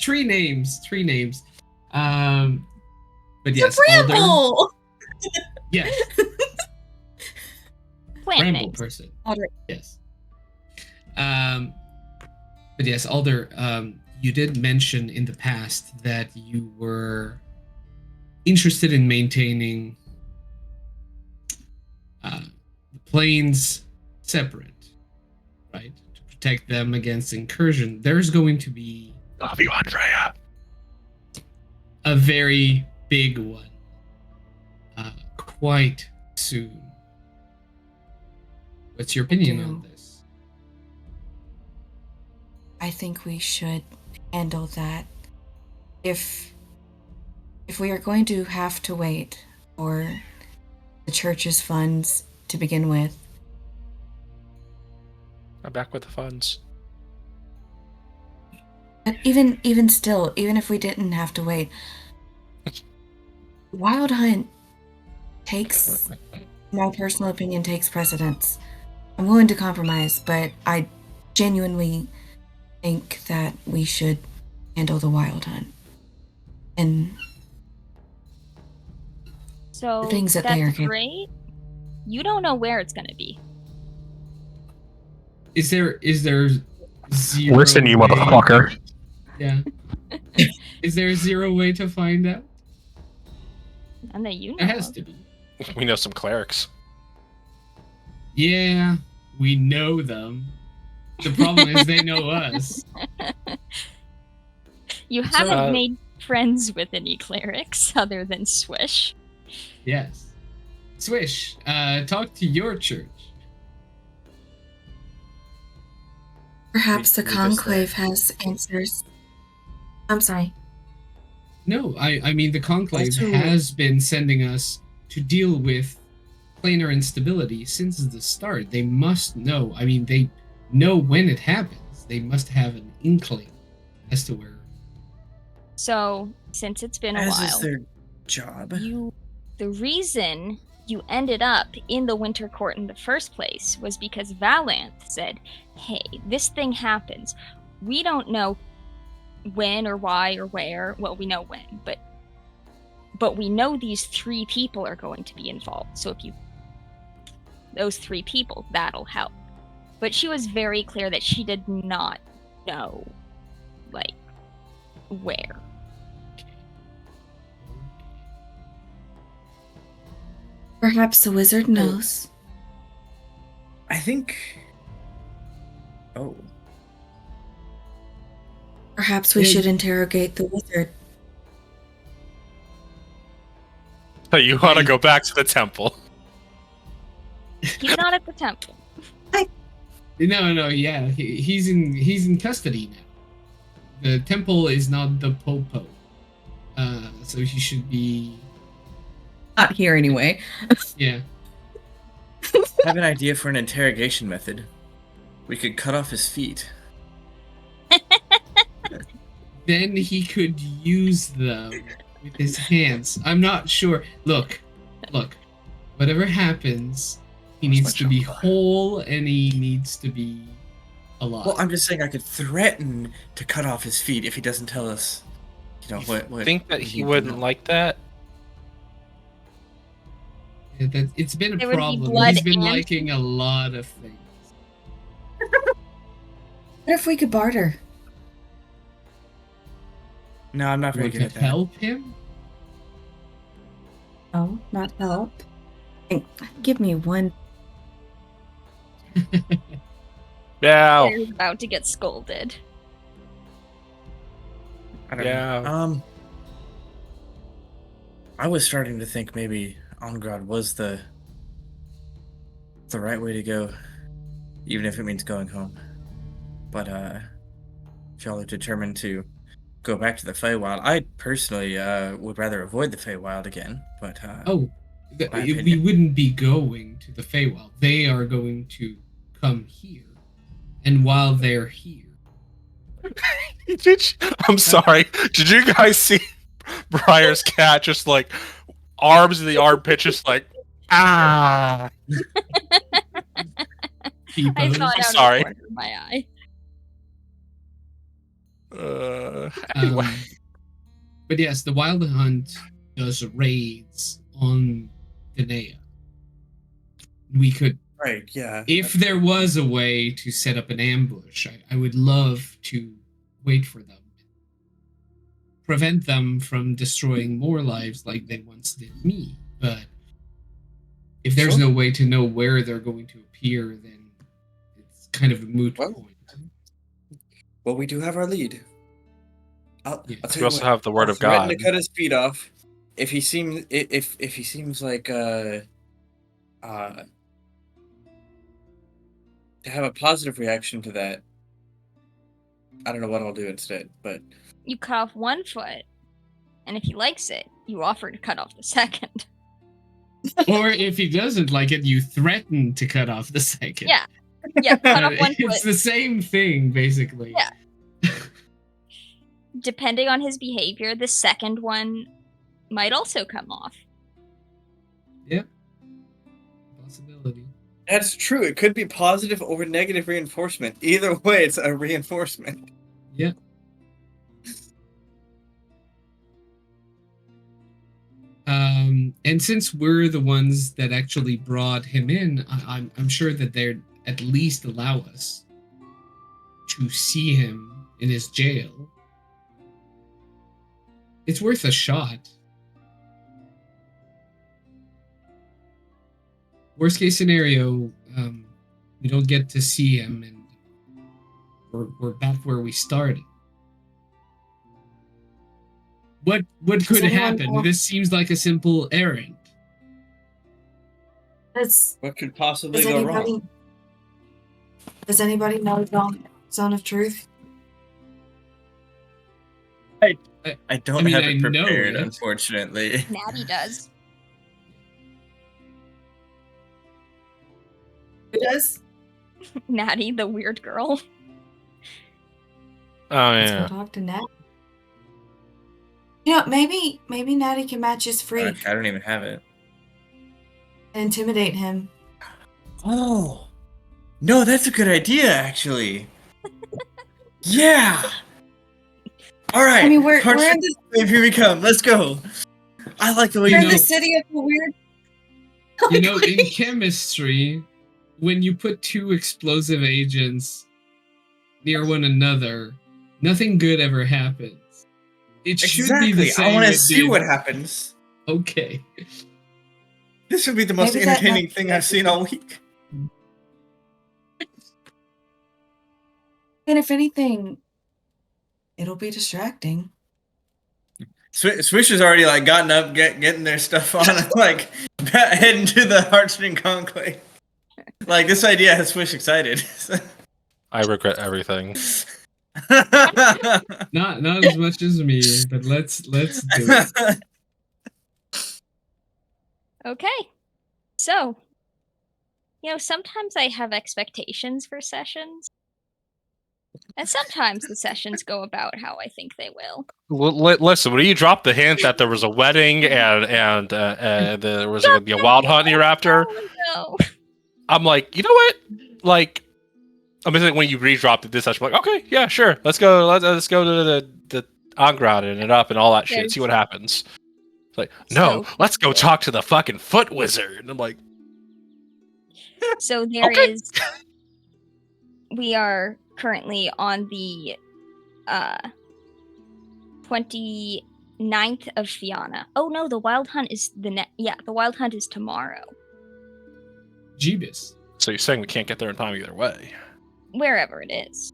S5: Tree names. But
S4: It's
S5: yes,
S4: a
S5: Alder.
S4: bramble!
S5: Yes,
S1: Plant
S5: bramble
S1: names.
S5: person.
S4: Alder.
S5: Yes. But yes, Alder. You did mention in the past that you were interested in maintaining the planes separate, right? To protect them against incursion. There's going to be
S3: Love you, Andrea.
S5: a very big one quite soon. What's your opinion on this?
S6: I think we should handle that. If we are going to have to wait for the church's funds to begin with,
S3: I'm back with the funds.
S6: but even still, even if we didn't have to wait, Wild Hunt takes, my personal opinion, takes precedence. I'm willing to compromise, but I genuinely think that we should handle the Wild Hunt. And
S1: So
S6: the things that they are
S1: that's
S6: capable.
S1: great. You don't know where it's going to be.
S5: Is there zero?
S3: Listen, you
S5: way-
S3: motherfucker.
S5: Yeah. Is there 0 way to find out?
S1: And that you know.
S5: There has
S1: of.
S5: to be.
S3: We know some clerics.
S5: Yeah, we know them. The problem is they know us.
S1: You haven't
S3: So-
S1: made friends with any clerics other than Swish.
S5: Yes. Swish, talk to your church.
S6: Perhaps the
S2: We just,
S6: Conclave has answers. I'm sorry.
S5: No, I mean the Conclave
S2: Also-
S5: has been sending us to deal with planar instability since the start. They must know. I mean, they know when it happens. They must have an inkling as to where.
S1: So, since it's been a
S2: As
S1: while,
S2: is their job.
S1: the reason you ended up in the Winter Court in the first place was because Valanth said, hey, this thing happens. We don't know when or why or where. Well, we know when, but we know these 3 people are going to be involved. So if you those 3 people, that'll help. But she was very clear that she did not know, like, where.
S6: Perhaps the wizard knows.
S2: I think. Oh.
S6: Perhaps we
S5: Yeah.
S6: should interrogate the wizard.
S3: So you want to go back to the temple.
S1: He's not at the temple.
S5: No, yeah, he's in custody now. The temple is not the popo, so he should be.
S4: Not here anyway.
S5: Yeah.
S2: I have an idea for an interrogation method. We could cut off his feet.
S5: Then he could use them with his hands. I'm not sure. Look. Whatever happens, he needs to be whole and he needs to be alive.
S2: Well, I'm just saying I could threaten to cut off his feet if he doesn't tell us. You know what?
S3: I think that he
S2: did
S3: wouldn't
S2: know.
S3: like that.
S5: It's been a
S1: There would be
S5: problem.
S1: blood
S5: He's been
S1: and-
S5: liking a lot of things.
S6: What if we could barter?
S2: No, I'm not very
S5: We
S2: good
S5: could
S2: at that.
S5: help him.
S6: Oh, not help. Give me one.
S3: Yeah.
S1: He's about to get scolded.
S2: I don't
S3: Yeah.
S2: know. I was starting to think maybe Ongrad was the right way to go, even if it means going home. But if y'all are determined to go back to the Feywild, I personally would rather avoid the Feywild again. But my
S5: We
S2: opinion.
S5: wouldn't be going to the Feywild. They are going to come here, and while they're here,
S3: I'm sorry. Did you guys see Briar's cat just like arms in the armpit, just like, ah.
S1: I
S5: T-pose.
S1: saw it out
S3: sorry.
S1: of the corner of my eye.
S3: Anyway.
S5: But yes, the Wild Hunt does raids on Danaea. We could,
S2: Right, yeah.
S5: if there was a way to set up an ambush, I would love to wait for them. Prevent them from destroying more lives like they once did me. But if there's
S2: Sure.
S5: no way to know where they're going to appear, then it's kind of a moot
S2: Well,
S5: point.
S2: Well, we do have our lead. I'll
S5: Yeah.
S2: tell
S3: We
S2: you
S3: also
S2: what,
S3: have the word
S2: I'll
S3: of
S2: threaten
S3: God.
S2: to cut his feet off if he seems like to have a positive reaction to that. I don't know what I'll do instead, but
S1: You cut off one foot, and if he likes it, you offer to cut off the second.
S5: Or if he doesn't like it, you threaten to cut off the second.
S1: Yeah. Yeah, cut off one
S5: It's
S1: foot.
S5: the same thing, basically.
S1: Yeah. Depending on his behavior, the second one might also come off.
S5: Yep. Possibility.
S2: that's true. It could be positive or negative reinforcement. Either way, it's a reinforcement.
S5: Yep. And since we're the ones that actually brought him in, I'm sure that they'd at least allow us to see him in his jail. It's worth a shot. Worst case scenario, we don't get to see him, and we're back where we started. What could
S6: anyone
S5: happen?
S6: know-
S5: This seems like a simple errand.
S6: Does
S2: What could possibly
S6: does
S2: go
S6: anybody
S2: wrong?
S6: does anybody know Zone of Truth?
S2: I don't
S5: I mean,
S2: have
S5: I
S2: it
S5: know
S2: prepared,
S5: it.
S2: unfortunately.
S1: Natty does.
S6: Who does?
S1: Natty, the weird girl.
S3: Oh
S6: Let's
S3: yeah.
S6: go talk to Natty. You know, maybe Natty can match his freak
S2: I don't even have it.
S6: and intimidate him.
S2: Oh, no, that's a good idea, actually. Yeah. All right.
S6: I mean, we're
S2: Hearts
S6: in
S2: for
S6: the
S2: Slave, here we come. Let's go. I like the way
S6: we're
S2: you
S6: in
S2: know.
S6: the city of the weird.
S5: You know, in chemistry, when you put two explosive agents near one another, nothing good ever happens. It should be the
S2: Exactly.
S5: same.
S2: I want to
S5: with
S2: see
S5: the-
S2: what happens.
S5: Okay.
S2: This would be the most
S6: Maybe that
S2: entertaining
S6: next
S2: thing I've seen all week.
S6: And if anything, it'll be distracting.
S2: Swish has already like gotten up, getting their stuff on, and like heading to the Heartstring Conclave. Like this idea has Swish excited.
S3: I regret everything.
S5: Not as much as me, but let's do it.
S1: Okay. So, sometimes I have expectations for sessions. And sometimes the sessions go about how I think they will.
S3: Listen, when you dropped the hint that there was a wedding and there was going to be a wild hunt you're after,
S1: No.
S3: I'm like, you know what? Like, I mean, when you re-dropped this session, I'm like, okay, yeah, sure, let's go. Let's go to the on-ground and it up and all that shit. See what happens. It's like, no,
S1: So-
S3: let's go talk to the fucking foot wizard. And I'm like,
S1: So there
S3: Okay.
S1: is. We are currently on the 29th of Fianna. Oh no, the Wild Hunt is the Wild Hunt is tomorrow.
S5: Jeebus.
S3: so you're saying we can't get there in time either way?
S1: Wherever it is.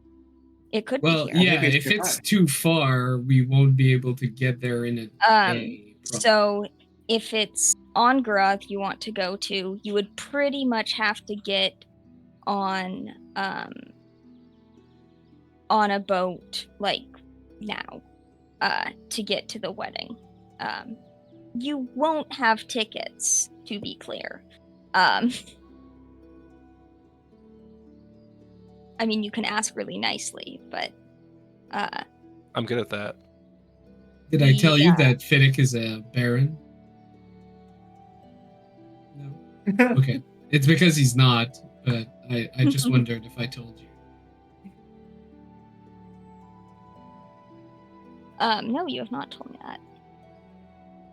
S1: It could
S5: Well,
S1: be here.
S5: yeah,
S2: Maybe it's
S5: if
S2: too
S5: it's
S2: high.
S5: too far, we won't be able to get there in a day. probably.
S1: So if it's on Gruth you want to go to, you would pretty much have to get on a boat like now to get to the wedding. You won't have tickets, to be clear. I mean, you can ask really nicely, but
S3: I'm good at that.
S5: Did I tell you
S1: Yeah.
S5: that Finnick is a baron? Okay. It's because he's not, but I just wondered if I told you.
S1: No, you have not told me that.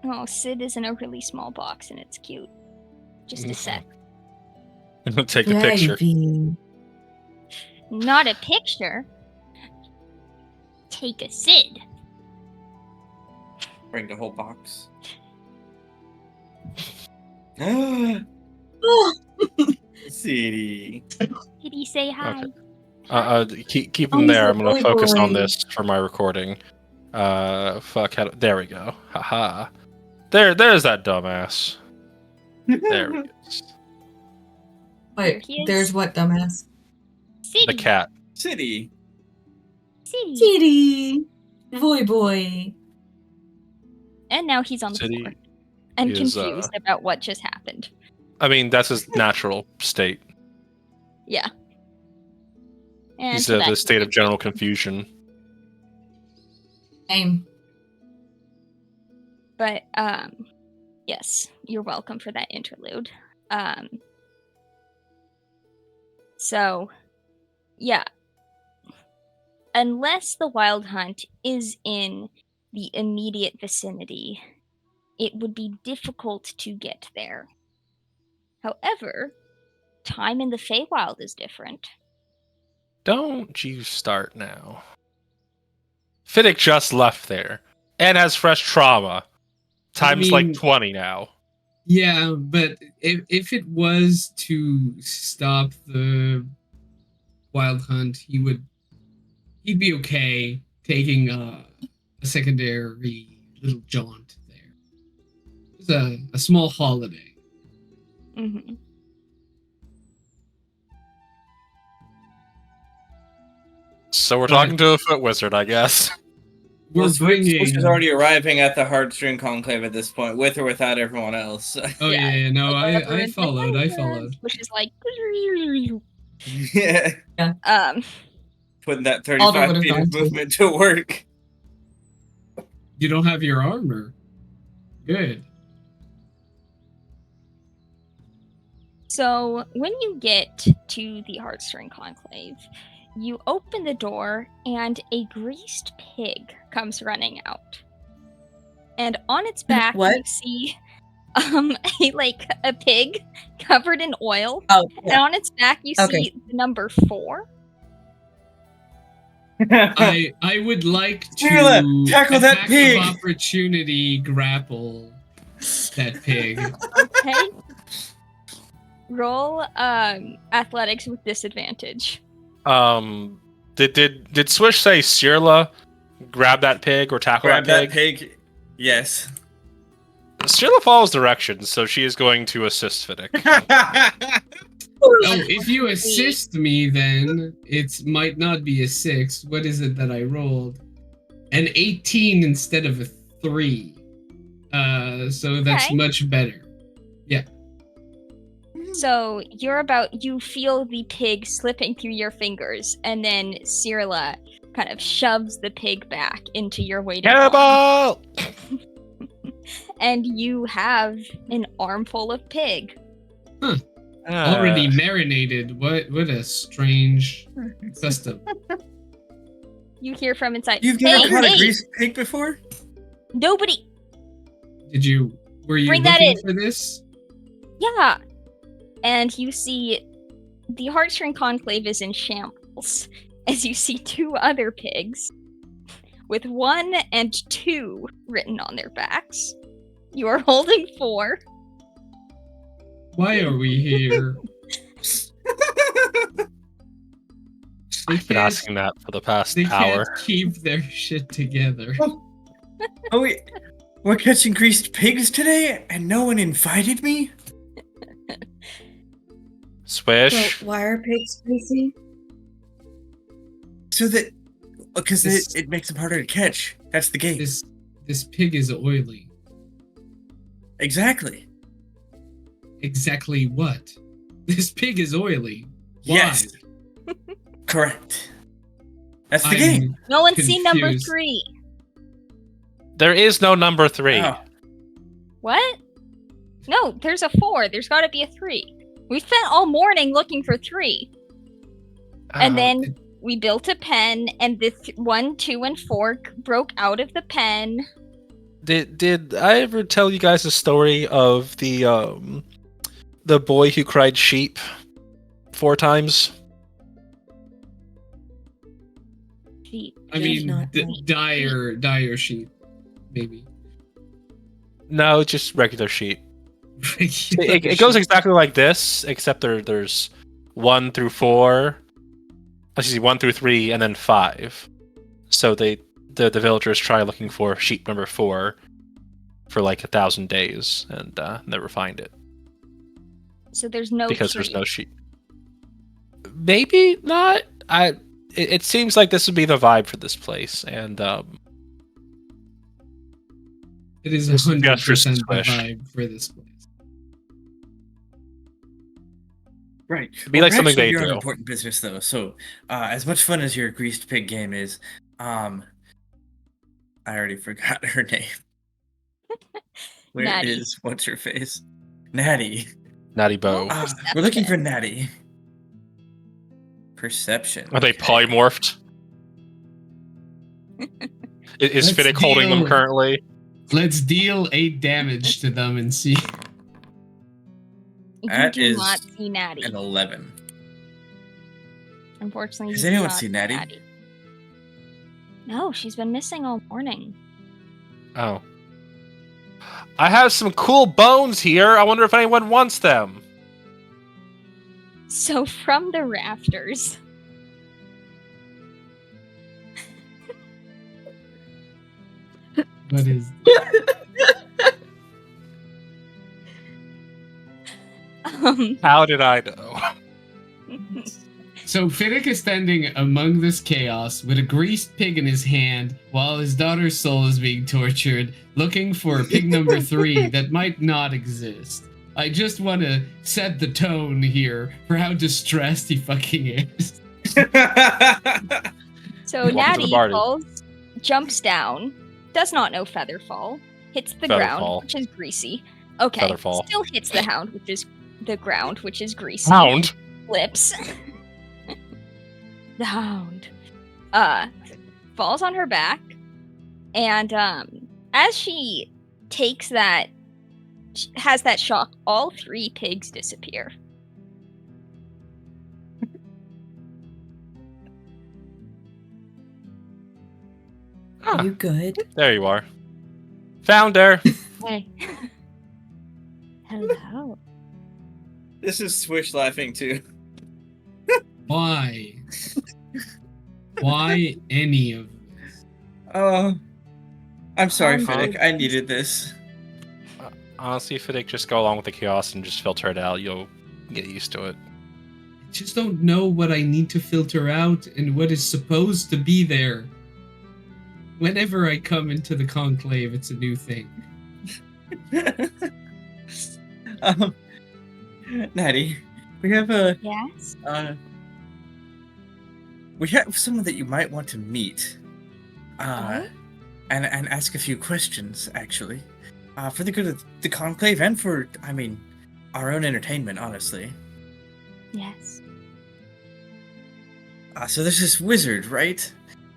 S1: Oh, Sid is in a really small box and it's cute. Just a sec.
S3: Take a picture.
S6: Baby.
S1: Not a picture. Take a Sid.
S2: Bring the whole box. City.
S1: Did he say hi?
S3: Okay. Keep
S6: Oh,
S3: him
S6: he's
S3: there.
S6: a
S3: I'm gonna
S6: boy
S3: focus on
S6: boy.
S3: this for my recording. There we go. Haha. There's that dumbass. There he is.
S4: Wait,
S1: He is.
S4: there's what, dumbass?
S1: City.
S3: The cat.
S2: City.
S1: City.
S6: Kitty. Boy boy.
S1: And now he's on the
S3: City
S1: floor. And
S3: is,
S1: confused about what just happened.
S3: I mean, that's his natural state.
S1: Yeah. And
S3: He's
S1: so
S3: in the
S1: that's
S3: state of general confusion.
S4: Same.
S1: But yes, you're welcome for that interlude. So yeah. Unless the wild hunt is in the immediate vicinity, it would be difficult to get there. However, time in the Feywild is different.
S3: Don't you start now. Fiddick just left there and has fresh trauma. Times
S5: mean-
S3: like 20 now.
S5: Yeah, but if it was to stop the wild hunt, he'd be okay taking a secondary little jaunt there. It's a small holiday.
S1: Mm-hmm.
S3: So we're talking to a foot wizard, I guess.
S5: We're
S2: Switch
S5: bringing.
S2: is already arriving at the Heartstring Conclave at this point, with or without everyone else.
S5: Oh yeah, no, I followed.
S1: Which is like
S2: Yeah. Putting that
S4: Alder
S2: 35
S4: would've
S2: feet
S4: gone
S2: of
S4: too.
S2: movement to work.
S5: You don't have your armor. Good.
S1: So when you get to the Heartstring Conclave, you open the door and a greased pig comes running out. And on its back
S6: What?
S1: you see a pig covered in oil.
S6: Oh,
S1: And on its back you
S6: Okay.
S1: see the number 4.
S5: I would like to
S2: Sheila, tackle that
S5: attack
S2: pig!
S5: of opportunity grapple that pig.
S1: Okay. Roll athletics with disadvantage.
S3: Did Swish say Sirla grab that pig or tackle
S2: Grab
S3: that
S2: that
S3: pig?
S2: pig. Yes.
S3: Sirla follows directions, so she is going to assist Fiddick.
S5: Oh, if you assist me, then it might not be a 6. What is it that I rolled? An 18 instead of a 3. So that's
S1: Okay.
S5: much better.
S1: So you feel the pig slipping through your fingers, and then Cirilla kind of shoves the pig back into your waiting arm.
S3: Cannibal!
S1: And you have an armful of pig.
S5: Already marinated. What a strange custom.
S1: You hear from inside.
S2: You've never had a
S1: hey,
S2: greased pig before?
S1: nobody.
S5: Were you
S1: Bring that
S5: looking
S1: in.
S5: for this?
S1: Yeah. And you see the Heartstring Conclave is in shambles as you see 2 other pigs with 1 and 2 written on their backs. You are holding 4.
S5: Why are we here?
S3: I've been asking that for the past
S5: They
S3: hour.
S5: can't keep their shit together.
S2: Oh wait, we're catching greased pigs today, and no one invited me?
S3: Swish.
S6: So why are pigs greasy?
S2: So that... Because it makes them harder to catch. That's the game.
S5: This pig is oily.
S2: Exactly.
S5: Exactly what? This pig is oily. Why?
S2: Yes. Correct. That's the
S5: I'm
S2: game.
S1: No one's seen number
S5: confused.
S1: 3.
S3: There is no number 3.
S2: Oh.
S1: What? No, there's a 4. There's got to be a 3. We spent all morning looking for 3. And then we built a pen, and the 1, 2, and 4 broke out of the pen.
S3: Did I ever tell you guys the story of the boy who cried sheep 4 times?
S1: Sheep.
S5: I mean,
S6: not
S5: dire sheep, maybe.
S3: No, just regular sheep.
S5: Regular
S3: It goes
S5: sheep.
S3: exactly like this, except there's 1 through 4. Let's see, 1 through 3, and then 5. So the villagers try looking for sheep number 4 for like 1,000 days and never find it
S1: So there's no
S3: because
S1: tree.
S3: there's no sheep. Maybe not. It seems like this would be the vibe for this place, and
S5: It is
S3: This is
S5: 100%
S3: just for
S5: the
S3: Swish.
S5: vibe for this place.
S2: Right.
S3: It'd be like
S2: we're
S3: something
S2: actually
S3: they
S2: here on
S3: do.
S2: important business, though. So, as much fun as your greased pig game is, I already forgot her name. Where
S1: Natty.
S2: is what's her face? Natty.
S3: Natty Bow.
S1: Oh.
S2: We're looking for Natty. Perception.
S3: Are they
S2: okay.
S3: polymorphed? Is
S5: Let's
S3: Fiddick holding them
S5: deal.
S3: currently?
S5: Let's deal 8 damage to them and see.
S1: You
S2: That
S1: do
S2: is
S1: not see Natty.
S2: An 11.
S1: Unfortunately,
S2: Has
S1: you do
S2: anyone
S1: not
S2: seen
S1: see
S2: Natty?
S1: No, she's been missing all morning.
S3: Oh. I have some cool bones here. I wonder if anyone wants them.
S1: So from the rafters,
S5: What is
S3: How did I know?
S5: So Fiddick is standing among this chaos with a greased pig in his hand while his daughter's soul is being tortured, looking for pig number 3 that might not exist. I just want to set the tone here for how distressed he fucking is.
S1: so
S3: Welcome to the
S1: Natty
S3: party.
S1: falls, jumps down, does not know Featherfall, hits the ground,
S3: Featherfall.
S1: which is greasy. Okay,
S3: Featherfall.
S1: still hits the hound, which is the ground, which is greasy.
S3: Hound.
S1: Flips. The hound. Falls on her back, and as she takes that, has that shock, all 3 pigs disappear.
S3: Ah,
S6: You good?
S3: there you are. Found her.
S1: Hey. Hello.
S2: This is Swish laughing too.
S5: Why? Why any of this?
S2: Oh, I'm sorry,
S1: Huh?
S2: Fiddick. I needed this.
S3: Honestly, if Fiddick just go along with the chaos and just filter it out, you'll get used to it.
S5: I just don't know what I need to filter out and what is supposed to be there. Whenever I come into the conclave, it's a new thing.
S2: Natty, we have a
S1: Yes.
S2: we have someone that you might want to meet,
S1: Oh?
S2: and ask a few questions actually, for the good of the conclave and for, I mean, our own entertainment, honestly.
S1: Yes.
S2: So there's this wizard, right?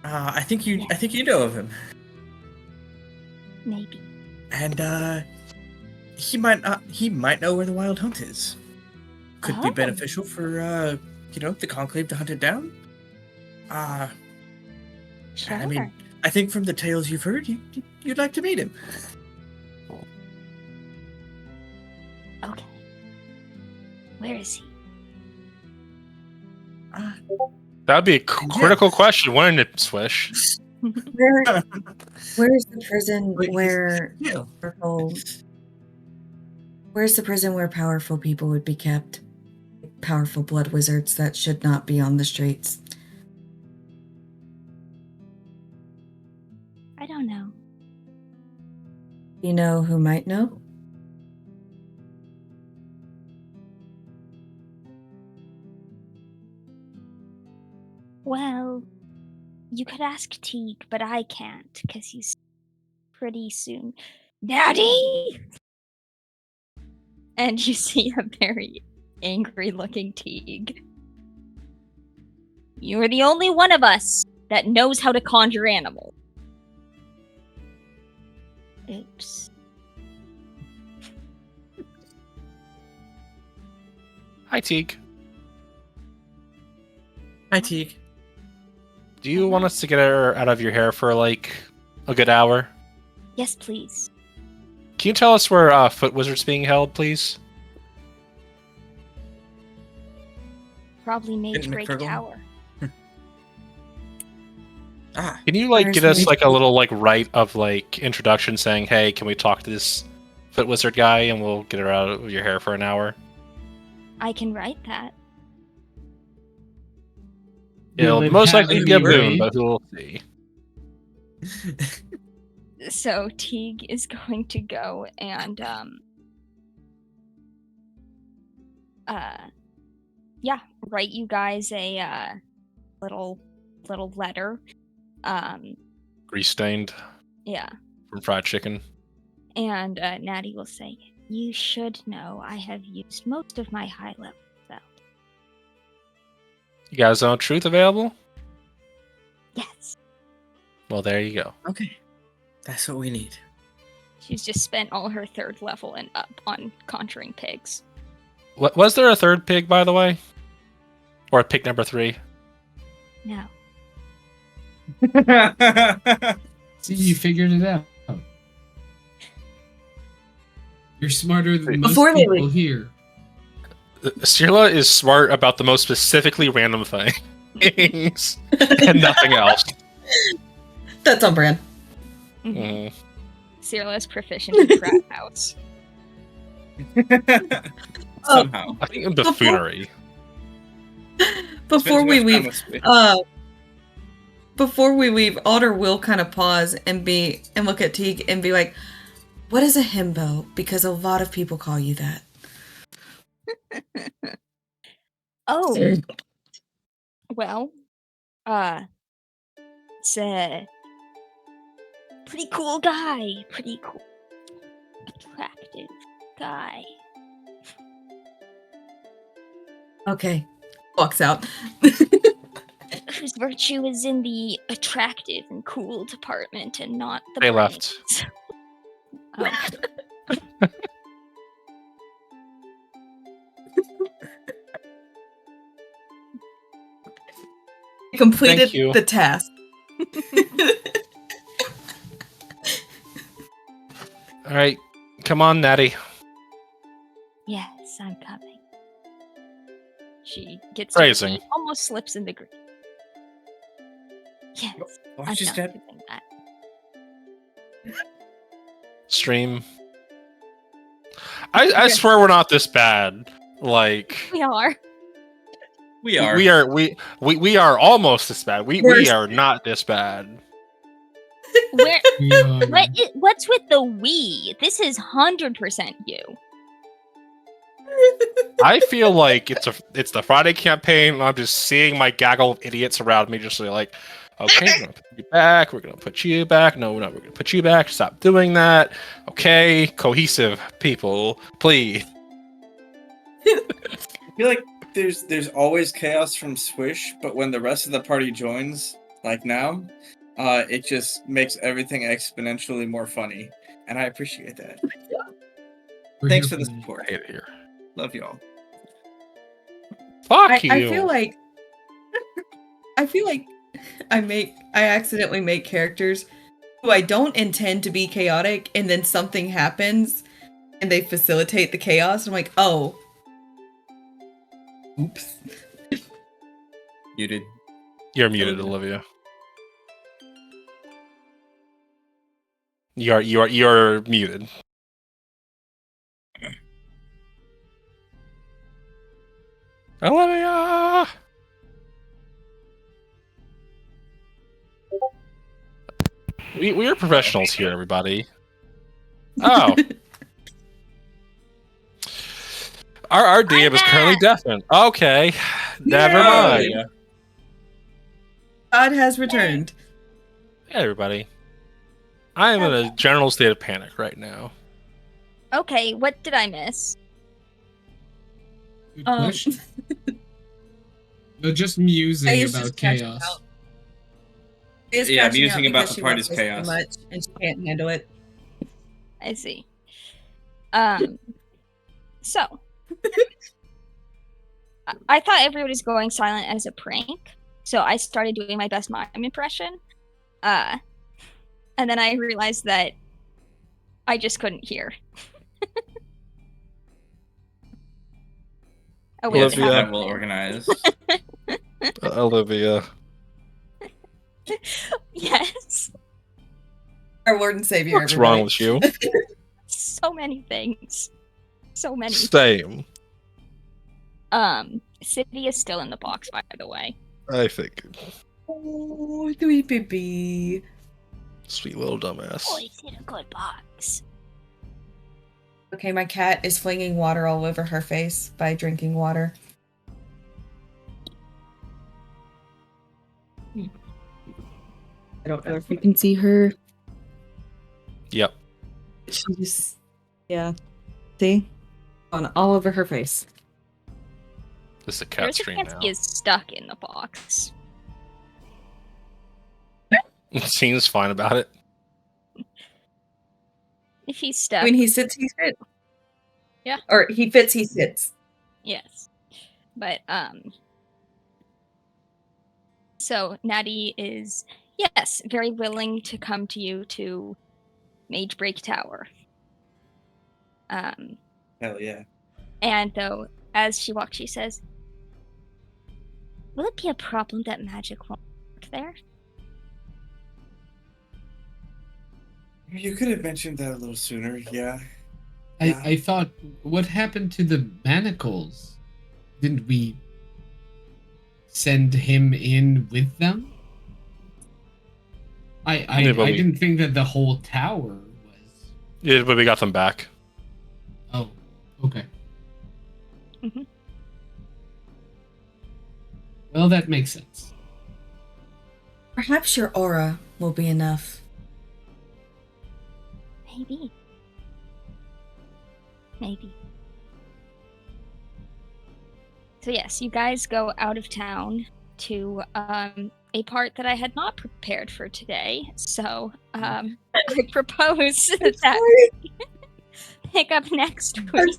S2: I think you know of him,
S1: Maybe.
S2: and he might know where the wild hunt is. Could be
S1: Oh.
S2: beneficial for the conclave to hunt it down.
S1: Sure.
S2: I mean, I think from the tales you've heard, you'd like to meet him.
S1: Okay. Where is he?
S3: That'd be a critical question, wouldn't it, Swish?
S6: Where is the prison
S2: Wait,
S6: where
S2: Yeah.
S6: powerful? Where's the prison where powerful people would be kept? Powerful blood wizards that should not be on the streets.
S1: I don't know.
S6: You know who might know?
S1: Well, you could ask Teague, but I can't because he's pretty soon. Daddy! And you see a very angry-looking Teague. You're the only one of us that knows how to conjure animals. Oops.
S3: Hi, Teague.
S2: Hi, Teague.
S3: Do you want us to get her out of your hair for like a good hour?
S1: Yes, please.
S3: Can you tell us where Foot Wizard's being held, please?
S1: Probably Mage
S2: Didn't
S1: Break
S2: McFurgle?
S1: Tower.
S2: Ah,
S3: Can you like
S6: Where's
S3: get us
S6: Mage
S3: like a
S6: Break?
S3: little like rite of like introduction, saying, "Hey, can we talk to this Foot Wizard guy?" And we'll get her out of your hair for an hour.
S1: I can write that.
S3: It'll
S5: Will it
S3: most
S5: have
S3: likely
S5: any
S3: be a boon,
S5: way-
S3: but we'll see.
S1: So Teague is going to go and write you guys a little letter.
S3: Grease stained
S1: Yeah.
S3: from fried chicken.
S1: And Natty will say, "You should know I have used most of my high level spells."
S3: You guys know truth available?
S1: Yes.
S3: Well, there you go.
S2: okay. That's what we need.
S1: She's just spent all her third level and up on conjuring pigs.
S3: Was there a third pig, by the way, or a pig number 3?
S1: No.
S5: See, you figured it out. You're smarter than most
S6: Before they
S5: people
S6: leave.
S5: here.
S3: Sirla is smart about the most specifically random things and nothing else.
S6: That's on brand.
S3: Mm.
S1: Cyrilla is proficient in Frat House.
S2: Somehow.
S3: I think in buffoonery.
S6: Before we
S2: Depends
S6: leave,
S2: what kind of
S6: before we leave, Otter will kind of pause and look at Teague and be like, "What is a himbo? Because a lot of people call you that."
S1: Oh. Well, it's a pretty cool guy. Pretty cool. Attractive guy.
S6: Okay. Walks out.
S1: Whose virtue is in the attractive and cool department and not the
S3: They
S1: brains.
S3: left.
S1: Oh.
S6: Completed
S3: Thank you.
S6: the task.
S3: All right, come on, Natty.
S1: Yes, I'm coming. She gets
S3: Phrasing.
S1: She almost slips in the green. Yes, I'm
S2: Watch your
S1: not
S2: step.
S1: doing that.
S3: Stream. I swear we're not this bad. Like
S1: We are.
S2: We are.
S3: we are almost this bad. We
S6: Worse.
S3: are not this bad.
S1: Where?
S5: Yeah.
S1: What's with the we? This is 100% you.
S3: I feel like it's the Friday campaign. And I'm just seeing my gaggle of idiots around me, just like, okay, we're gonna put you back. We're gonna put you back. No, we're gonna put you back. Stop doing that. Okay, cohesive people, please.
S2: I feel like there's always chaos from Swish, but when the rest of the party joins, like now, it just makes everything exponentially more funny, and I appreciate that.
S5: We're
S2: Thanks
S5: here
S2: for the
S5: you.
S2: support.
S3: Hate it here.
S2: Love y'all.
S3: Fuck you.
S6: I feel like I accidentally make characters who I don't intend to be chaotic, and then something happens and they facilitate the chaos. I'm like, oh. Oops.
S2: Muted.
S3: You're muted, Olivia. You're muted. Olivia. We are professionals here, everybody. Oh. Our DM is currently deafened. Okay. Never
S6: Yay!
S3: mind.
S6: God has returned.
S3: Hey, everybody. I am in a general state of panic right now.
S1: Okay, what did I miss?
S5: Good
S1: Um,
S5: question. No, just musing
S6: Faye's
S5: about
S6: just catching
S5: chaos.
S6: out. Faye's
S2: Yeah,
S6: crashing
S2: musing
S6: out
S2: about
S6: because
S2: the
S6: she
S2: party's
S6: watches too
S2: chaos.
S6: much and she can't handle it.
S1: I see. So I thought everybody was going silent as a prank, so I started doing my best mime impression. And then I realized that I just couldn't hear. Oh,
S2: Yeah,
S1: wait,
S2: it's
S3: Olivia.
S2: that well organized.
S3: Olivia.
S1: Yes.
S6: Our Lord and Savior,
S3: What's
S6: everybody.
S3: wrong with you?
S1: So many things. So many.
S3: Same.
S1: City is still in the box, by the way.
S3: I think.
S6: Oh, sweet baby.
S3: Sweet little dumbass.
S1: Oh, it's in a good box.
S6: Okay, my cat is flinging water all over her face by drinking water. I don't know if you can see her.
S3: Yep.
S6: She's, yeah. See? On all over her face.
S3: This is a cat
S1: There's a
S3: stream
S1: chance
S3: now.
S1: he is stuck in the box.
S3: Seems fine about it.
S1: If he's stuck,
S6: When he sits, he sits.
S1: Yeah.
S6: Or he fits, he sits.
S1: yes. But, so Natty is, yes, very willing to come to you to Magebreak Tower.
S2: Hell yeah.
S1: And though, as she walks, she says, will it be a problem that magic won't work there?
S2: You could have mentioned that a little sooner, yeah.
S5: I thought, what happened to the manacles? Didn't we send him in with them? I
S3: Yeah, but we-
S5: didn't think that the whole tower was.
S3: Yeah, but we got them back.
S5: Oh, okay.
S1: Mhm.
S5: Well, that makes sense.
S6: Perhaps your aura will be enough.
S1: Maybe. Maybe. So yes, you guys go out of town to a part that I had not prepared for today. So I propose that we pick up next week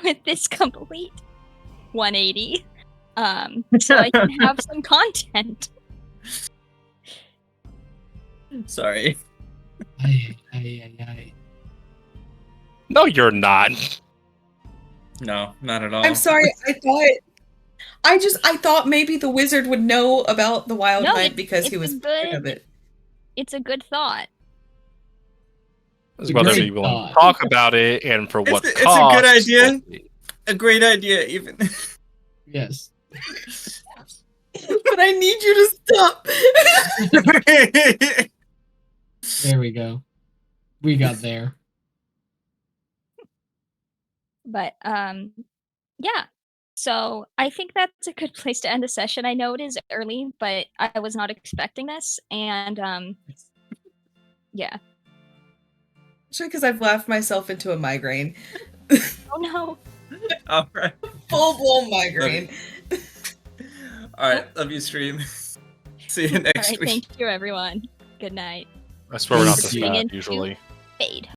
S1: with this complete 180. So I can have some content.
S2: Sorry.
S5: Aye.
S3: No, you're not.
S2: No, not at all.
S6: I'm sorry, I thought maybe the wizard would know about the wild
S1: No,
S6: hunt because he
S1: it's
S6: was
S1: a
S6: part of
S1: good-
S6: it.
S1: It's a good thought.
S3: It's
S5: A
S3: whether
S5: great
S3: we want
S5: thought.
S3: to talk about it and for what
S2: It's a
S3: cost.
S2: good idea. A great idea, even.
S5: Yes.
S6: But I need you to stop.
S5: There we go. We got there.
S1: But yeah. So I think that's a good place to end the session. I know it is early, but I was not expecting this, and yeah.
S6: Especially because I've laughed myself into a migraine.
S1: Oh no.
S2: All right.
S6: Full-blown migraine.
S2: All right. Love you, stream. See you
S1: All
S2: next
S1: right,
S2: week.
S1: thank you everyone. Good night.
S3: I swear we're not this
S1: Tuning
S3: bad
S1: into
S3: usually.
S1: Fade.